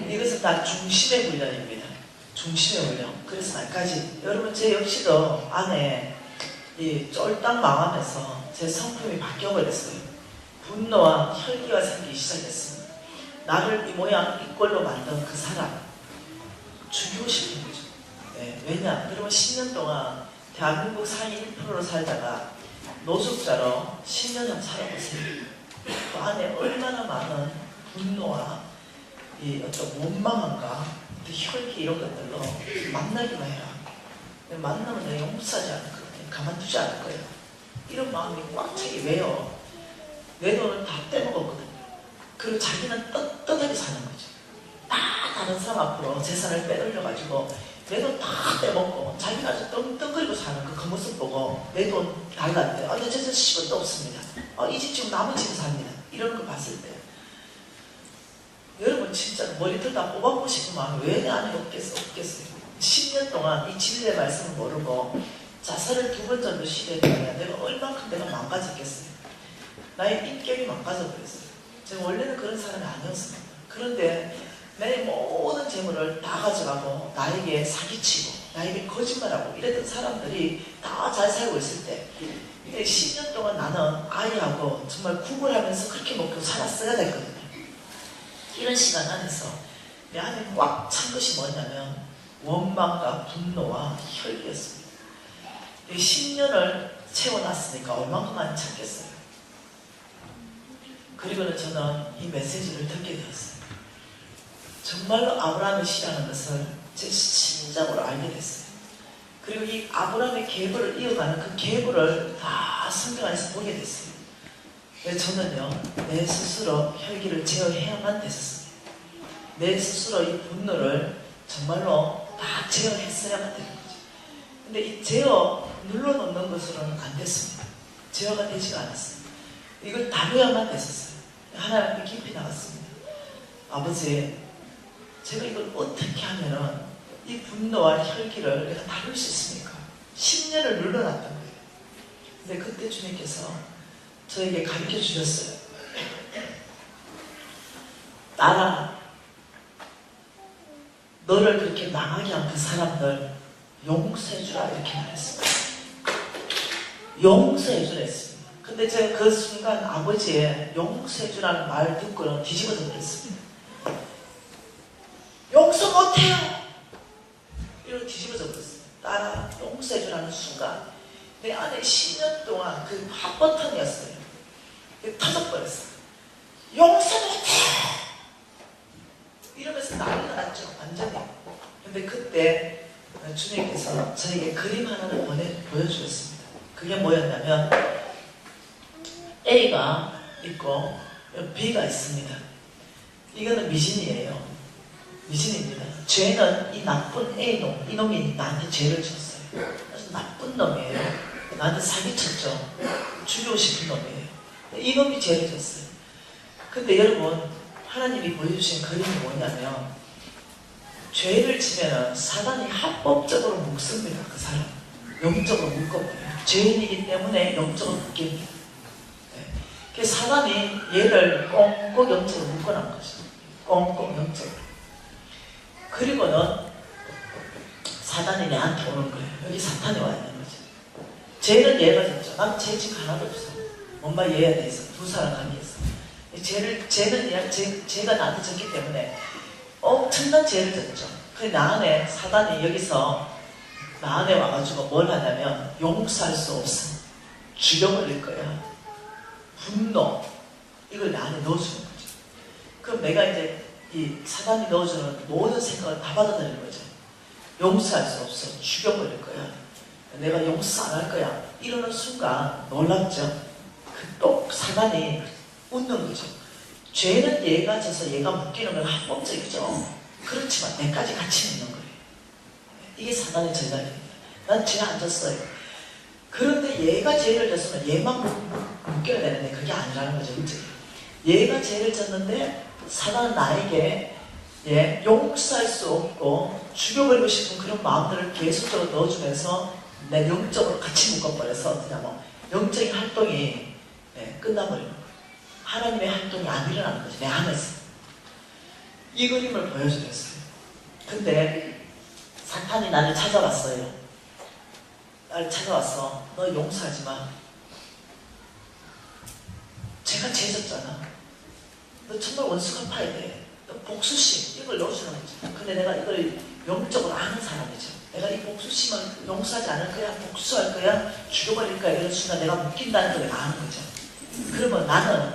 이것은 다 중심의 훈련입니다. 중심의 훈련. 그래서 말까지 여러분 제 역시도 안에 이 쫄딱 망하면서 제 성품이 바뀌어버렸어요. 분노와 혈기가 생기기 시작했습니다. 나를 이 모양 이 꼴로 만든 그 사람 죽이고 싶은 거죠. 네, 왜냐? 여러분 10년 동안 대한민국 상위 1%로 살다가 노숙자로 10년 살아보세요. 그 안에 얼마나 많은 분노와 이 어떤 원망함과 혈기 이런 것들로 만나기만 해라. 만나면 내가 용서하지 않을 거야. 가만두지 않을 거야. 이런 마음이 꽉 차게 왜요? 내 돈을 다 떼먹었거든요. 그리고 자기는 떳떳하게 사는 거죠. 다 다른 사람 앞으로 재산을 빼돌려가지고 내 돈 다 떼먹고 자기가 아주 떵떵거리고 사는 그 모습 보고 내 돈 달라는데 내 재산 10원도 없습니다. 이 집 지금 남은 집에 삽니다. 이런 거 봤을 때 여러분 진짜 머리털 다 뽑아보고 싶은 마음이 왜 내 안에 없겠어요. 10년 동안 이 진리의 말씀을 모르고 자살을 2번 정도 시도했다면 내가 얼만큼 내가 망가졌겠어요. 나의 인격이 망가져버렸어요. 제가 원래는 그런 사람이 아니었습니다. 그런데 내 모든 재물을 다 가져가고 나에게 사기치고 나에게 거짓말하고 이랬던 사람들이 다 잘 살고 있을 때 10년 동안 나는 아이하고 정말 구걸하면서 그렇게 먹고 살았어야 됐거든요. 이런 시간 안에서 내 안에 꽉 찬 것이 뭐냐면 원망과 분노와 혈기였습니다. 10년을 채워놨으니까 얼마큼만 참겠어요. 그리고는 저는 이 메시지를 듣게 되었어요. 정말로 아브라함의 시라는 것을 제 심장으로 알게 됐어요. 그리고 이 아브라함의 계보를 이어가는 그 계보를 다 성경 안에서 보게 됐어요. 저는요, 내 스스로 혈기를 제어해야만 됐었습니다. 내 스스로 이 분노를 정말로 다 제어했어야만 되는 거죠. 근데 이 제어 눌러놓는 것으로는 안 됐습니다. 제어가 되지가 않았어요. 이걸 다루어야만 됐었어요. 하나님 앞에 깊이 나갔습니다. 아버지, 제가 이걸 어떻게 하면은 이 분노와 혈기를 내가 다룰 수 있습니까? 10년을 눌러놨던 거예요. 근데 그때 주님께서 저에게 가르쳐 주셨어요. 나라, 너를 그렇게 망하게 한 그 사람들 용서해주라 이렇게 말했습니다. 용서해주라 했습니다. 근데 제가 그 순간 아버지의 용서해주라는 말 듣고는 뒤집어져 버렸습니다. 용서 못해요! 이러고 뒤집어져 버렸어요. 나라 용서해주라는 순간 내 안에 10년 동안 그 핫버튼이었어요. 터져버렸어요. 용서 못해요! 이러면서 난리가 났죠. 완전히. 근데 그때 주님께서 저에게 그림 하나를 보여주셨습니다. 그게 뭐였냐면 A가 있고 B가 있습니다. 이거는 미신이에요. 미신입니다. 죄는 이 나쁜 A놈, 이놈이 나한테 죄를 졌어요. 아주 나쁜 놈이에요. 나한테 사기쳤죠. 죽이고 싶은 놈이에요. 이놈이 죄를 졌어요. 근데 여러분, 하나님이 보여주신 그림이 뭐냐면 죄를 지면은 사단이 합법적으로 묶습니다. 그 사람 영적으로 묶어버려요. 죄인이기 때문에 영적으로 묶입니다. 네. 그래서 사단이 얘를 꽁꽁 영적으로 묶어놓은 거죠. 꽁꽁 영적으로. 그리고는 사단이 내한테 오는 거예요. 여기 사탄이 와 있는 거죠. 죄는 얘가 졌죠. 난 죄 지금 하나도 없어. 엄마 얘에 대해서 두 사람 관계에서 죄가 나한테 졌기 때문에 엄청난 죄를 졌죠. 그 나 안에 사단이 여기서 나 안에 와가지고 뭘 하냐면 용서할 수 없어. 죽여버릴 거야. 분노 이걸 내 안에 넣어주는 거죠. 그럼 내가 이제 이 사단이 넣어주는 모든 생각을 다 받아들이는 거죠. 용서할 수 없어. 죽여버릴 거야. 내가 용서 안 할 거야. 이러는 순간 놀랍죠. 또 사단이 웃는 거죠. 죄는 얘가 져서 얘가 묶이는 건 합법적이죠. 그렇지만 내까지 같이 있는 거예요. 이게 사단의 전략입니다. 난 죄 안 졌어요. 그런데 얘가 죄를 졌으면 얘만 묶여야 되는데 그게 아니라는 거죠. 그치? 얘가 죄를 졌는데 사단은 나에게 용서할 수 없고 죽여버리고 싶은 그런 마음들을 계속적으로 넣어주면서 내 영적으로 같이 묶어버려서 그냥 뭐 영적인 활동이 끝나버리는 거예요. 하나님의 활동이 안 일어나는 거죠. 내 안에서. 이 그림을 보여주겠어요. 근데 사탄이 나를 찾아왔어요. 나를 찾아왔어. 너 용서하지 마. 제가 죄졌잖아. 너 정말 원수가 파야 돼. 너 복수심 이걸 넣어주는 거죠. 근데 내가 이걸 영적으로 아는 사람이죠. 내가 이 복수심을 용서하지 않을 거야, 복수할 거야, 죽여버릴 거야 이런 순간 내가 묶인다는 걸 내가 아는 거죠. 그러면 나는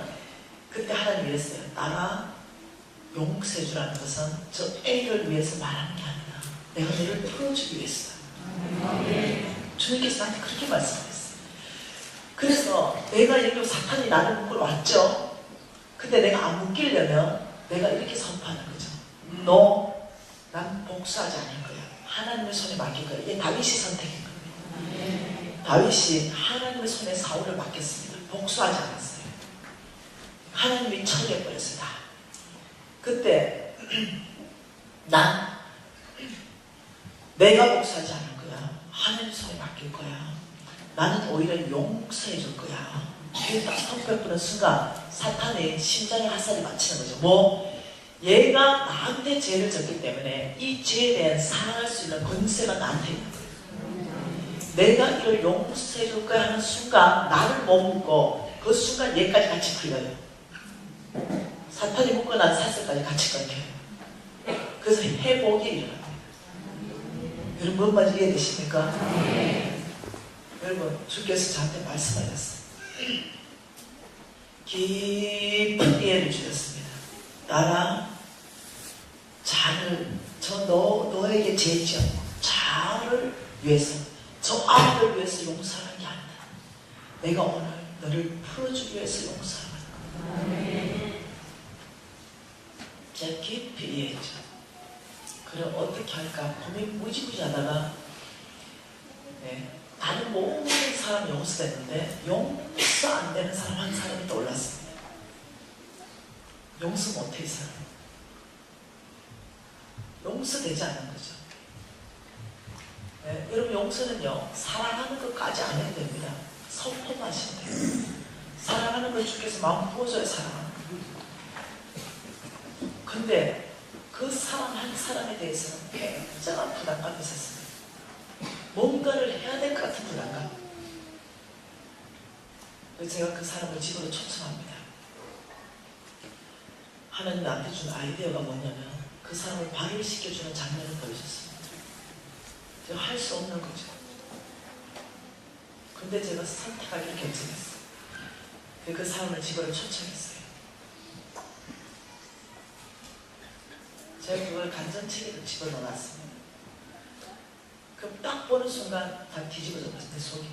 그때 하나님이 이랬어요. 나가 용서해주라는 것은 저 A를 위해서 말하는 게 아니라 내가 너를 풀어주기 위해서. 주님께서 나한테 그렇게 말씀하셨어요. 그래서 내가 여기 사탄이 나를 묶으러 왔죠. 근데 내가 안 묶이려면 내가 이렇게 선포하는 거죠. 난 복수하지 않을 거야. 하나님의 손에 맡길 거야. 이게 다윗이 선택인 겁니다. 다윗이 하나님의 손에 사울을 맡겼습니다. 복수하지 않았어요. 하나님이 처리해버렸어요. 다. 그때 내가 복수하지 않을 거야. 하나님 손에 맡길 거야. 나는 오히려 용서해 줄 거야. 이게 딱 선포해버리는 순간 사탄의 심장에 핫살이 맞히는 거죠. 뭐? 얘가 나한테 죄를 졌기 때문에 이 죄에 대한 사랑할 수 있는 권세가 나한테 있는 거예요. 내가 이걸 용서해 줄 거야 하는 순간 나를 못 묶고 그 순간 얘까지 같이 풀려요. 사탄이 묶고 난 사슬까지 같이 끊겨요. 그래서 회복이 일어납니다. 여러분 뭔 말인지 이해되십니까? 여러분 주께서 저한테 말씀하셨어요. 깊은 이해를 주셨습니다. 나라 자를 너에게 죄 지었고 자를 위해서 저 아이를 위해서 용서하는 게 아니다. 내가 오늘 너를 풀어주기 위해서 용서하는 거다. 제가 깊이 이해했죠. 그럼 어떻게 할까 고민 무지무지 하다가 다른 모든 사람이 용서됐는데 용서 안 되는 사람 한 사람이 떠올랐습니다. 용서 못해 이 사람. 용서되지 않는 거죠. 여러분 용서는요 사랑하는 것까지 안 해도 됩니다. 선포하시면 돼요. 사랑하는 걸 주께서 마음 부어줘야 사랑하는 거예요. 근데 그 사랑한 사람에 대해서는 굉장한 부담감이 있었습니다. 뭔가를 해야 될 것 같은 부담감. 그래서 제가 그 사람을 집으로 초청합니다. 하나님 나한테 준 아이디어가 뭐냐면 그 사람을 발을 시켜주는 장면을 보여줬습니다. 제가 할 수 없는 거죠. 근데 제가 선택하기를 결정했어요. 그 사람을 집으로 초청했어요. 제가 그걸 간전책에도 집어넣어놨습니다. 그럼 딱 보는 순간 다 뒤집어졌어요. 내 속이.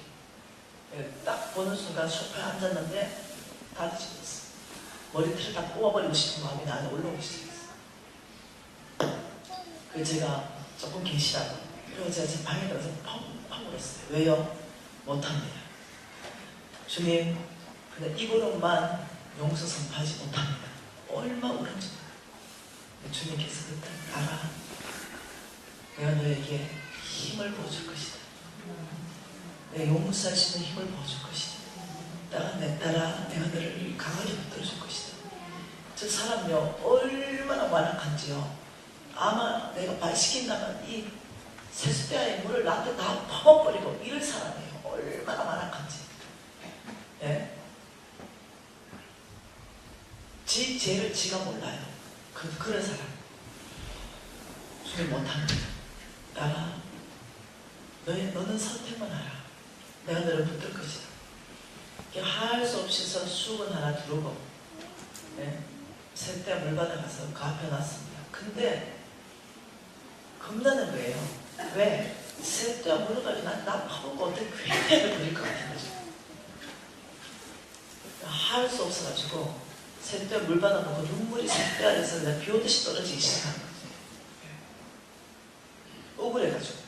딱 보는 순간 소파에 앉았는데 다 뒤집어졌어요. 머리털을 다 뽑아버리고 싶은 마음이 나한테 올라오기 시작했어요. 그래서 제가 조금 계시라고. 그리고 제가 제 방에 들어서 펑펑 울었어요. 왜요? 못합니다. 주님, 근데 입으로만 용서 선포하지 못합니다. 얼마 울은지. 주님께서 그때 알아. 내가 너에게 힘을 부어줄 것이다. 내가 용서할 수 있는 힘을 부어줄 것이다. 내 딸아, 내가 너를 강하게 붙들어줄 것이다. 저 사람요, 얼마나 완악한지요. 아마 내가 말 시킨다면 이 세숫대야의 물을 나한테 다 퍼버리고 이럴 사람이에요. 얼마나 완악한지. 예? 지 죄를 지가 몰라요. 그런 사람. 주님 못합니다. 딸아, 너는 선택만 하라. 내가 너를 붙들 것이다. 할 수 없이 해서 수건 하나 두르고 셀때 물 받아가서 그 앞에 놨습니다. 근데 겁나는 거예요. 왜? 셀때 물어가지고 나 파보고 어떻게 괴폐를 부릴 것 같은 거죠. 할 수 없어가지고 셀때 물 받아놓고 눈물이 셀때 안에서 그냥 비 오듯이 떨어지기 시작한 거죠. 억울해가지고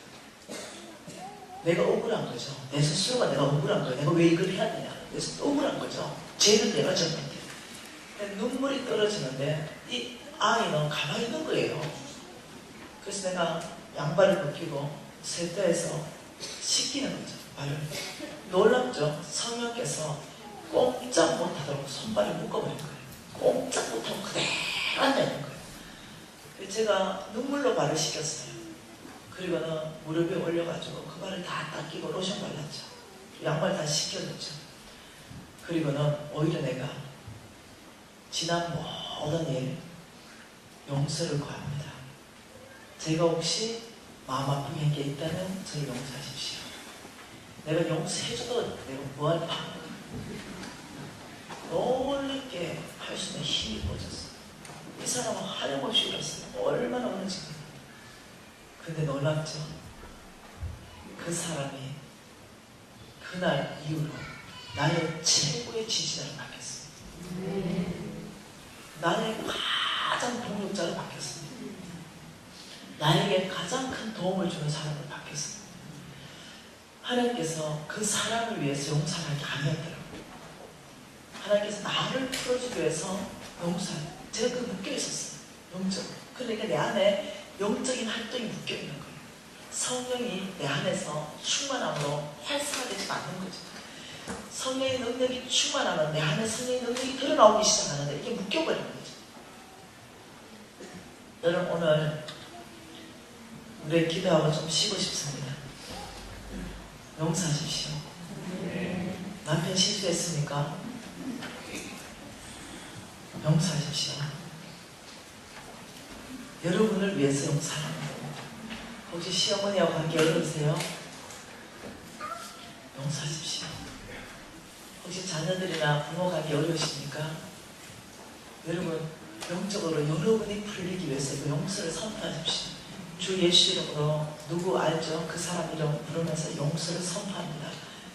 내가 억울한 거죠. 내 스스로가 내가 억울한 거예요. 내가 왜 이걸 해야 되냐. 그래서 억울한 거죠. 죄는 내가 졌는데. 눈물이 떨어지는데 이 아이는 가만히 있는 거예요. 그래서 내가 양발을 벗기고 세대에서 씻기는 거죠. 발을. 놀랍죠. 성령께서 꼼짝 못하도록 손발을 묶어버린 거예요. 꼼짝 못하고 그대로 앉아있는 거예요. 그래서 제가 눈물로 발을 씻겼어요. 그리고는 무릎에 올려가지고 그 발을 다 닦이고 로션 발랐죠. 양말 다 씻겨줬죠. 그리고는 오히려 내가 지난 모든 일 용서를 구합니다. 제가 혹시 마음 아픈 게 있다면 저를 용서하십시오. 내가 용서해줘도 내가 뭐할 파 놀랍게 할 수 있는 힘이 보여졌어요. 이 사람은 하염없이 울었어요. 얼마나 우는지. 근데 놀랍죠. 그 사람이 그날 이후로 나의 최고의 지지자로 바뀌었습니다. 나의 가장 동력자로 바뀌었습니다. 나에게 가장 큰 도움을 주는 사람으로 바뀌었습니다. 하나님께서 그 사람을 위해서 용서하는 게 아니었더라고요. 하나님께서 나를 풀어주기 위해서 용서하는, 제가 그 묶여있었어요. 영적으로. 그러니까 내 안에 영적인 활동이 묶여있는 거예요. 성령이 내 안에서 충만함으로 활성화되지 않는 거죠. 성령의 능력이 충만하면 내 안에 성령의 능력이 드러나오기 시작하는데 이게 묶여버리는 거죠. 여러분 오늘 우리 기도하고 좀 쉬고 싶습니다. 용서하십시오. 남편 실수했습니까? 용서하십시오. 여러분을 위해서 용서하는 겁니다. 혹시 시어머니하고 관계 어려우세요? 용서하십시오. 혹시 자녀들이나 부모 관계 어려우십니까? 여러분 영적으로 여러분이 풀리기 위해서 그 용서를 선포하십시오. 주 예수 이름으로 누구 알죠? 그 사람 이름 부르면서 용서를 선포합니다.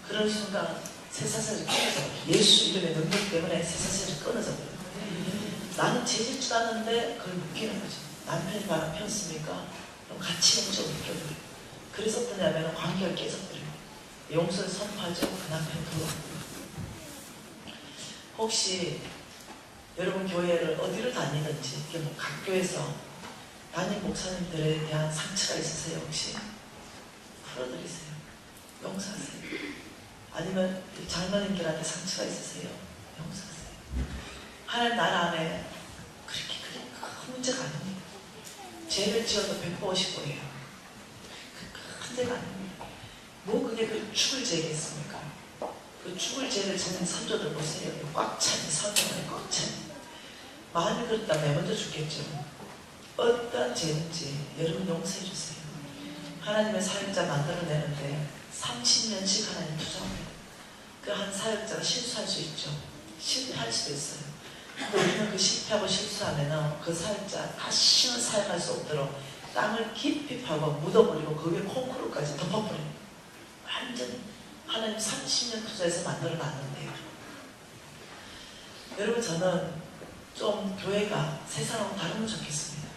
그런 순간 쇠사슬이 끊어져 버려요. 예수 이름의 능력 때문에 쇠사슬이 끊어져 버려요. 나는 죄질 줄 아는데 그걸 묶이는 거죠. 남편이 바람 폈습니까? 그럼 같이 용서를 묶여버려요. 그래서 뭐냐면 관계가 깨져버려요. 용서를 선포하죠. 그 남편 돌아옵니다. 혹시 여러분 교회를 어디를 다니든지 뭐 각교에서 담임 목사님들에 대한 상처가 있으세요? 혹시 풀어드리세요. 용서하세요. 아니면 장로님들한테 상처가 있으세요? 용서하세요. 하나님 나라 안에 그렇게 큰 문제가 아닙니다. 죄를 지어도 150보예요. 큰 문제가 아닙니다. 뭐 그게 그 죽을 죄겠습니까? 그 죽을 죄를 지는 선조들 보세요. 꽉 찬 성경에 꽉 찬. 마음이 그렇다면 내 먼저 죽겠죠. 어떤 죄든지 여러분 용서해 주세요. 하나님의 사역자 만들어내는데 30년씩 하나님 투자합니다. 그 한 사역자가 실수할 수 있죠. 실패할 수도 있어요. 근데 우리는 그 실패하고 실수하면 그 사역자 다시는 사역할 수 없도록 땅을 깊이 파고 묻어버리고 그 위에 콩쿠르까지 덮어버려요. 완전히 하나님 30년 투자해서 만들어 놨는데요. 여러분 저는 좀 교회가 세상하고 다르면 좋겠습니다.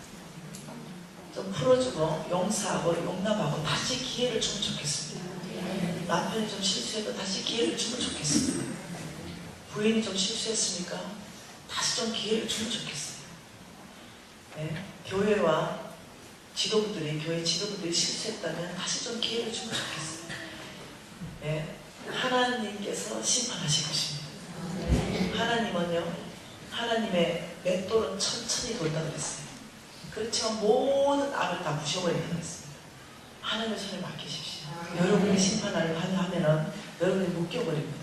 좀 풀어주고 용서하고 용납하고 다시 기회를 주면 좋겠습니다. 남편이 좀 실수해도 다시 기회를 주면 좋겠습니다. 부인이 좀 실수했으니까 다시 좀 기회를 주면 좋겠어요. 네? 교회와 교회 지도부들이 실수했다면 다시 좀 기회를 주면 좋겠어요. 네? 하나님께서 심판하실 것입니다. 하나님은요, 하나님의 맷돌은 천천히 돌다 그랬어요. 그렇지만 모든 악을 다 부셔버린다고 했습니다. 하나님의 손에 맡기십시오. 여러분이 심판하려고 하면은 여러분이 묶여버립니다.